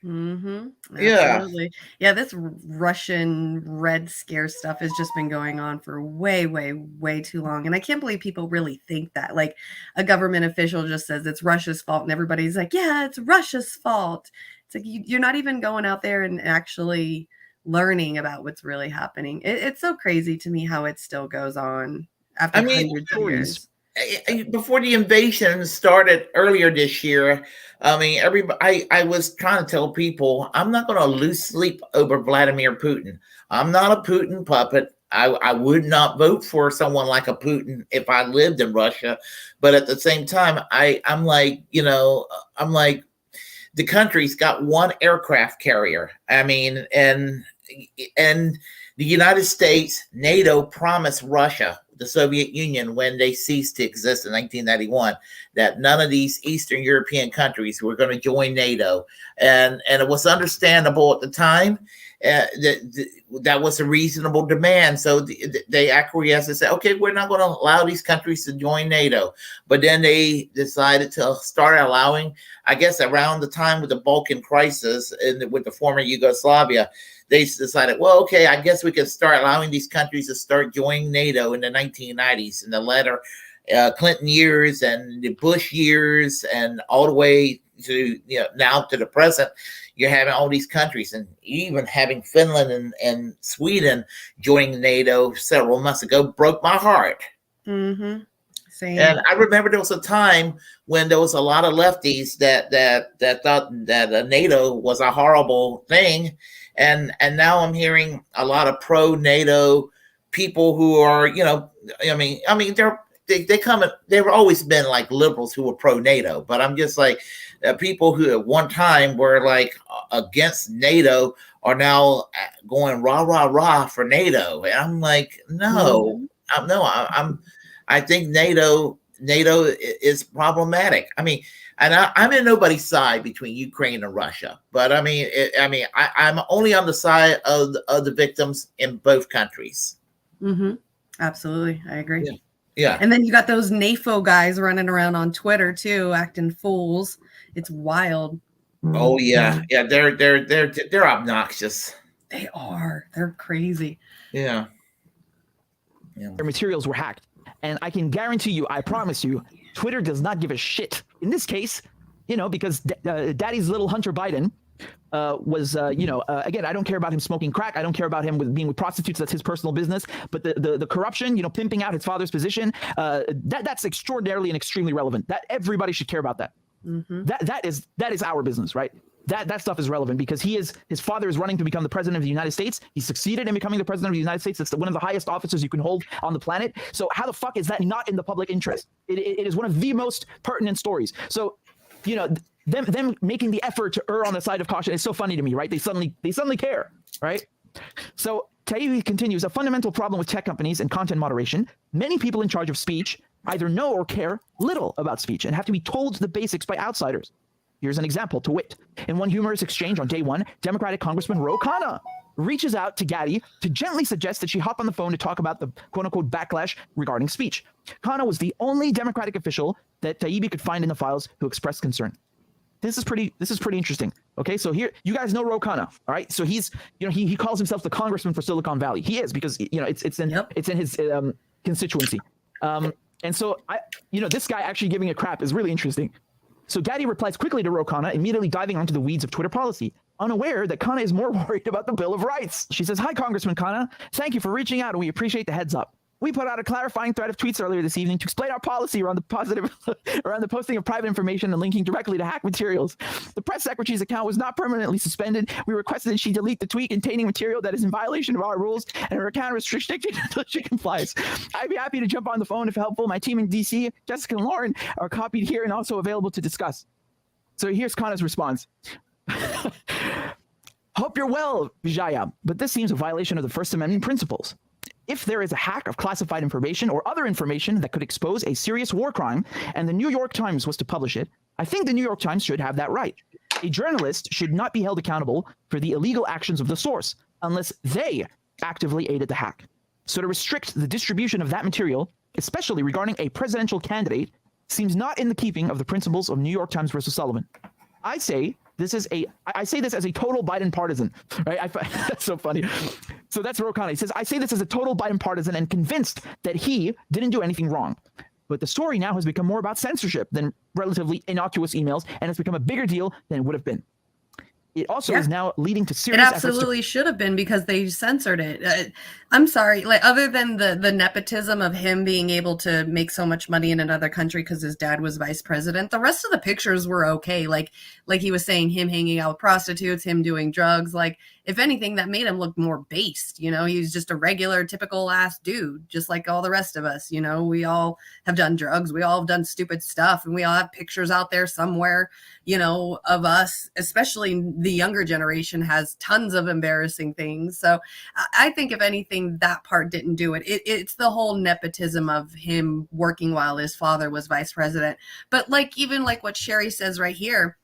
Mm-hmm. Yeah. Absolutely. Yeah, this Russian Red Scare stuff has just been going on for way, way, way too long. And I can't believe people really think that. Like a government official just says it's Russia's fault, and everybody's like, yeah, it's Russia's fault. It's like you're not even going out there and actually learning about what's really happening. It's so crazy to me how it still goes on after hundreds of years. Before the invasion started earlier this year, I mean, I was trying to tell people I'm not going to lose sleep over Vladimir Putin. I'm not a Putin puppet. I would not vote for someone like a Putin if I lived in Russia. But at the same time, I'm like, the country's got one aircraft carrier. I mean, and the United States, NATO promised Russia, the Soviet Union, when they ceased to exist in 1991, that none of these Eastern European countries were going to join NATO. And it was understandable at the time that was a reasonable demand. So they acquiesced and said, okay, we're not going to allow these countries to join NATO. But then they decided to start allowing, I guess, around the time with the Balkan crisis and with the former Yugoslavia, they decided, well, okay, I guess we can start allowing these countries to start joining NATO in the 1990s, in the latter Clinton years and the Bush years, and all the way to now to the present. You're having all these countries, and even having Finland and Sweden joining NATO several months ago broke my heart. Mm-hmm. Same. And I remember there was a time when there was a lot of lefties that thought that NATO was a horrible thing. And now I'm hearing a lot of pro-NATO people who are, they've always been like liberals who were pro-NATO, but I'm just like, people who at one time were like against NATO are now going rah, rah, rah for NATO. And I'm like, no, I think NATO is problematic. I mean, and I'm in nobody's side between Ukraine and Russia, but I'm only on the side of the victims in both countries. Mm-hmm. Absolutely, I agree. Yeah. And then you got those NAFO guys running around on Twitter too, acting fools. It's wild. Oh yeah, they're obnoxious. They are. They're crazy. Yeah. Their materials were hacked. And I can guarantee you, I promise you, Twitter does not give a shit. In this case, because Daddy's little Hunter Biden was, again, I don't care about him smoking crack. I don't care about him being with prostitutes. That's his personal business. But the corruption, pimping out his father's position, that's extraordinarily and extremely relevant. That everybody should care about that. Mm-hmm. That is our business, right? That stuff is relevant because his father is running to become the president of the United States. He succeeded in becoming the president of the United States. It's one of the highest offices you can hold on the planet. So how the fuck is that not in the public interest? It is one of the most pertinent stories. So, them making the effort to err on the side of caution is so funny to me, right? They suddenly care, right? So Taibbi continues, a fundamental problem with tech companies and content moderation. Many people in charge of speech either know or care little about speech and have to be told the basics by outsiders. Here's an example, to wit. In one humorous exchange on day one, Democratic Congressman Ro Khanna reaches out to Gaddy to gently suggest that she hop on the phone to talk about the quote-unquote backlash regarding speech. Khanna was the only Democratic official that Taibbi could find in the files who expressed concern. This is pretty interesting. Okay, so here you guys know Ro Khanna, all right? So he's he calls himself the congressman for Silicon Valley. He is, because it's in his constituency. And so this guy actually giving a crap is really interesting. So Gaddy replies quickly to Ro Khanna, immediately diving onto the weeds of Twitter policy, unaware that Khanna is more worried about the Bill of Rights. She says, "Hi, Congressman Khanna. Thank you for reaching out, and we appreciate the heads up. We put out a clarifying thread of tweets earlier this evening to explain our policy around the posting of private information and linking directly to hack materials. The press secretary's account was not permanently suspended. We requested that she delete the tweet containing material that is in violation of our rules, and her account is restricted until she complies. I'd be happy to jump on the phone if helpful. My team in DC, Jessica and Lauren, are copied here and also available to discuss. So here's Kana's response. Hope you're well, Vijaya, but this seems a violation of the First Amendment principles. If there is a hack of classified information or other information that could expose a serious war crime, and the New York Times was to publish it, I think the New York Times should have that right. A journalist should not be held accountable for the illegal actions of the source unless they actively aided the hack. So to restrict the distribution of that material, especially regarding a presidential candidate, seems not in the keeping of the principles of New York Times versus Sullivan. I say this as a total Biden partisan, right? That's so funny. So that's Ro Khanna. He says, I say this as a total Biden partisan and convinced that he didn't do anything wrong. But the story now has become more about censorship than relatively innocuous emails, and it's become a bigger deal than it would have been. It also is now leading to serious It absolutely should have been because they censored it. I'm sorry, like other than the nepotism of him being able to make so much money in another country because his dad was vice president, the rest of the pictures were okay. Like he was saying, him hanging out with prostitutes, him doing drugs. Like if anything, that made him look more based. You know, he was just a regular, typical ass dude, just like all the rest of us. You know, we all have done drugs, we all have done stupid stuff, and we all have pictures out there somewhere, you know, of us, especially the younger generation has tons of embarrassing things. So I think if anything, that part didn't do it. It's the whole nepotism of him working while his father was vice president. But like, even like what Sherry says right here,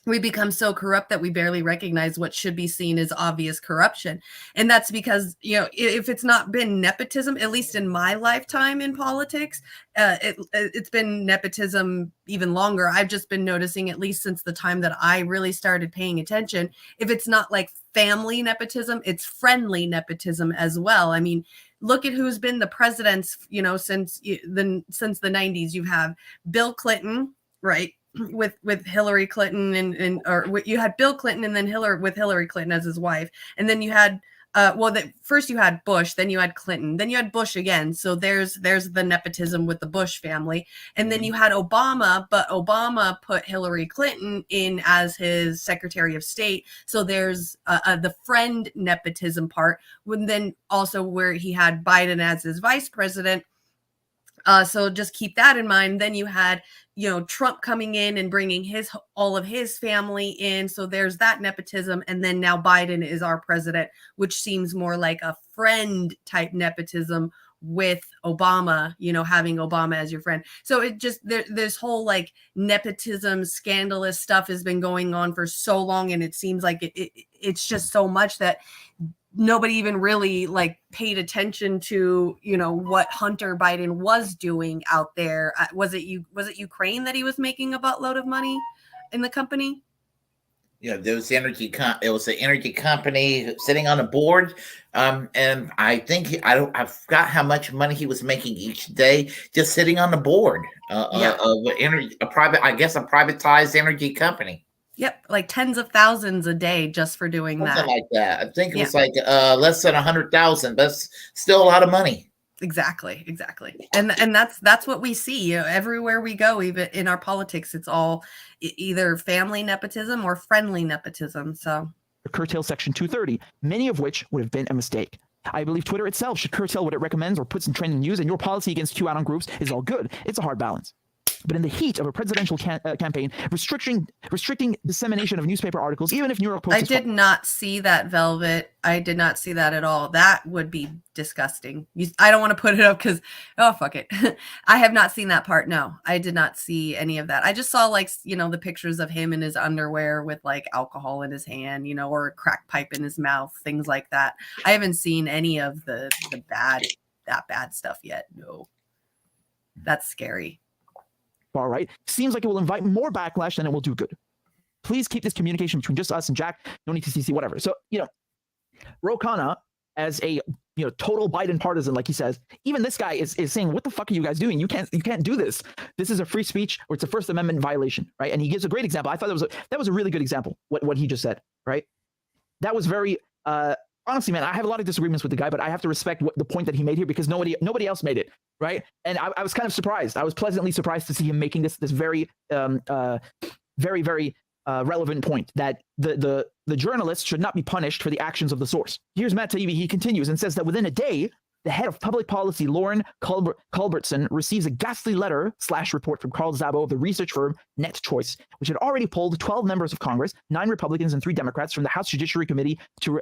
we become so corrupt that we barely recognize what should be seen as obvious corruption. And that's because, you know, if it's not been nepotism, at least in my lifetime in politics, it's been nepotism even longer. I've just been noticing, at least since the time that I really started paying attention, if it's not like family nepotism, it's friendly nepotism as well. I mean, look at who's been the presidents, you know, since the 90s. You have Bill Clinton, right? With Hillary Clinton or you had Bill Clinton and then Hillary Clinton as his wife. And then you had, first you had Bush, then you had Clinton, then you had Bush again. So there's the nepotism with the Bush family. And then you had Obama, but Obama put Hillary Clinton in as his Secretary of State. So there's the friend nepotism part. And then also where he had Biden as his vice president. So just keep that in mind. Then you had, you know, Trump coming in and bringing all of his family in. So there's that nepotism. And then now Biden is our president, which seems more like a friend type nepotism with Obama, you know, having Obama as your friend. So it just, this whole like nepotism, scandalous stuff has been going on for so long. And it seems like it's just so much that nobody even really like paid attention to, you know, what Hunter Biden was doing out there. Was it Ukraine that he was making a buttload of money in the company? Yeah, there was it was an energy company sitting on a board. And I think I forgot how much money he was making each day just sitting on the board of a privatized energy company. Yep, like tens of thousands a day just for doing Something that. like that. I think it was like less than 100,000. That's still a lot of money. Exactly. And that's what we see, you know, everywhere we go, even in our politics. It's all either family nepotism or friendly nepotism. So curtail Section 230, many of which would have been a mistake. I believe Twitter itself should curtail what it recommends or puts in trending news, and your policy against QAnon groups is all good. It's a hard balance. But in the heat of a presidential campaign, restricting dissemination of newspaper articles, even if New York Post... I did not see that, Velvet. I did not see that at all. That would be disgusting. I don't want to put it up because, oh, fuck it. I have not seen that part. No, I did not see any of that. I just saw, like, you know, the pictures of him in his underwear with, like, alcohol in his hand, you know, or a crack pipe in his mouth, things like that. I haven't seen any of that bad stuff yet. No. That's scary. All right. Seems like it will invite more backlash than it will do good. Please keep this communication between just us and Jack. No need to CC, whatever. So, you know, Ro Khanna, as a, you know, total Biden partisan, like he says, even this guy is saying, what the fuck are you guys doing? You can't do this. This is a free speech or it's a First Amendment violation, right? And he gives a great example. I thought that was a really good example, what he just said, right? That was very honestly, man, I have a lot of disagreements with the guy, but I have to respect the point that he made here because nobody else made it, right? And I was kind of surprised. I was pleasantly surprised to see him making this very very relevant point that the journalist should not be punished for the actions of the source. Here's Matt Taibbi. He continues and says that within a day, the head of public policy, Lauren Culbertson, receives a ghastly letter/report from Carl Szabo of the research firm NetChoice, which had already polled 12 members of Congress, 9 Republicans and 3 Democrats from the House Judiciary Committee to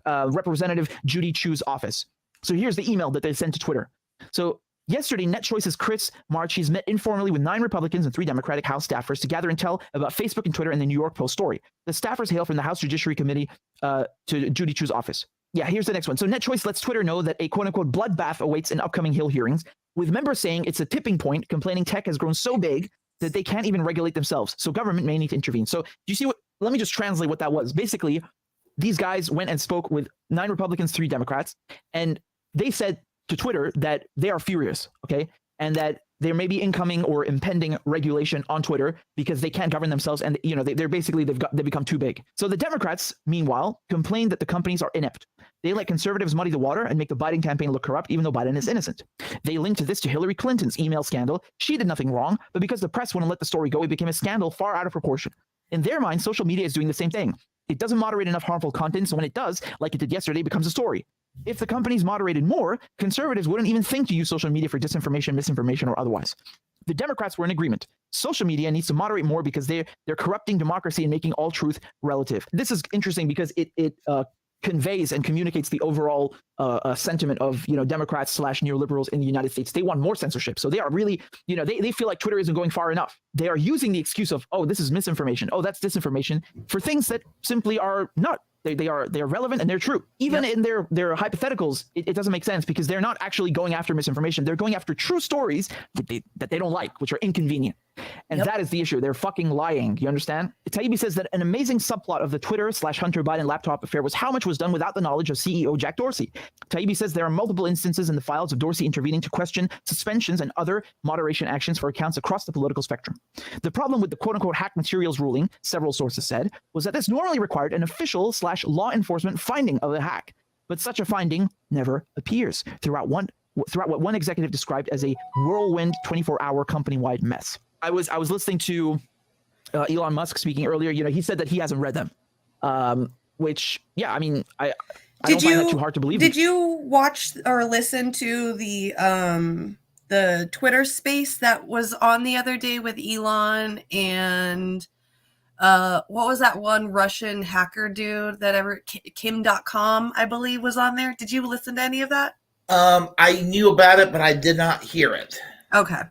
Representative Judy Chu's office. So here's the email that they sent to Twitter. So yesterday, NetChoice's Chris Marchese met informally with 9 Republicans and 3 Democratic House staffers to gather intel about Facebook and Twitter and the New York Post story. The staffers hail from the House Judiciary Committee to Judy Chu's office. Yeah, here's the next one. So NetChoice lets Twitter know that a quote-unquote bloodbath awaits in upcoming Hill hearings, with members saying it's a tipping point, complaining tech has grown so big that they can't even regulate themselves. So government may need to intervene. So do you see what? Let me just translate what that was. Basically, these guys went and spoke with 9 Republicans, 3 Democrats, and they said to Twitter that they are furious, okay? And that there may be incoming or impending regulation on Twitter because they can't govern themselves, and they've become too big. So the Democrats, meanwhile, complained that the companies are inept. They let conservatives muddy the water and make the Biden campaign look corrupt, even though Biden is innocent. They linked this to Hillary Clinton's email scandal. She did nothing wrong, but because the press wouldn't let the story go, it became a scandal far out of proportion. In their mind, social media is doing the same thing. It doesn't moderate enough harmful content, so when it does, like it did yesterday, it becomes a story. If the companies moderated more, conservatives wouldn't even think to use social media for disinformation, misinformation, or otherwise. The Democrats were in agreement. Social media needs to moderate more because they're corrupting democracy and making all truth relative. This is interesting because it conveys and communicates the overall sentiment of Democrats / neoliberals in the United States. They want more censorship. So they are really, they feel like Twitter isn't going far enough. They are using the excuse of, oh, this is misinformation. Oh, that's disinformation for things that simply are not. They are relevant and they're true. Even in their hypotheticals, it doesn't make sense because they're not actually going after misinformation. They're going after true stories that they don't like, which are inconvenient. And that is the issue. They're fucking lying. You understand? Taibbi says that an amazing subplot of the Twitter / Hunter Biden laptop affair was how much was done without the knowledge of CEO Jack Dorsey. Taibbi says there are multiple instances in the files of Dorsey intervening to question suspensions and other moderation actions for accounts across the political spectrum. The problem with the quote-unquote hack materials ruling, several sources said, was that this normally required an official / law enforcement finding of the hack. But such a finding never appears throughout what one executive described as a whirlwind 24-hour company-wide mess. I was listening to Elon Musk speaking earlier. He said that he hasn't read them, which, yeah, I mean, I don't find that too hard to believe. Did you watch or listen to the Twitter space that was on the other day with Elon and what was that one Russian hacker dude that Kim.com, I believe, was on there? Did you listen to any of that? I knew about it, but I did not hear it. Okay.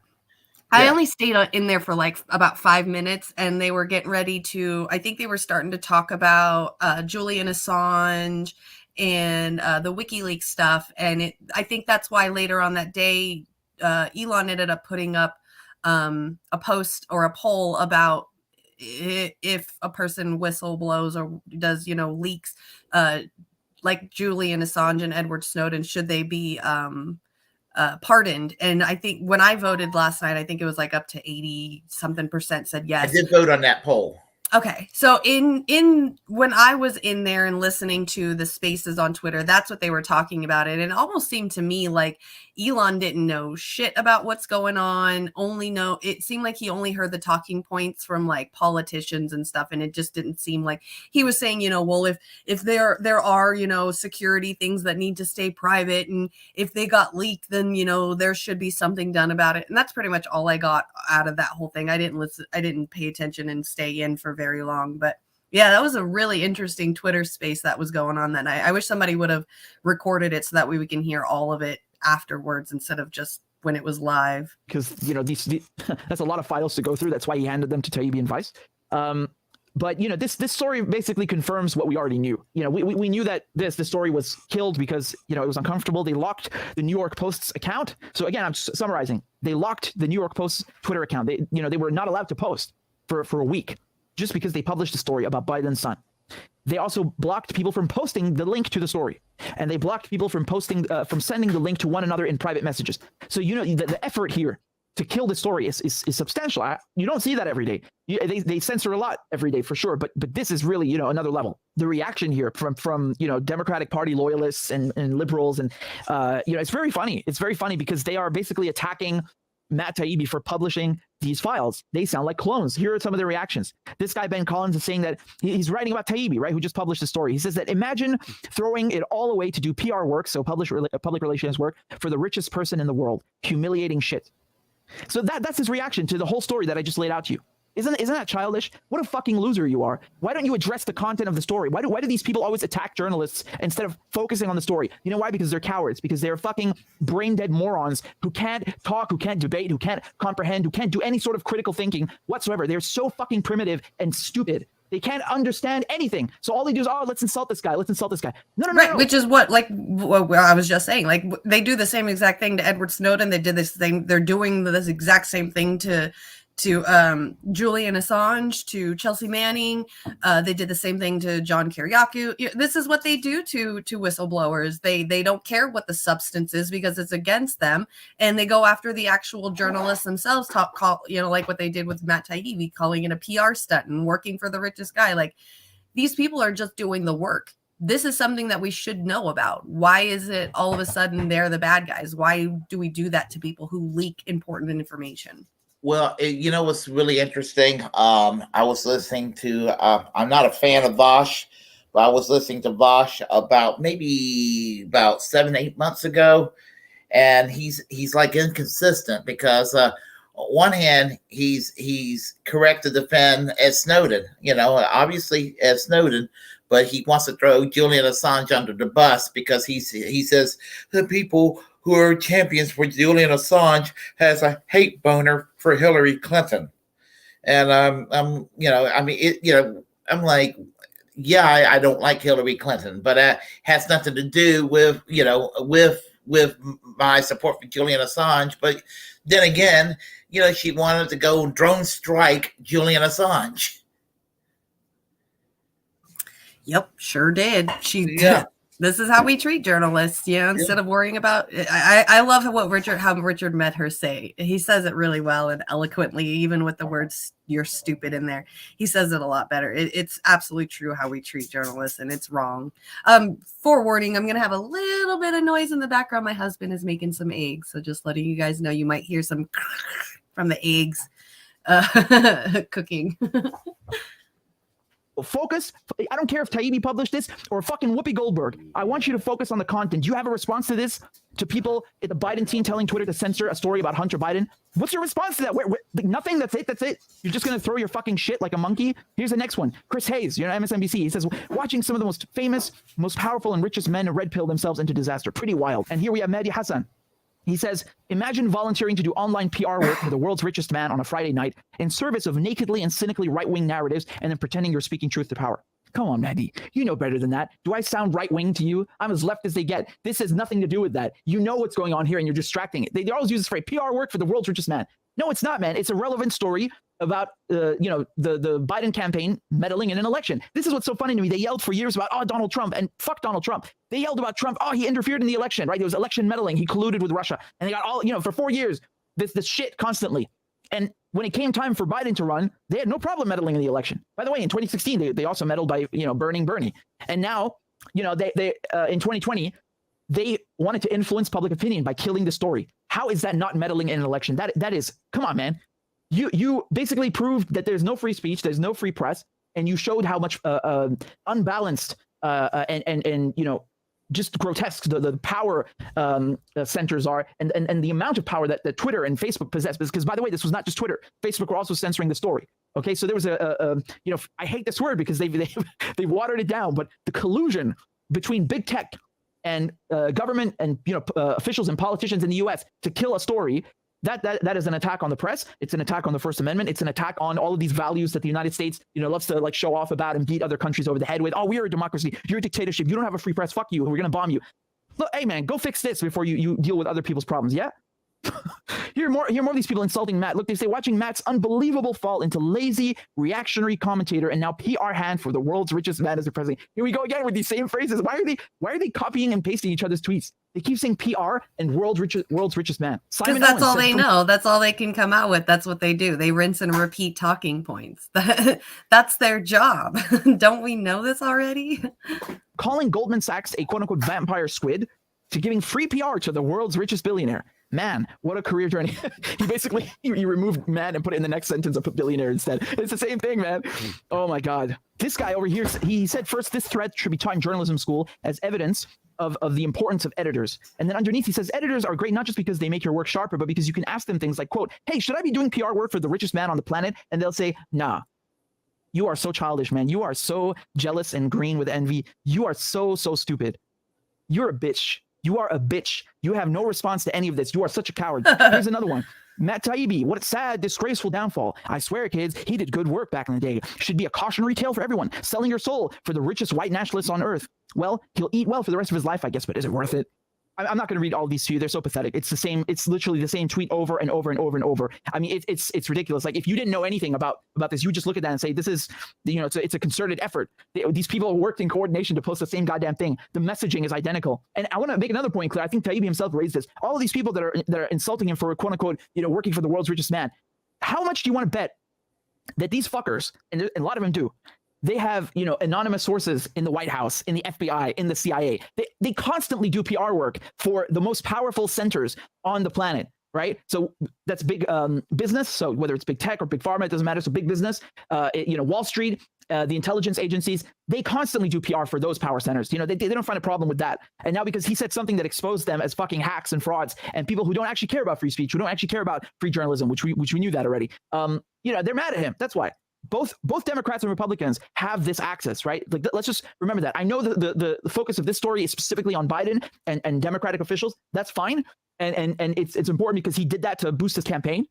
I only stayed in there for like about 5 minutes, and they were getting ready to, I think they were starting to talk about Julian Assange and the WikiLeaks stuff. And I think that's why later on that day, Elon ended up putting up a post or a poll about if a person whistleblows or does, leaks like Julian Assange and Edward Snowden, should they be pardoned? And I think when I voted last night, I think it was like up to 80-something% said yes. I did vote on that poll. Okay. So in when I was in there and listening to the spaces on Twitter, that's what they were talking about. And it almost seemed to me like Elon didn't know shit about what's going on. It seemed like he only heard the talking points from like politicians and stuff. And it just didn't seem like he was saying, well, if there are, security things that need to stay private, and if they got leaked, then, there should be something done about it. And that's pretty much all I got out of that whole thing. I didn't pay attention and stay in for very long, but yeah, that was a really interesting Twitter space that was going on that night. I wish somebody would have recorded it so that way we can hear all of it afterwards instead of just when it was live. Because these that's a lot of files to go through. That's why he handed them to Taibbi and Vice. But this story basically confirms what we already knew. We knew that this story was killed because it was uncomfortable. They locked the New York Post's account. So again, I'm summarizing. They locked the New York Post's Twitter account. They were not allowed to post for a week, just because they published a story about Biden's son. They also blocked people from posting the link to the story, and they blocked people from posting, from sending the link to one another in private messages. So the effort here to kill the story is substantial. You don't see that every day. They censor a lot every day for sure, but this is really, another level. The reaction here from Democratic Party loyalists and liberals and it's very funny. It's very funny because they are basically attacking Matt Taibbi for publishing these files. They sound like clones. Here are some of the reactions. This guy, Ben Collins, is saying that he's writing about Taibbi, right, who just published the story. He says that imagine throwing it all away to do PR work, so public relations work, for the richest person in the world. Humiliating shit. So that's his reaction to the whole story that I just laid out to you. Isn't that childish? What a fucking loser you are. Why don't you address the content of the story? Why do these people always attack journalists instead of focusing on the story? You know why? Because they're cowards. Because they're fucking brain dead morons who can't talk, who can't debate, who can't comprehend, who can't do any sort of critical thinking whatsoever. They're so fucking primitive and stupid. They can't understand anything. So all they do is, let's insult this guy. Let's insult this guy. No. Right, which is what I was just saying. Like, they do the same exact thing to Edward Snowden. They did this thing. They're doing this exact same thing to Julian Assange, to Chelsea Manning. They did the same thing to John Kiriakou. This is what they do to whistleblowers. They don't care what the substance is because it's against them, and they go after the actual journalists themselves. Like what they did with Matt Taibbi, calling it a PR stunt and working for the richest guy. Like, these people are just doing the work. This is something that we should know about. Why is it all of a sudden they're the bad guys? Why do we do that to people who leak important information? Well, what's really interesting? I was listening to, I'm not a fan of Vosh, but I was listening to Vosh about 7-8 months ago. And he's like inconsistent because on one hand, he's correct to defend Ed Snowden, obviously Ed Snowden, but he wants to throw Julian Assange under the bus because he says the people who are champions for Julian Assange has a hate boner for Hillary Clinton. And I'm like, yeah, I don't like Hillary Clinton, but it has nothing to do with my support for Julian Assange. But then again, she wanted to go drone strike Julian Assange. Yep, sure did. This is how we treat journalists, instead of worrying about it. I love how Richard Medhurst say. He says it really well and eloquently, even with the words "you're stupid" in there. He says it a lot better. It's absolutely true how we treat journalists, and it's wrong. Forewarning, I'm gonna have a little bit of noise in the background. My husband is making some eggs, so just letting you guys know, you might hear some from the eggs cooking. Focus. I don't care if Taibbi published this or fucking Whoopi Goldberg. I want you to focus on the content. Do you have a response to this? To people at the Biden team telling Twitter to censor a story about Hunter Biden? What's your response to that? Nothing. That's it. You're just going to throw your fucking shit like a monkey? Here's the next one. Chris Hayes, MSNBC. He says, watching some of the most famous, most powerful, and richest men red pill themselves into disaster. Pretty wild. And here we have Mehdi Hassan. He says, imagine volunteering to do online PR work for the world's richest man on a Friday night in service of nakedly and cynically right-wing narratives and then pretending you're speaking truth to power. Come on, Mehdi. You know better than that. Do I sound right-wing to you? I'm as left as they get. This has nothing to do with that. You know what's going on here and you're distracting it. They always use this phrase, PR work for the world's richest man. No, it's not, man. It's a relevant story about, the Biden campaign meddling in an election. This is what's so funny to me. They yelled for years about, Donald Trump, and fuck Donald Trump. They yelled about Trump. He interfered in the election, right? There was election meddling. He colluded with Russia. And they got all, for 4 years, this shit constantly. And when it came time for Biden to run, they had no problem meddling in the election. By the way, in 2016, they also meddled by, burning Bernie. And now, they in 2020, they wanted to influence public opinion by killing the story. How is that not meddling in an election? That is, come on, man. You basically proved that there's no free speech, there's no free press, and you showed how much unbalanced and just grotesque the power centers are, and the amount of power that Twitter and Facebook possess. Because by the way, this was not just Twitter. Facebook were also censoring the story. Okay, so there was I hate this word because they watered it down, but the collusion between big tech and government and officials and politicians in the U.S. to kill a story. That is an attack on the press. It's an attack on the First Amendment. It's an attack on all of these values that the United States, loves to like show off about and beat other countries over the head with. We are a democracy. You're a dictatorship. You don't have a free press. Fuck you. We're going to bomb you. Look, hey man, go fix this before you deal with other people's problems. Yeah. Hear more of these people insulting Matt. Look, they say watching Matt's unbelievable fall into lazy, reactionary commentator and now PR hand for the world's richest man as the president. Here we go again with these same phrases. Why are they copying and pasting each other's tweets? They keep saying PR and world's richest man. Because that's all they know. That's all they can come out with. That's what they do. They rinse and repeat talking points. That's their job. Don't we know this already? Calling Goldman Sachs a quote-unquote vampire squid to giving free PR to the world's richest billionaire. Man, what a career journey. He basically, you removed man and put it in the next sentence of billionaire instead. It's the same thing, man. Oh my God. This guy over here, he said first, this thread should be taught in journalism school as evidence of the importance of editors. And then underneath he says, editors are great not just because they make your work sharper, but because you can ask them things like, quote, hey, should I be doing PR work for the richest man on the planet? And they'll say, nah. You are so childish, man. You are so jealous and green with envy. You are so stupid. You're a bitch. You are a bitch. You have no response to any of this. You are such a coward. Here's another one. Matt Taibbi, what a sad, disgraceful downfall. I swear, kids, he did good work back in the day. Should be a cautionary tale for everyone. Selling your soul for the richest white nationalists on earth. Well, he'll eat well for the rest of his life, I guess, but is it worth it? I'm not going to read all these to you. They're so pathetic. It's the same. It's literally the same tweet over and over and over and over. I mean, it's ridiculous. Like if you didn't know anything about this, you would just look at that and say, this is, it's a concerted effort. These people worked in coordination to post the same goddamn thing. The messaging is identical. And I want to make another point clear. I think Taibbi himself raised this. All of these people that are insulting him for quote unquote, working for the world's richest man. How much do you want to bet that these fuckers, and a lot of them do, they have, anonymous sources in the White House, in the FBI, in the CIA. They constantly do PR work for the most powerful centers on the planet, right? So that's big business. So whether it's big tech or big pharma, it doesn't matter. So big business, Wall Street, the intelligence agencies, they constantly do PR for those power centers. They don't find a problem with that. And now because he said something that exposed them as fucking hacks and frauds and people who don't actually care about free speech, who don't actually care about free journalism, which we knew that already. They're mad at him. That's why. Both Democrats and Republicans have this access, right? Like, let's just remember that. I know the focus of this story is specifically on Biden and Democratic officials. That's fine, and it's important because he did that to boost his campaign.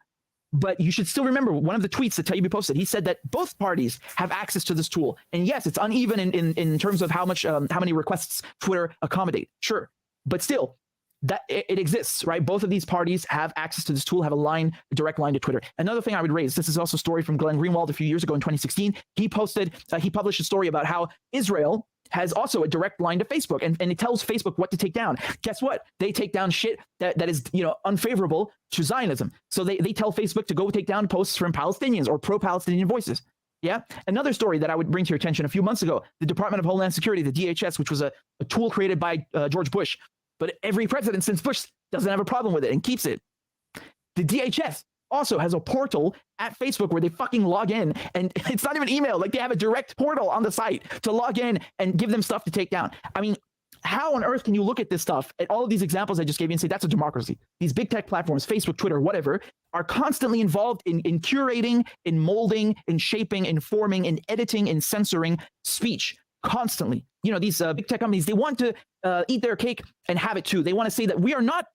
But you should still remember one of the tweets that Taibbi posted. He said that both parties have access to this tool, and yes, it's uneven in terms of how many requests Twitter accommodate. Sure, but still. That it exists, right? Both of these parties have access to this tool, have a direct line to Twitter. Another thing I would raise, this is also a story from Glenn Greenwald a few years ago in 2016. He published a story about how Israel has also a direct line to Facebook, and it tells Facebook what to take down. Guess what? They take down shit that is unfavorable to Zionism. So they tell Facebook to go take down posts from Palestinians or pro-Palestinian voices. Yeah. Another story that I would bring to your attention a few months ago, the Department of Homeland Security, the DHS, which was a tool created by George Bush. But every president since Bush doesn't have a problem with it and keeps it. The DHS also has a portal at Facebook where they fucking log in, and it's not even email. Like they have a direct portal on the site to log in and give them stuff to take down. I mean, how on earth can you look at this stuff, at all of these examples I just gave you and say that's a democracy? These big tech platforms, Facebook, Twitter, whatever, are constantly involved in curating, in molding, in shaping, in forming, in editing, in censoring speech. Constantly, these big tech companies, they want to eat their cake and have it too. They want to say that we are not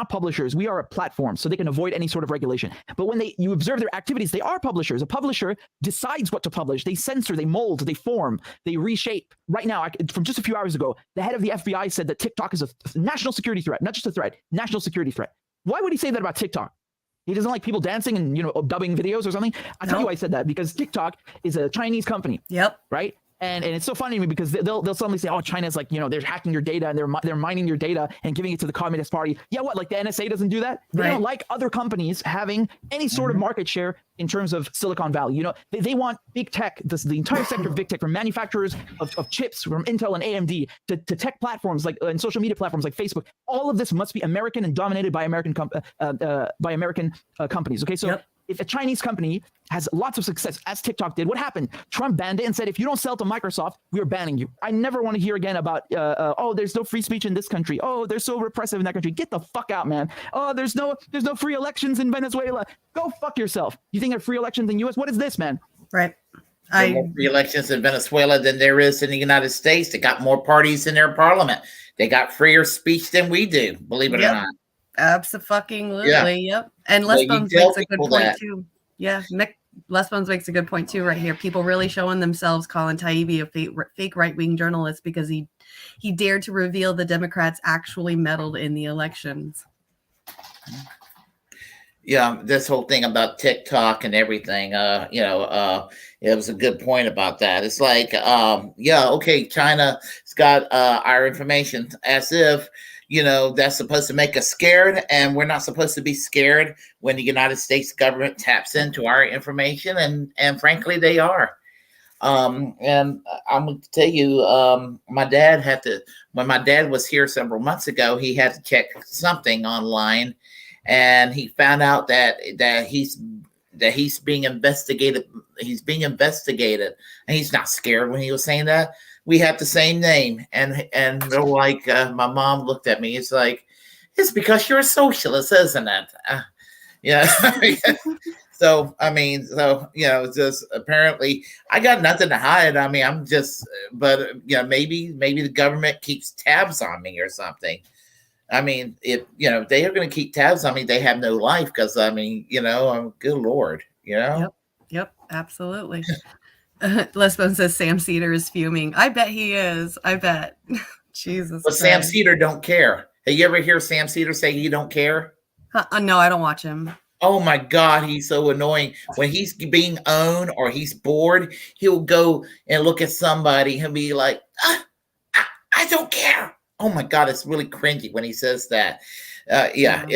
publishers, we are a platform, so they can avoid any sort of regulation. But when you observe their activities, they are publishers. A publisher decides what to publish. They censor, they mold, they form, they reshape. Right now, from just a few hours ago, the head of the FBI said that TikTok is a national security threat, not just a threat, national security threat. Why would he say that about TikTok? He doesn't like people dancing and dubbing videos or something. I'll tell you why I said that, because TikTok is a Chinese company. Yep. Right. And it's so funny to me because they'll suddenly say, oh, China's like, they're hacking your data and they're mining your data and giving it to the Communist Party. Yeah, what? Like the NSA doesn't do that? They don't like other companies having any sort of market share in terms of Silicon Valley. They want big tech, the entire sector of big tech, from manufacturers of chips, from Intel and AMD to tech platforms and social media platforms like Facebook. All of this must be American and dominated by American companies. Okay, so. Yep. If a Chinese company has lots of success, as TikTok did, what happened? Trump banned it and said, if you don't sell to Microsoft, we are banning you. I never want to hear again about, there's no free speech in this country. Oh, they're so repressive in that country. Get the fuck out, man. Oh, there's no free elections in Venezuela. Go fuck yourself. You think there are free elections in the U.S.? What is this, man? Right. There are more free elections in Venezuela than there is in the United States. They got more parties in their parliament. They got freer speech than we do, believe it or not. Absolutely. Yep. And Les Bones makes a good point too. Yeah. Les Bones makes a good point too right here. People really showing themselves calling Taibbi a fake right-wing journalist because he dared to reveal the Democrats actually meddled in the elections. Yeah, this whole thing about TikTok and everything, it was a good point about that. It's like, yeah, okay, China's got our information as if, that's supposed to make us scared, and we're not supposed to be scared when the United States government taps into our information, and frankly, they are. And I'm going to tell you, my dad had to, when my dad was here several months ago, he had to check something online, and he found out that he's being investigated. He's being investigated, and he's not scared when he was saying that. We have the same name, and they're like, my mom looked at me. It's like, it's because you're a socialist, isn't it? Yeah. So, I mean, just apparently I got nothing to hide. I mean, I'm just, but maybe the government keeps tabs on me or something. I mean, if they are going to keep tabs on me, they have no life, because I mean, I'm good Lord, Yep, absolutely. Lesbone says Sam Cedar is fuming. I bet he is. I bet. Jesus. But Sam Cedar don't care. Have you ever hear Sam Cedar say he don't care? No, I don't watch him. Oh my God, he's so annoying. When he's being owned or he's bored, he'll go and look at somebody and be like, I don't care. Oh my God, it's really cringy when he says that. Yeah.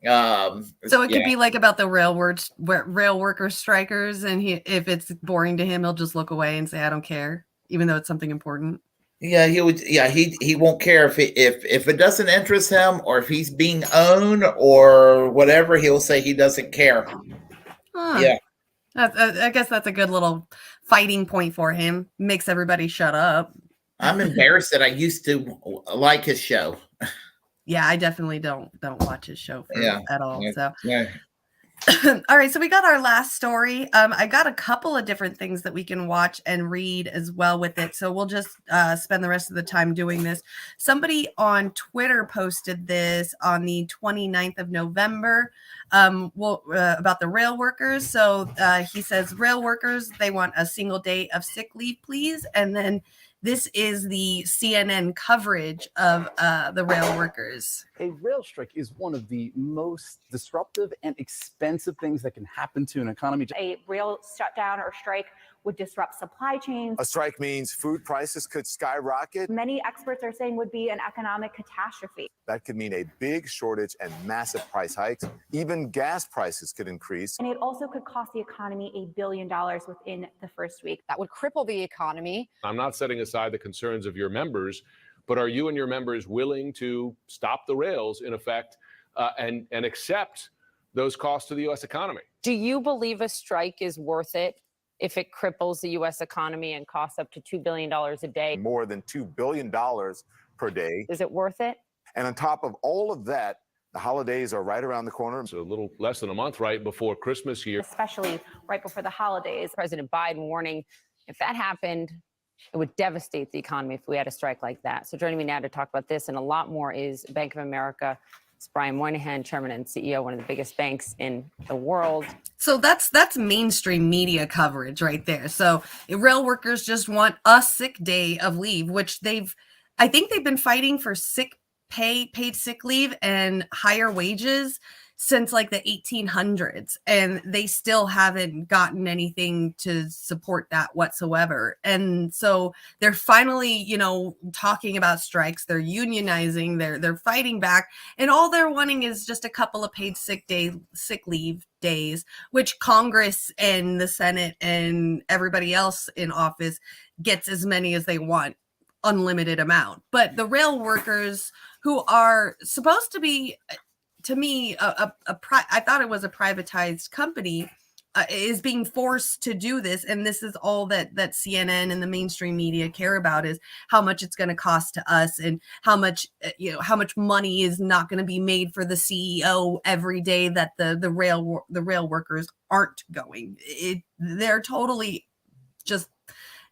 So it could be like about the rail worker strikers, and if it's boring to him, he'll just look away and say, I don't care, even though it's something important. Yeah, he would. Yeah, he won't care if it doesn't interest him, or if he's being owned or whatever. He'll say he doesn't care. Huh. Yeah, I guess that's a good little fighting point for him. Makes everybody shut up. I'm embarrassed that I used to like his show. Yeah, I definitely don't watch his show at all. So yeah. All right, so we got our last story. I got a couple of different things that we can watch and read as well with it. So we'll just spend the rest of the time doing this. Somebody on Twitter posted this on the 29th of November about the rail workers. So he says, rail workers, they want a single day of sick leave, please. And then this is the CNN coverage of the rail workers. A rail strike is one of the most disruptive and expensive things that can happen to an economy. A rail shutdown or strike would disrupt supply chains. A strike means food prices could skyrocket. Many experts are saying would be an economic catastrophe. That could mean a big shortage and massive price hikes. Even gas prices could increase. And it also could cost the economy $1 billion within the first week. That would cripple the economy. I'm not setting aside the concerns of your members, but are you and your members willing to stop the rails, in effect, and accept those costs to the U.S. economy? Do you believe a strike is worth it if it cripples the U.S. economy and costs up to $2 billion a day? More than $2 billion per day. Is it worth it? And on top of all of that, the holidays are right around the corner. It's a little less than a month right before Christmas here. Especially right before the holidays. President Biden warning, if that happened, it would devastate the economy if we had a strike like that. So joining me now to talk about this and a lot more is Bank of America. It's Brian Moynihan, chairman and CEO, one of the biggest banks in the world. So that's mainstream media coverage right there. So rail workers just want a sick day of leave, which I think they've been fighting for paid sick leave and higher wages since like the 1800s, and they still haven't gotten anything to support that whatsoever. And so they're finally, talking about strikes. They're unionizing. They're fighting back, and all they're wanting is just a couple of paid sick leave days, which Congress and the Senate and everybody else in office gets as many as they want, unlimited amount. But the rail workers, who are supposed to be, to me, I thought it was a privatized company, is being forced to do this. And this is all that CNN and the mainstream media care about, is how much it's going to cost to us, and how much money is not going to be made for the CEO every day that the rail workers aren't going. They're totally just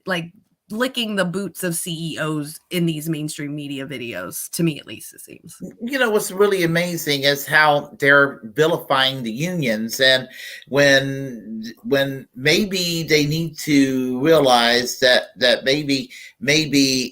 like licking the boots of CEOs in these mainstream media videos, to me at least, it seems. What's really amazing is how they're vilifying the unions, and when maybe they need to realize that maybe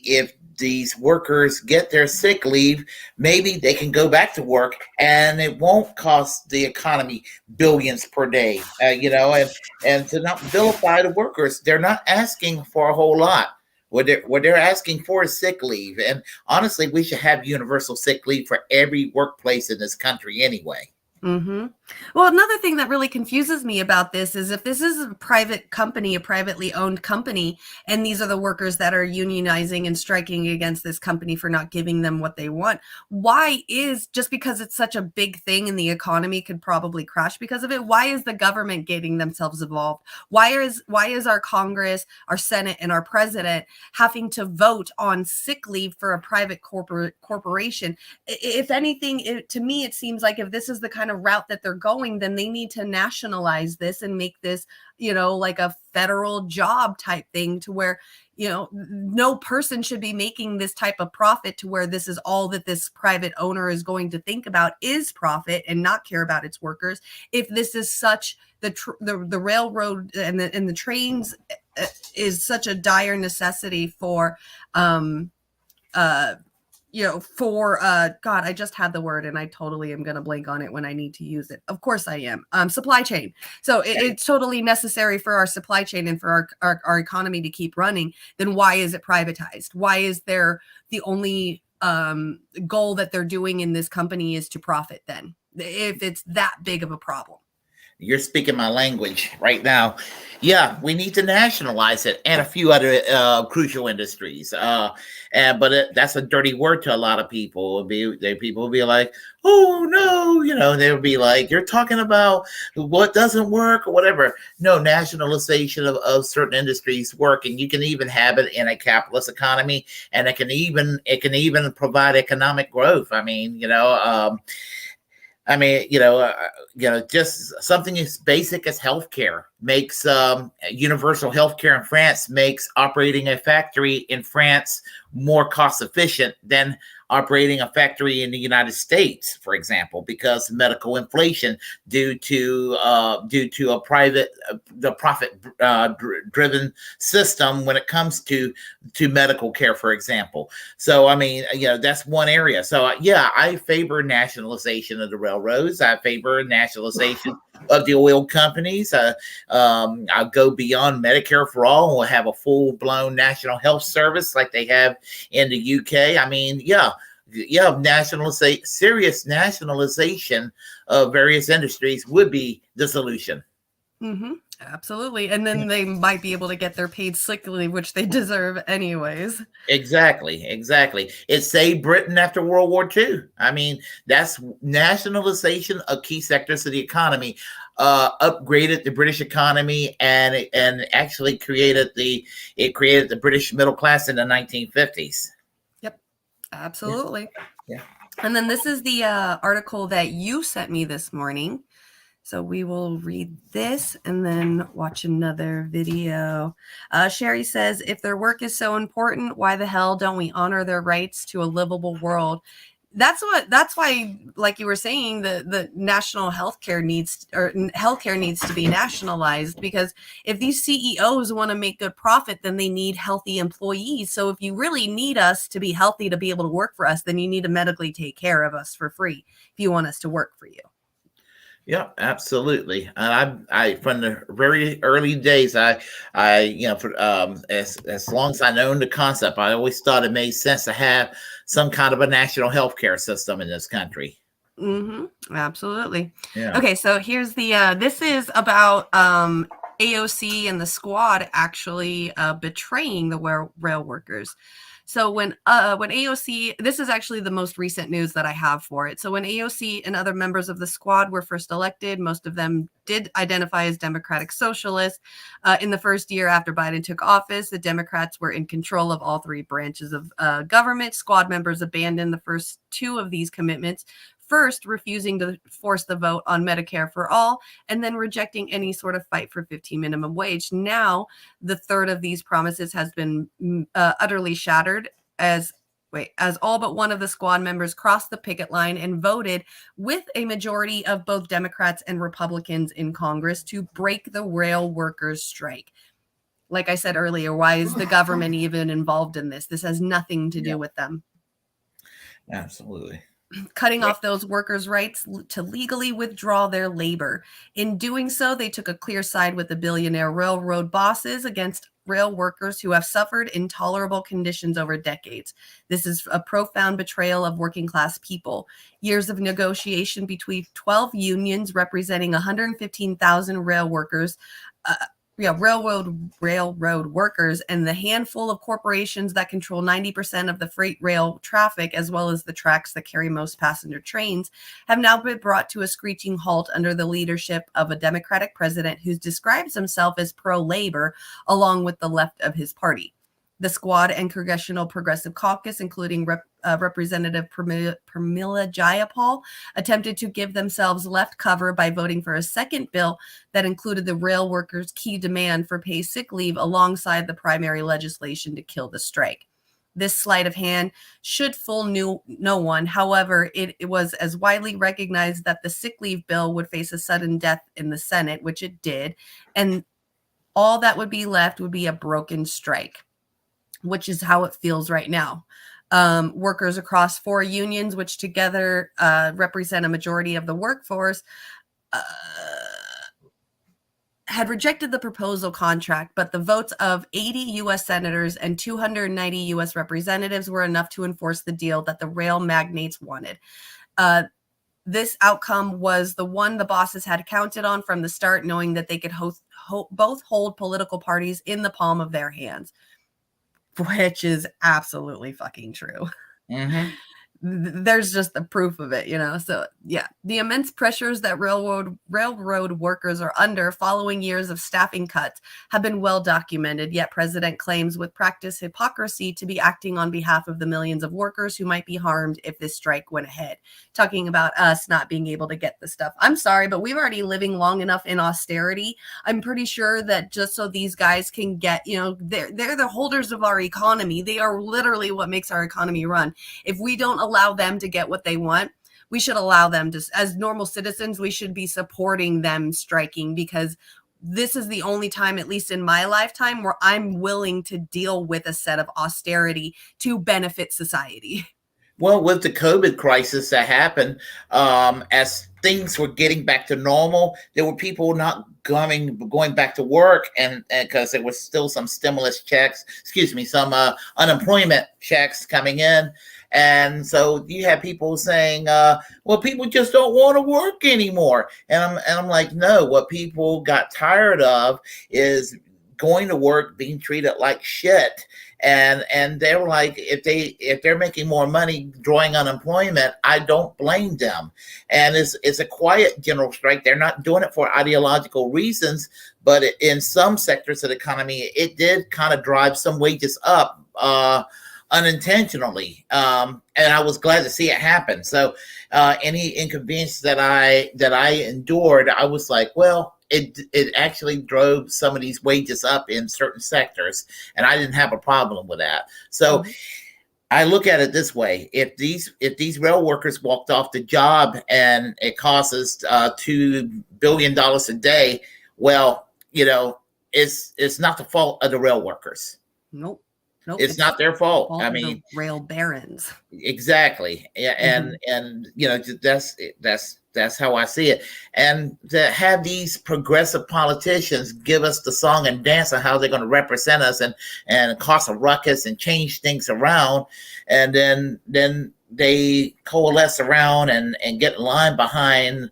if these workers get their sick leave, maybe they can go back to work, and it won't cost the economy billions per day. And to not vilify the workers, they're not asking for a whole lot. What they're asking for is sick leave, and honestly, we should have universal sick leave for every workplace in this country anyway. Mm-hmm. Well, another thing that really confuses me about this is if this is a private company, a privately owned company, and these are the workers that are unionizing and striking against this company for not giving them what they want, why is, just because it's such a big thing and the economy could probably crash because of it, why is the government getting themselves involved? Why is our Congress, our Senate, and our president having to vote on sick leave for a private corporation? If anything, to me, it seems like if this is the kind of route that they're going, then they need to nationalize this and make this, like a federal job type thing, to where, no person should be making this type of profit, to where this is all that this private owner is going to think about is profit and not care about its workers. If this is such the railroad and the trains is such a dire necessity for God, I just had the word and I totally am going to blank on it when I need to use it. Of course I am. Supply chain. So it's totally necessary for our supply chain and for our economy to keep running. Then why is it privatized? Why is there the only goal that they're doing in this company is to profit then, if it's that big of a problem? You're speaking my language right now. Yeah, we need to nationalize it and a few other crucial industries. But that's a dirty word to a lot of people. People will be like, "Oh no," they'll be like, "You're talking about what doesn't work or whatever." No, nationalization of certain industries work, and you can even have it in a capitalist economy, and it can even provide economic growth. Just something as basic as healthcare makes universal healthcare in France makes operating a factory in France more cost efficient than operating a factory in the United States, for example, because medical inflation due to a profit driven system when it comes to medical care, for example. So that's one area. So I favor nationalization of the railroads. I favor nationalization of the oil companies. I'll go beyond Medicare for all, and we'll have a full-blown national health service like they have in the UK. Serious nationalization of various industries would be the solution. Mm-hmm. Absolutely. And then they might be able to get their paid sick leave, which they deserve anyways. Exactly. It saved Britain after World War II. That's nationalization of key sectors of the economy, upgraded the British economy, and actually created the British middle class in the 1950s. Yep, absolutely. Yeah. And then this is the article that you sent me this morning. So we will read this and then watch another video. Sherry says, if their work is so important, why the hell don't we honor their rights to a livable world? That's why, like you were saying, the national healthcare needs to be nationalized, because if these CEOs want to make good profit, then they need healthy employees. So if you really need us to be healthy to be able to work for us, then you need to medically take care of us for free if you want us to work for you. Yeah, absolutely. I from the very early days, as long as I known the concept, I always thought it made sense to have some kind of a national healthcare system in this country. Mm-hmm. Absolutely. Yeah. Okay, so here's the this is about AOC and the squad actually betraying the rail workers. So when AOC, this is actually the most recent news that I have for it. So when AOC and other members of the squad were first elected, most of them did identify as Democratic Socialists. In the first year after Biden took office, the Democrats were in control of all three branches of government. Squad members abandoned the first two of these commitments. First, refusing to force the vote on Medicare for all, and then rejecting any sort of fight for 15 minimum wage. Now, the third of these promises has been utterly shattered as all but one of the squad members crossed the picket line and voted with a majority of both Democrats and Republicans in Congress to break the rail workers' strike. like I said earlier, why is the government even involved in this? This has nothing to do with them. Absolutely. Cutting off those workers' rights to legally withdraw their labor. In doing so, they took a clear side with the billionaire railroad bosses against rail workers who have suffered intolerable conditions over decades. This is a profound betrayal of working class people. Years of negotiation between 12 unions representing 115,000 rail workers, railroad workers, and the handful of corporations that control 90% of the freight rail traffic, as well as the tracks that carry most passenger trains, have now been brought to a screeching halt under the leadership of a Democratic president who describes himself as pro-labor, along with the left of his party. The Squad and Congressional Progressive Caucus, including Representative Pramila Jayapal, attempted to give themselves left cover by voting for a second bill that included the rail workers' key demand for paid sick leave alongside the primary legislation to kill the strike. This sleight of hand should fool no one. However, it was as widely recognized that the sick leave bill would face a sudden death in the Senate, which it did, and all that would be left would be a broken strike, which is how it feels right now. Workers across 4 unions, which together represent a majority of the workforce, had rejected the proposal contract, but the votes of 80 U.S. senators and 290 U.S. representatives were enough to enforce the deal that the rail magnates wanted. This outcome was the one the bosses had counted on from the start, knowing that they could both hold political parties in the palm of their hands, which is absolutely fucking true. Mm-hmm. There's just the proof of it, So yeah, the immense pressures that railroad workers are under following years of staffing cuts have been well documented, yet president claims with practiced hypocrisy to be acting on behalf of the millions of workers who might be harmed if this strike went ahead. Talking about us not being able to get the stuff. I'm sorry, but we've already living long enough in austerity. I'm pretty sure that just so these guys can get, they're the holders of our economy. They are literally what makes our economy run. If we don't allow them to get what they want, we should allow them to, as normal citizens, we should be supporting them striking, because this is the only time, at least in my lifetime, where I'm willing to deal with a set of austerity to benefit society. Well, with the COVID crisis that happened, as things were getting back to normal, there were people not going back to work, and because there was still some stimulus checks, some unemployment checks coming in. And so you have people saying, well, people just don't want to work anymore. And I'm like, no, what people got tired of is going to work, being treated like shit. And they're like, if they're making more money drawing unemployment, I don't blame them. And it's a quiet general strike. They're not doing it for ideological reasons, but in some sectors of the economy, it did kind of drive some wages up unintentionally. And I was glad to see it happen. So any inconvenience that I endured, I was like, well, it actually drove some of these wages up in certain sectors, and I didn't have a problem with that. So I look at it this way: if these rail workers walked off the job and it costs us $2 billion a day, well, it's not the fault of the rail workers. Nope. It's not their fault. I mean, the rail barons. Exactly. Yeah, and that's how I see it. And to have these progressive politicians give us the song and dance on how they're going to represent us and cause a ruckus and change things around, and then they coalesce around and get in line behind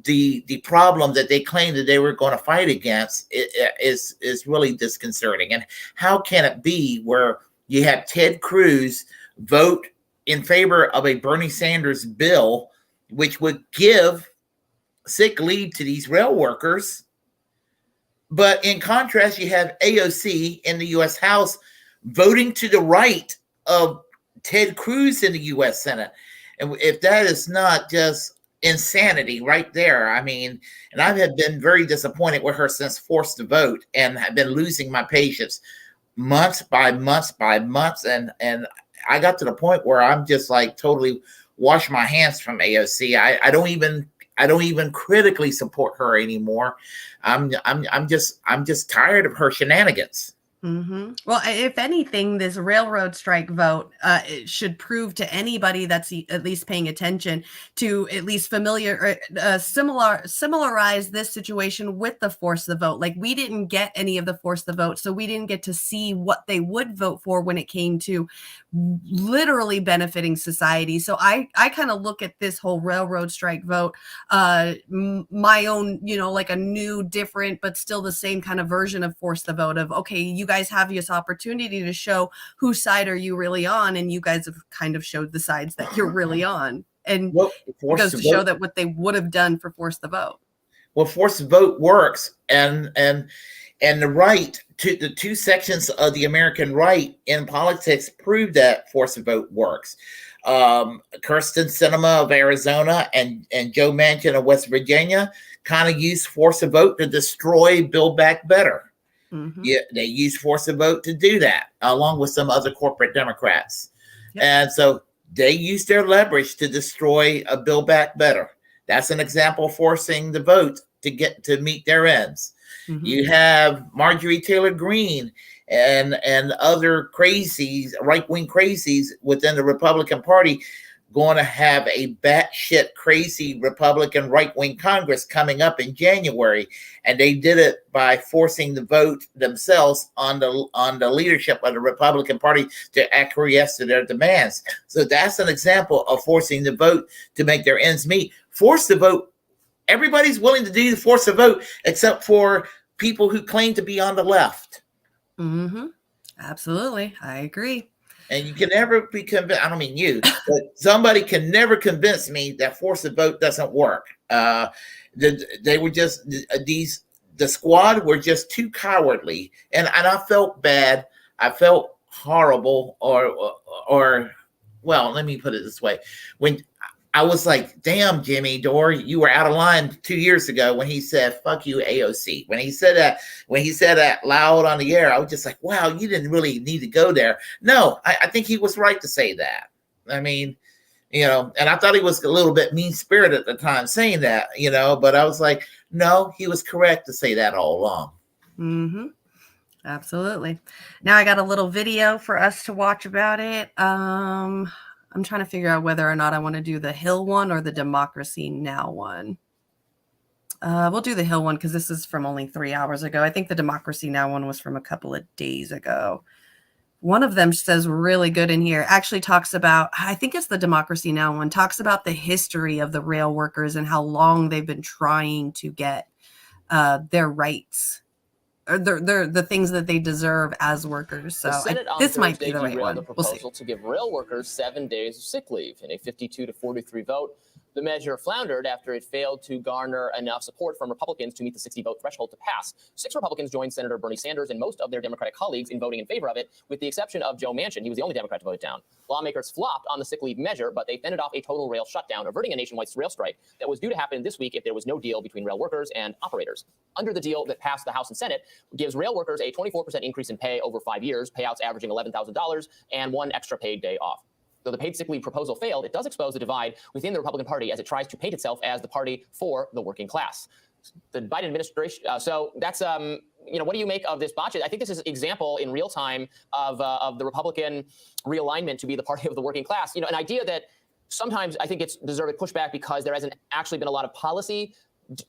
the problem that they claim that they were going to fight against is really disconcerting. And how can it be where you have Ted Cruz vote in favor of a Bernie Sanders bill, which would give sick leave to these rail workers, but in contrast, you have AOC in the U.S. House voting to the right of Ted Cruz in the U.S. Senate? And if that is not just insanity right there. I mean, and I have been very disappointed with her since forced to vote, and have been losing my patience months by months by months. And I got to the point where I'm just like totally wash my hands from AOC. I don't even critically support her anymore. I'm just tired of her shenanigans. Well, if anything, this railroad strike vote it should prove to anybody that's at least paying attention to at least similarize this situation with the force the vote. Like, we didn't get any of the force the vote, so we didn't get to see what they would vote for when it came to literally benefiting society. So I kind of look at this whole railroad strike vote, my own, like a new, different, but still the same kind of version of force the vote of, okay, you guys have this opportunity to show whose side are you really on, and you guys have kind of showed the sides that you're really on, and it goes to show that what they would have done for force the vote. Well, force the vote works, and the right to the two sections of the American right in politics prove that force the vote works. Kirsten Sinema of Arizona and Joe Manchin of West Virginia kind of used force the vote to destroy Build Back Better. Yeah, they used force the vote to do that, along with some other corporate Democrats. Yep. And so they used their leverage to destroy a Build Back Better. That's an example of forcing the vote to meet their ends. You have Marjorie Taylor Greene and other crazies, right-wing crazies within the Republican Party, going to have a batshit crazy Republican right-wing Congress coming up in January, and they did it by forcing the vote themselves on the leadership of the Republican Party to acquiesce to their demands. So that's an example of forcing the vote to make their ends meet. Force the vote. Everybody's willing to do the force the vote, except for people who claim to be on the left. Absolutely, I agree. And you can never be convinced. I don't mean you, but somebody can never convince me that force the vote doesn't work. They were just the squad were just too cowardly, and I felt bad. I felt horrible, or well, let me put it this way: when I was like, damn, Jimmy Dore, you were out of line 2 years ago when he said, fuck you, AOC. When he said that loud on the air, I was just like, wow, you didn't really need to go there. No, I think he was right to say that. I mean, and I thought he was a little bit mean-spirited at the time saying that, but I was like, no, he was correct to say that all along. Absolutely. Now I got a little video for us to watch about it. I'm trying to figure out whether or not I want to do the Hill one or the Democracy Now! One. We'll do the Hill one because this is from only 3 hours ago. I think the Democracy Now! One was from a couple of days ago. One of them says really good in here. Actually talks about, I think it's the Democracy Now! One, talks about the history of the rail workers and how long they've been trying to get their rights. The things that they deserve as workers. So this might be the right one. We'll see. To give rail workers 7 days of sick leave in a 52 to 43 vote. The measure floundered after it failed to garner enough support from Republicans to meet the 60-vote threshold to pass. 6 Republicans joined Senator Bernie Sanders and most of their Democratic colleagues in voting in favor of it, with the exception of Joe Manchin. He was the only Democrat to vote it down. Lawmakers flopped on the sick leave measure, but they fended off a total rail shutdown, averting a nationwide rail strike that was due to happen this week if there was no deal between rail workers and operators. Under the deal that passed the House and Senate, gives rail workers a 24% increase in pay over 5 years, payouts averaging $11,000, and 1 extra paid day off. Though the paid sick leave proposal failed, it does expose the divide within the Republican Party as it tries to paint itself as the party for the working class. The Biden administration. So that's what do you make of this botch? I think this is an example in real time of the Republican realignment to be the party of the working class. An idea that sometimes I think it's deserved pushback because there hasn't actually been a lot of policy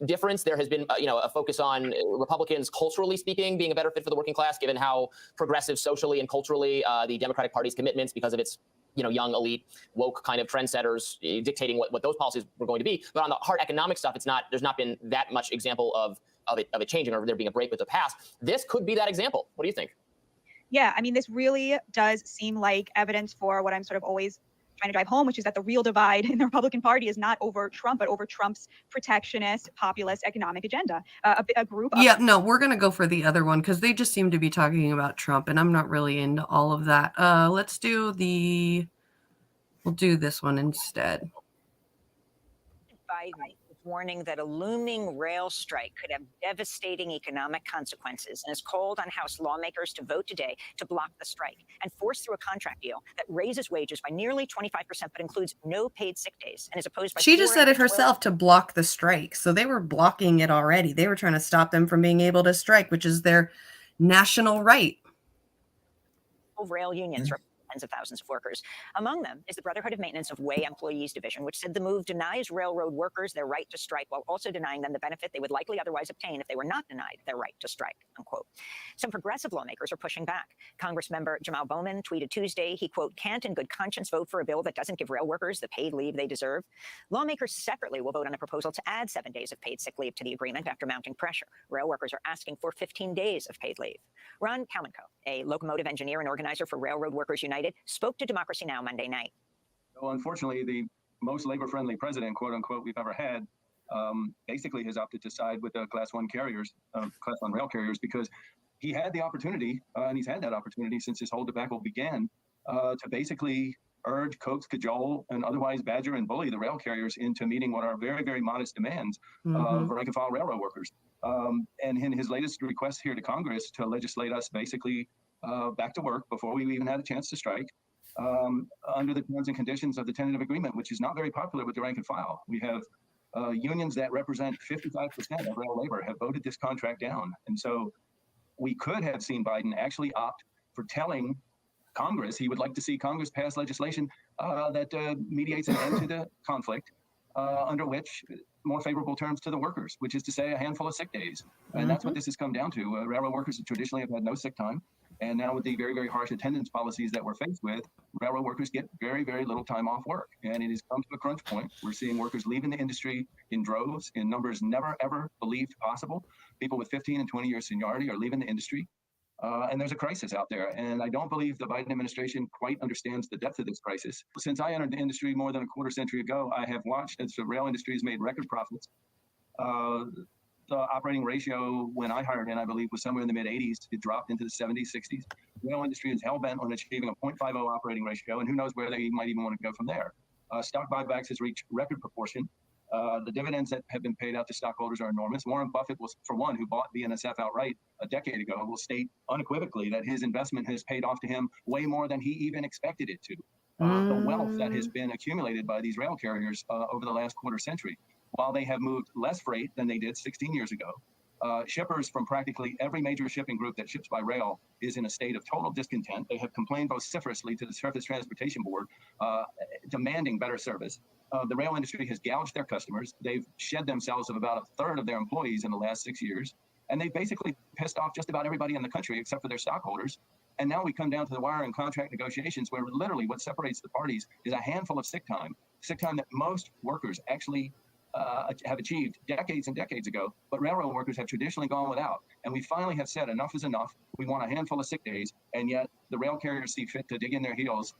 difference. There has been, a focus on Republicans, culturally speaking, being a better fit for the working class, given how progressive socially and culturally the Democratic Party's commitments, because of its young elite, woke kind of trendsetters dictating what those policies were going to be. But on the hard economic stuff, there's not been that much example of it changing or there being a break with the past. This could be that example. What do you think? Yeah, I mean, this really does seem like evidence for what I'm sort of always trying to drive home, which is that the real divide in the Republican Party is not over Trump, but over Trump's protectionist, populist economic agenda. A group of— Yeah, no, we're going to go for the other one because they just seem to be talking about Trump, and I'm not really into all of that. We'll do this one instead. Biden warning that a looming rail strike could have devastating economic consequences and has called on House lawmakers to vote today to block the strike and force through a contract deal that raises wages by nearly 25%, but includes no paid sick days and is opposed by— She just said it herself, to block the strike. So they were blocking it already. They were trying to stop them from being able to strike, which is their national right. 12 rail unions representing tens of thousands of workers. Among them is the Brotherhood of Maintenance of Way Employees Division, which said the move denies railroad workers their right to strike while also denying them the benefit they would likely otherwise obtain if they were not denied their right to strike, unquote. Some progressive lawmakers are pushing back. Congressmember Jamal Bowman tweeted Tuesday he, quote, can't in good conscience vote for a bill that doesn't give rail workers the paid leave they deserve. Lawmakers separately will vote on a proposal to add 7 days of paid sick leave to the agreement after mounting pressure. Rail workers are asking for 15 days of paid leave. Ron Kalmanko, a locomotive engineer and organizer for Railroad Workers United, spoke to Democracy Now! Monday night. Well, unfortunately, the most labor-friendly president, quote unquote, we've ever had, basically has opted to side with the Class 1 carriers, Class 1 rail carriers, because he had the opportunity, and he's had that opportunity since this whole debacle began, to basically urge, coax, cajole, and otherwise badger and bully the rail carriers into meeting what are very, very modest demands of rank-and-file railroad workers. And in his latest request here to Congress to legislate us basically back to work before we even had a chance to strike, under the terms and conditions of the tentative agreement, which is not very popular with the rank and file. We have unions that represent 55% of rail labor have voted this contract down. And so we could have seen Biden actually opt for telling Congress he would like to see Congress pass legislation that mediates an end to the conflict, under which more favorable terms to the workers, which is to say a handful of sick days. And that's what this has come down to. Railroad workers traditionally have had no sick time. And now with the very, very harsh attendance policies that we're faced with, railroad workers get very, very little time off work. And it has come to a crunch point. We're seeing workers leaving the industry in droves, in numbers never, ever believed possible. People with 15 and 20 years seniority are leaving the industry. And there's a crisis out there. And I don't believe the Biden administration quite understands the depth of this crisis. Since I entered the industry more than a quarter century ago, I have watched as the rail industry has made record profits. The operating ratio when I hired in, I believe, was somewhere in the mid-80s. It dropped into the 70s, 60s. The rail industry is hell-bent on achieving a 0.50 operating ratio, and who knows where they might even want to go from there. Stock buybacks has reached record proportion. The dividends that have been paid out to stockholders are enormous. Warren Buffett was, for one, who bought BNSF outright a decade ago, will state unequivocally that his investment has paid off to him way more than he even expected it to. The wealth that has been accumulated by these rail carriers over the last quarter century, while they have moved less freight than they did 16 years ago, shippers from practically every major shipping group that ships by rail is in a state of total discontent. They have complained vociferously to the Surface Transportation Board, demanding better service. The rail industry has gouged their customers. They've shed themselves of about a third of their employees in the last 6 years. And they've basically pissed off just about everybody in the country except for their stockholders. And now we come down to the wire in contract negotiations where literally what separates the parties is a handful of sick time that most workers actually have achieved decades and decades ago, but railroad workers have traditionally gone without. And we finally have said enough is enough. We want a handful of sick days, and yet the rail carriers see fit to dig in their heels,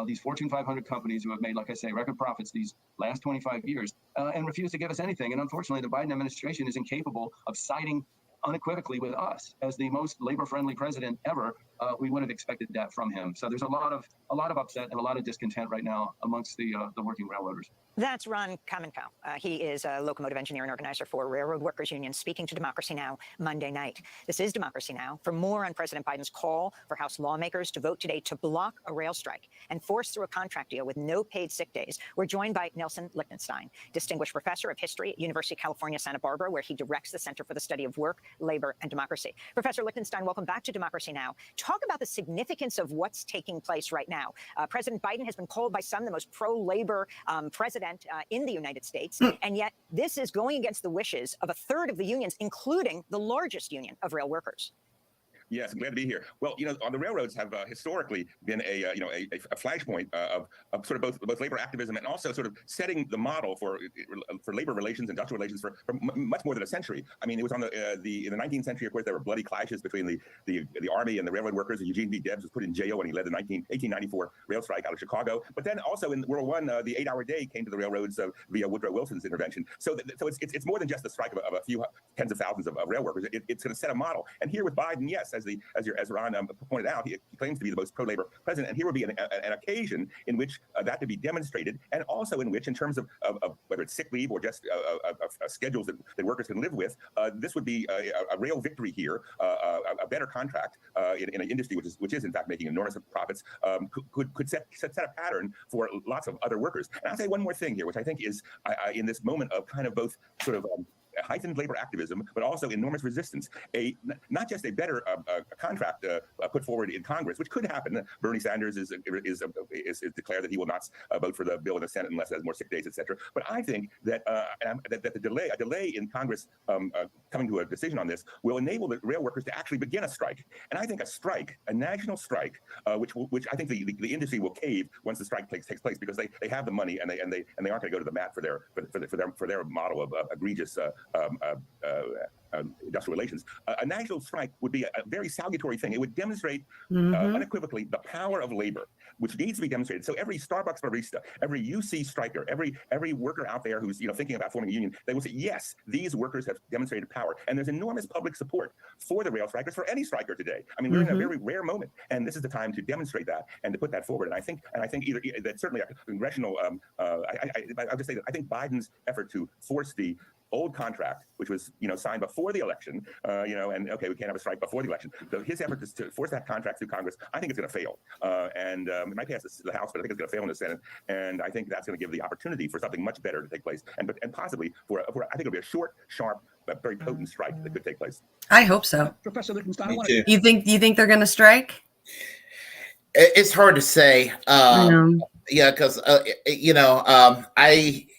these Fortune 500 companies who have made, like I say, record profits these last 25 years, and refuse to give us anything. And unfortunately, the Biden administration is incapable of siding unequivocally with us as the most labor-friendly president ever. We would have expected that from him. So there's a lot of upset and a lot of discontent right now amongst the working railroaders. That's Ron Kamenkow. He is a locomotive engineer and organizer for Railroad Workers Union, speaking to Democracy Now! Monday night. This is Democracy Now! For more on President Biden's call for House lawmakers to vote today to block a rail strike and force through a contract deal with no paid sick days, we're joined by Nelson Lichtenstein, distinguished professor of history at University of California, Santa Barbara, where he directs the Center for the Study of Work, Labor, and Democracy. Professor Lichtenstein, welcome back to Democracy Now! Talk about the significance of what's taking place right now. President Biden has been called by some the most pro-labor president in the United States, and yet this is going against the wishes of a third of the unions, including the largest union of rail workers. Yes, I'm glad to be here. Well, on the railroads have historically been a flashpoint of sort of both labor activism and also sort of setting the model for labor relations, industrial relations for much more than a century. I mean, it was in the 19th century, of course, there were bloody clashes between the Army and the railroad workers. Eugene V. Debs was put in jail when he led the 1894 rail strike out of Chicago. But then also in World War I, the 8-hour day came to the railroads via Woodrow Wilson's intervention. So it's more than just the strike of a few tens of thousands of rail workers. It's going to set a model. And here with Biden, yes, as Ron pointed out, he claims to be the most pro-labor president, and here would be an occasion in which that could be demonstrated, and also in which, in terms of whether it's sick leave or just schedules that workers can live with, this would be a real victory here, a better contract in an industry which is in fact making enormous profits, could set a pattern for lots of other workers. And I'll say one more thing here, which I think is in this moment of kind of both sort of heightened labor activism, but also enormous resistance. Not just a better contract put forward in Congress, which could happen. Bernie Sanders is declared that he will not vote for the bill in the Senate unless it has more sick days, etc. But I think that that a delay in Congress coming to a decision on this will enable the rail workers to actually begin a strike. And I think a strike, a national strike, which I think the industry will cave once the strike takes place, because they have the money and they aren't going to go to the mat for their model of egregious industrial relations. A national strike would be a very salutary thing. It would demonstrate unequivocally the power of labor, which needs to be demonstrated. So every Starbucks barista, every UC striker, every worker out there who's thinking about forming a union, they will say, yes, these workers have demonstrated power, and there's enormous public support for the rail strikers, for any striker today. I mean, we're in a very rare moment, and this is the time to demonstrate that and to put that forward. And I think either that certainly a congressional. I'll just say that I think Biden's effort to force the old contract, which was signed before the election, and okay, we can't have a strike before the election. So his effort is to force that contract through Congress. I think it's going to fail, and it might pass the House, but I think it's going to fail in the Senate. And I think that's going to give the opportunity for something much better to take place, and possibly for I think it'll be a short, sharp, but very potent strike that could take place. I hope so. Professor Lichtenstein, You think they're going to strike? It's hard to say. Yeah, because I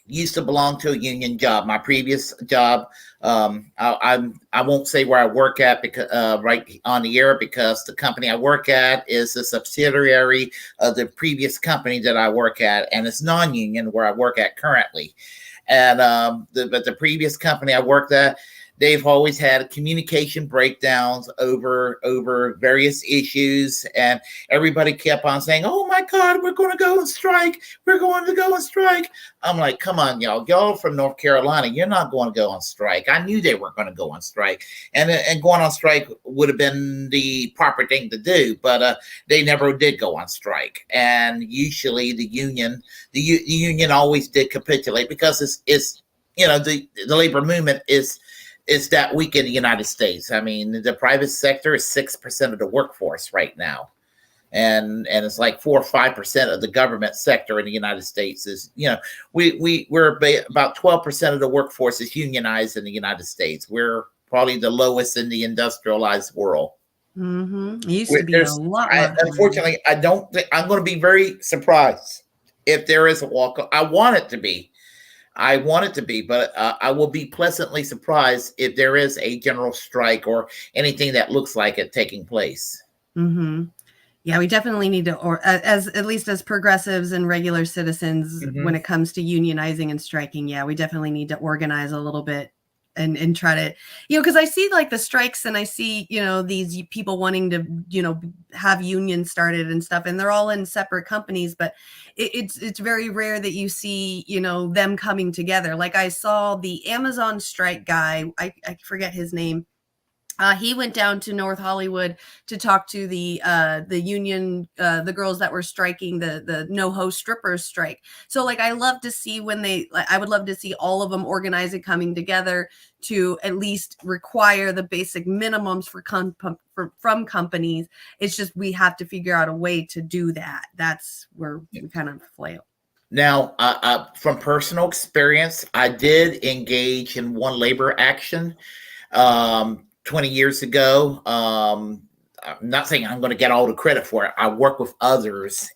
used to belong to a union job. My previous job, I won't say where I work at because right on the air, because the company I work at is a subsidiary of the previous company that I work at, and it's non-union where I work at currently. And but the previous company I worked at, they've always had communication breakdowns over various issues, and everybody kept on saying, "Oh my God, we're going to go on strike. We're going to go on strike." I'm like, "Come on, y'all! Y'all from North Carolina, you're not going to go on strike." I knew they weren't going to go on strike, and going on strike would have been the proper thing to do, but they never did go on strike. And usually, the union always did capitulate, because it's the labor movement is that weak in the United States. I mean, the private sector is 6% of the workforce right now. And it's like 4 or 5% of the government sector in the United States is, we're about 12% of the workforce is unionized in the United States. We're probably the lowest in the industrialized world. It used to be a lot. Unfortunately, I don't think I'm going to be very surprised if there is a walkout. I want it to be, but I will be pleasantly surprised if there is a general strike or anything that looks like it taking place. Yeah, we definitely need to, or at least as progressives and regular citizens, when it comes to unionizing and striking, yeah, we definitely need to organize a little bit and try to, because I see like the strikes, and I see, these people wanting to, have unions started and stuff, and they're all in separate companies, but it's very rare that you see, them coming together. Like I saw the Amazon strike guy, I forget his name. He went down to North Hollywood to talk to the union, the girls that were striking the NoHo strippers strike. So like, I love to see I would love to see all of them organizing, coming together to at least require the basic minimums from companies. It's just, we have to figure out a way to do that. That's where we kind of flail. Now, from personal experience, I did engage in one labor action 20 years ago. I'm not saying I'm going to get all the credit for it. I work with others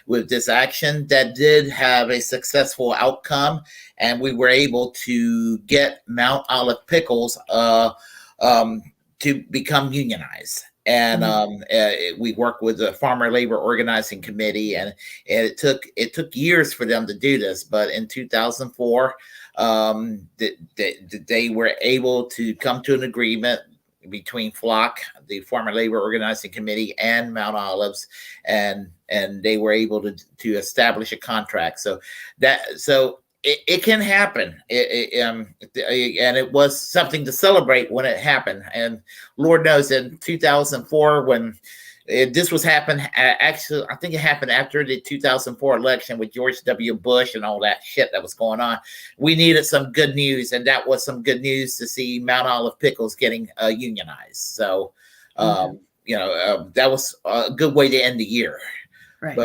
with this action that did have a successful outcome, and we were able to get Mount Olive Pickles to become unionized. And we worked with the Farmer Labor Organizing Committee, and it took years for them to do this. But in 2004, they were able to come to an agreement between FLOC, the Farmer Labor Organizing Committee, and Mount Olives, and they were able to establish a contract. So it can happen. And it was something to celebrate when it happened. And Lord knows, in 2004, when this was happening, actually, I think it happened after the 2004 election with George W. Bush and all that shit that was going on. We needed some good news, and that was some good news to see Mount Olive Pickles getting unionized. So, that was a good way to end the year. Right.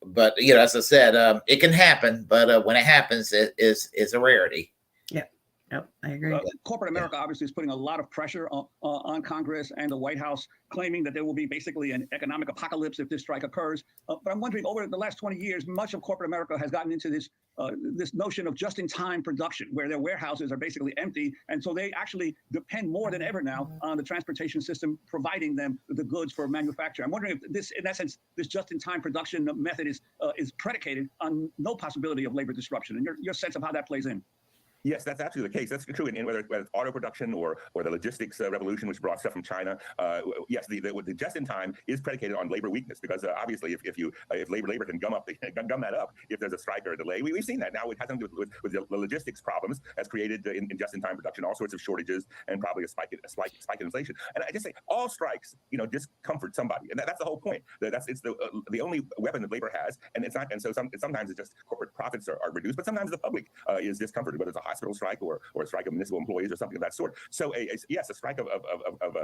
But as I said, it can happen, but when it happens, it's a rarity. Yeah. Yep, I agree. Corporate America obviously is putting a lot of pressure on Congress and the White House, claiming that there will be basically an economic apocalypse if this strike occurs. But I'm wondering, over the last 20 years, much of corporate America has gotten into this notion of just-in-time production, where their warehouses are basically empty, and so they actually depend more than ever now on the transportation system providing them the goods for manufacture. I'm wondering if this, in essence, this just-in-time production method is predicated on no possibility of labor disruption, and your sense of how that plays in. Yes, that's absolutely the case. That's true in whether it's auto production or the logistics revolution, which brought stuff from China. Yes, the just-in-time is predicated on labor weakness, because obviously if labor can gum that up if there's a strike or a delay. We've seen that now. It has something to do with the logistics problems as created in just-in-time production, all sorts of shortages, and probably a spike in inflation. And I just say all strikes, discomfort somebody, and that's the whole point. It's the only weapon that labor has, and it's not. And so sometimes it's just corporate profits are reduced, but sometimes the public is discomforted, whether it's a hospital strike or a strike of municipal employees or something of that sort. So yes, a strike of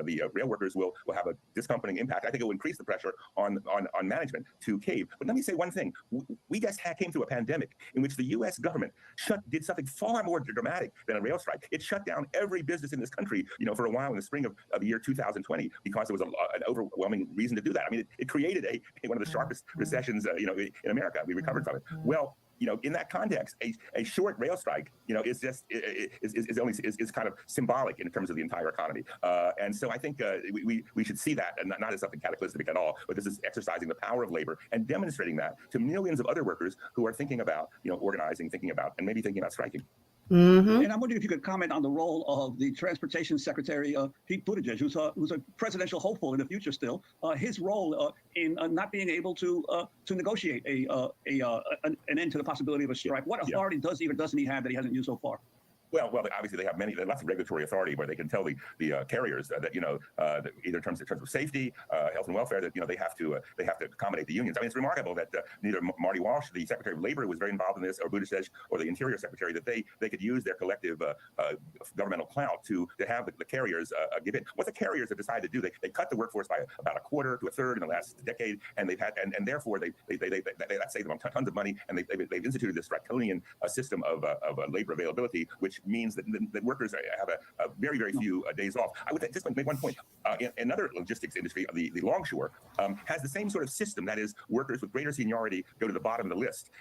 the rail workers will have a discomforting impact. I think it will increase the pressure on management to cave. But let me say one thing: we just came through a pandemic in which the U.S. government did something far more dramatic than a rail strike. It shut down every business in this country, for a while in the spring of the year 2020, because there was an overwhelming reason to do that. I mean, it created one of the sharpest recessions, in America. We recovered from it. Well, in that context, a short rail strike, is kind of symbolic in terms of the entire economy. And so I think we should see that, and not as something cataclysmic at all, but this is exercising the power of labor and demonstrating that to millions of other workers who are thinking about, organizing, thinking about striking. Mm-hmm. And I'm wondering if you could comment on the role of the Transportation Secretary, Pete Buttigieg, who's a presidential hopeful in the future still. His role in not being able to negotiate an end to the possibility of a strike. What authority doesn't he have that he hasn't used so far? Well, obviously they have lots of regulatory authority where they can tell the carriers that either in terms of safety, health and welfare, that they have to accommodate the unions. I mean, it's remarkable that neither Marty Walsh, the Secretary of Labor, was very involved in this, or Buttigieg, or the Interior Secretary, that they could use their collective governmental clout to have the carriers give in. What the carriers have decided to do, they cut the workforce by about a quarter to a third in the last decade, and they've had and therefore they that saved them tons of money, and they've instituted this draconian system of labor availability, which means that workers have a very, very few days off. I would just make one point. In another logistics industry, the longshore has the same sort of system. That is, workers with greater seniority go to the bottom of the list,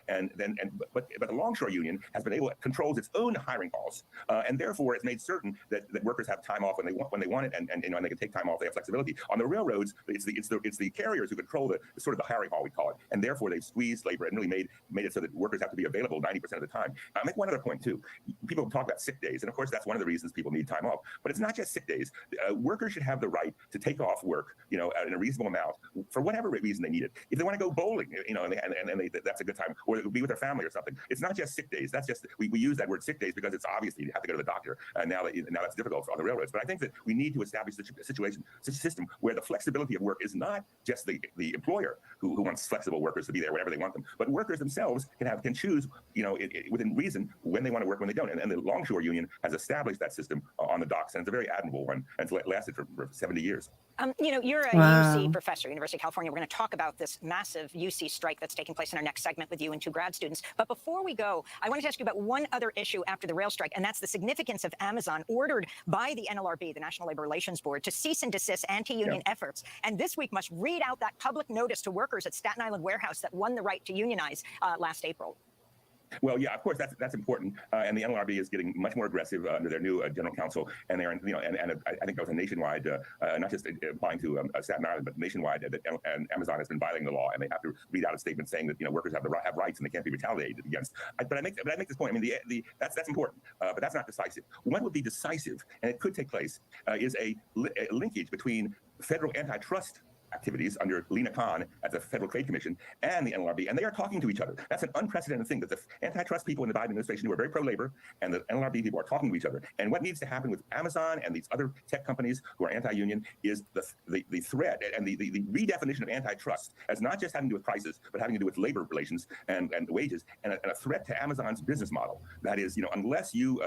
but the longshore union has been able to control its own hiring halls, and therefore it's made certain that workers have time off when they want it, and they can take time off. They have flexibility. On the railroads, it's the carriers who control the sort of the hiring hall, we call it, and therefore they've squeezed labor and really made it so that workers have to be available 90% of the time. I'll make one other point too. People talk about sick days, and of course that's one of the reasons people need time off. But it's not just sick days. Workers should have the right to take off work, in a reasonable amount for whatever reason they need it. If they want to go bowling, and that's a good time, or be with their family or something. It's not just sick days. That's just we use that word sick days because it's obviously you have to go to the doctor, and now that's difficult on the railroads. But I think that we need to establish a system where the flexibility of work is not just the employer who wants flexible workers to be there whenever they want them, but workers themselves can choose, within reason when they want to work, when they don't. And the Longshore Union has established that system on the docks, and it's a very admirable one, and it's lasted for 70 years. You're a UC professor, University of California. We're going to talk about this massive UC strike that's taking place in our next segment with you and two grad students. But before we go, I wanted to ask you about one other issue after the rail strike, and that's the significance of Amazon ordered by the NLRB, the National Labor Relations Board, to cease and desist anti-union efforts. And this week must read out that public notice to workers at Staten Island warehouse that won the right to unionize last April. Well, yeah, of course, that's important, and the NLRB is getting much more aggressive under their new general counsel, and they're, and I think that was a nationwide, not just applying to Staten Island, but nationwide. And Amazon has been violating the law, and they have to read out a statement saying that workers have rights and they can't be retaliated against. But I make this point. I mean, that's important, but that's not decisive. What would be decisive, and it could take place, is a linkage between federal antitrust activities under Lena Khan at the Federal Trade Commission and the NLRB, and they are talking to each other. That's an unprecedented thing that the antitrust people in the Biden administration who are very pro-labor and the NLRB people are talking to each other. And what needs to happen with Amazon and these other tech companies who are anti-union is the threat and the redefinition of antitrust as not just having to do with prices, but having to do with labor relations and wages, and a threat to Amazon's business model. That is, unless you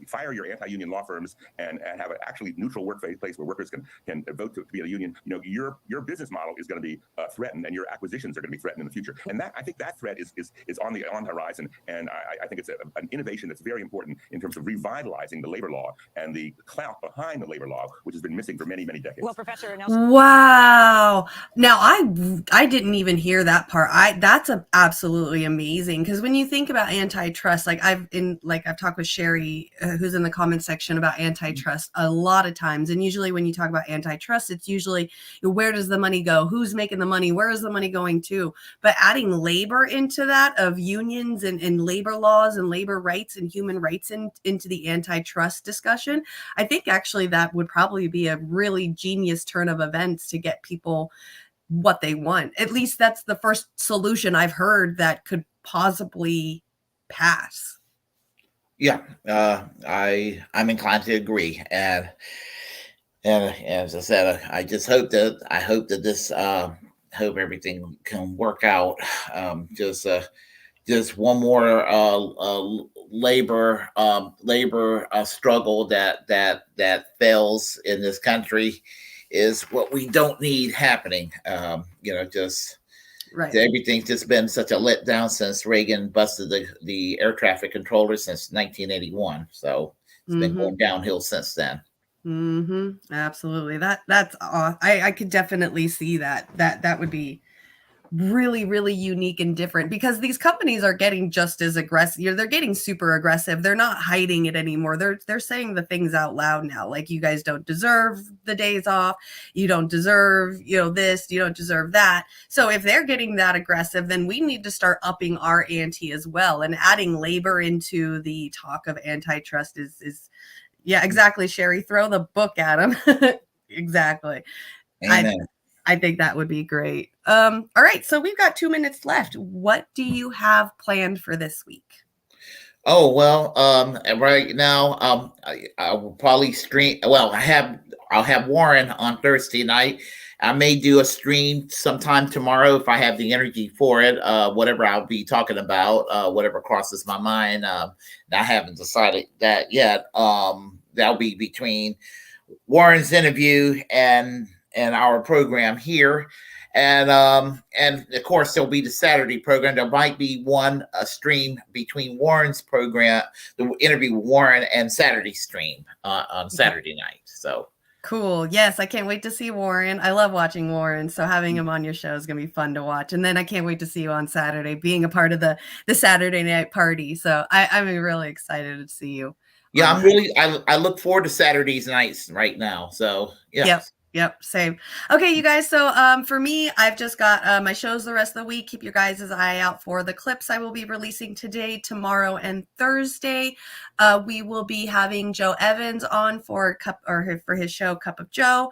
fire your anti-union law firms and have an actually neutral workplace where workers can vote to be in a union, your business model is going to be threatened, and your acquisitions are going to be threatened in the future. And that, I think that threat is on the horizon. And I think it's an innovation that's very important in terms of revitalizing the labor law and the clout behind the labor law, which has been missing for many, many decades. Well, Professor Nelson. Wow. Now I didn't even hear that part. That's absolutely amazing, because when you think about antitrust, I've talked with Sherry, who's in the comment section, about antitrust a lot of times. And usually when you talk about antitrust, it's usually, where does the money go? Who's making the money? Where is the money going to? But adding labor into that, of unions and labor laws and labor rights and human rights into the antitrust discussion, I think actually that would probably be a really genius turn of events to get people what they want. At least that's the first solution I've heard that could possibly pass. Yeah, I'm inclined to agree, and as I said, I just hope that this hope everything can work out. Just one more labor struggle that fails in this country is what we don't need happening. Right. Everything's just been such a letdown since Reagan busted the air traffic controller since 1981. So it's been going downhill since then. Absolutely. That's I could definitely see that would be really, really unique and different, because these companies are getting just as aggressive. They're getting super aggressive. They're not hiding it anymore. They're saying the things out loud now. Like, you guys don't deserve the days off. You don't deserve, this, you don't deserve that. So if they're getting that aggressive, then we need to start upping our ante as well. And adding labor into the talk of antitrust is yeah, exactly, Sherry. Throw the book at them. Exactly. Amen. I think that would be great. All right, so we've got 2 minutes left. What do you have planned for this week? Oh, well, right now, I will probably stream. Well, I'll have Warren on Thursday night. I may do a stream sometime tomorrow if I have the energy for it. Whatever I'll be talking about, whatever crosses my mind. I haven't decided that yet. That'll be between Warren's interview and our program here. And of course, there'll be the Saturday program. There might be a stream between Warren's program, the interview with Warren, and Saturday stream on Saturday night. So cool. Yes, I can't wait to see Warren. I love watching Warren, so having him on your show is going to be fun to watch. And then I can't wait to see you on Saturday, being a part of the Saturday night party. So I'm really excited to see you. Yeah, I look forward to Saturdays nights right now. So yeah. Yep, same. Okay, you guys. So for me, I've just got my shows the rest of the week. Keep your guys' eye out for the clips I will be releasing today, tomorrow, and Thursday. We will be having Joe Evans on for his show Cup of Joe.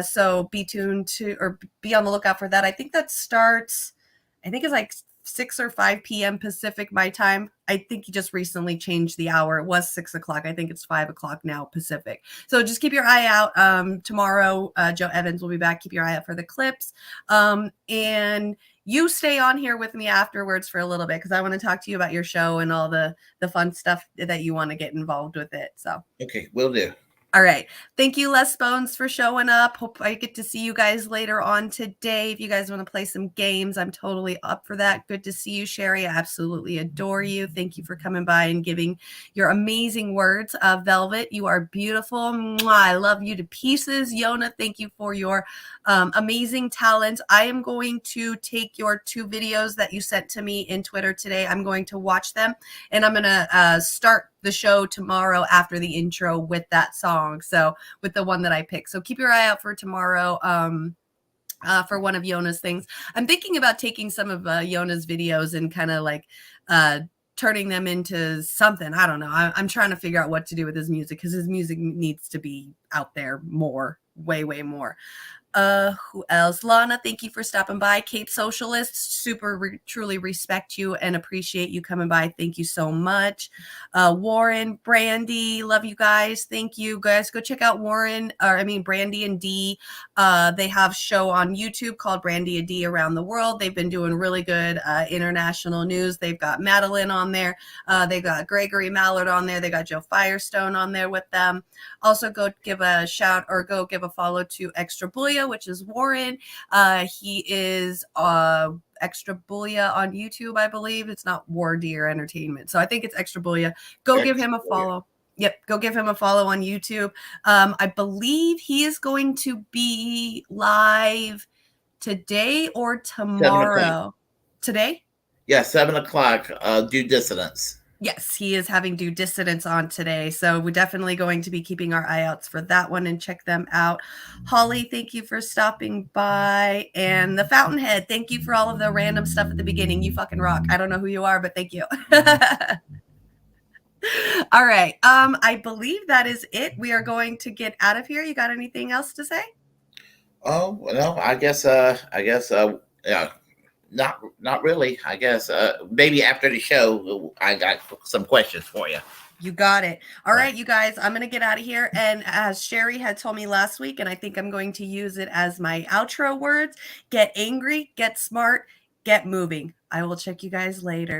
So be tuned to, or be on the lookout for that. I think that starts, it's like 6 or 5 p.m. Pacific my time. I think he just recently changed the hour. It was 6 o'clock. I think it's 5 o'clock now Pacific. So just keep your eye out. Tomorrow, Joe Evans will be back. Keep your eye out for the clips. And you stay on here with me afterwards for a little bit, because I want to talk to you about your show and all the fun stuff that you want to get involved with it. So okay, will do. All right. Thank you, Les Bones, for showing up. Hope I get to see you guys later on today. If you guys want to play some games, I'm totally up for that. Good to see you, Sherry. I absolutely adore you. Thank you for coming by and giving your amazing words. Velvet, you are beautiful. Mwah, I love you to pieces. Yona, thank you for your amazing talent. I am going to take your 2 videos that you sent to me in Twitter today. I'm going to watch them, and I'm going to start the show tomorrow after the intro with that song. So with the one that I picked. So keep your eye out for tomorrow for one of Yona's things. I'm thinking about taking some of Yona's videos and kind of like turning them into something. I don't know. I'm trying to figure out what to do with his music, because his music needs to be out there more, way more. Who else? Lana, thank you for stopping by. Cape Socialist, truly respect you and appreciate you coming by. Thank you so much. Warren, Brandy, love you guys. Thank you guys. Go check out Brandy and Dee. They have a show on YouTube called Brandy and Dee Around the World. They've been doing really good international news. They've got Madeline on there. They got Gregory Mallard on there. They got Joe Firestone on there with them. Also, go give a shout or go give a follow to Extra Bullion Booyah, which is Warren. He is Extra Booyah on YouTube, I believe. It's not War Deer Entertainment. So I think it's Extra Booyah. Go give him a follow. Yep, go give him a follow on YouTube. I believe he is going to be live today or tomorrow. Today? Yeah, 7 o'clock. Due Dissidence. Yes, he is having Due Dissidence on today. So we're definitely going to be keeping our eye outs for that one and check them out. Holly, thank you for stopping by. And the Fountainhead, thank you for all of the random stuff at the beginning. You fucking rock. I don't know who you are, but thank you. All right. I believe that is it. We are going to get out of here. You got anything else to say? Oh, no, I guess, yeah. Not really. I guess maybe after the show, I got some questions for you. You got it. All right, you guys, I'm going to get out of here. And as Sherry had told me last week, and I think I'm going to use it as my outro words, get angry, get smart, get moving. I will check you guys later.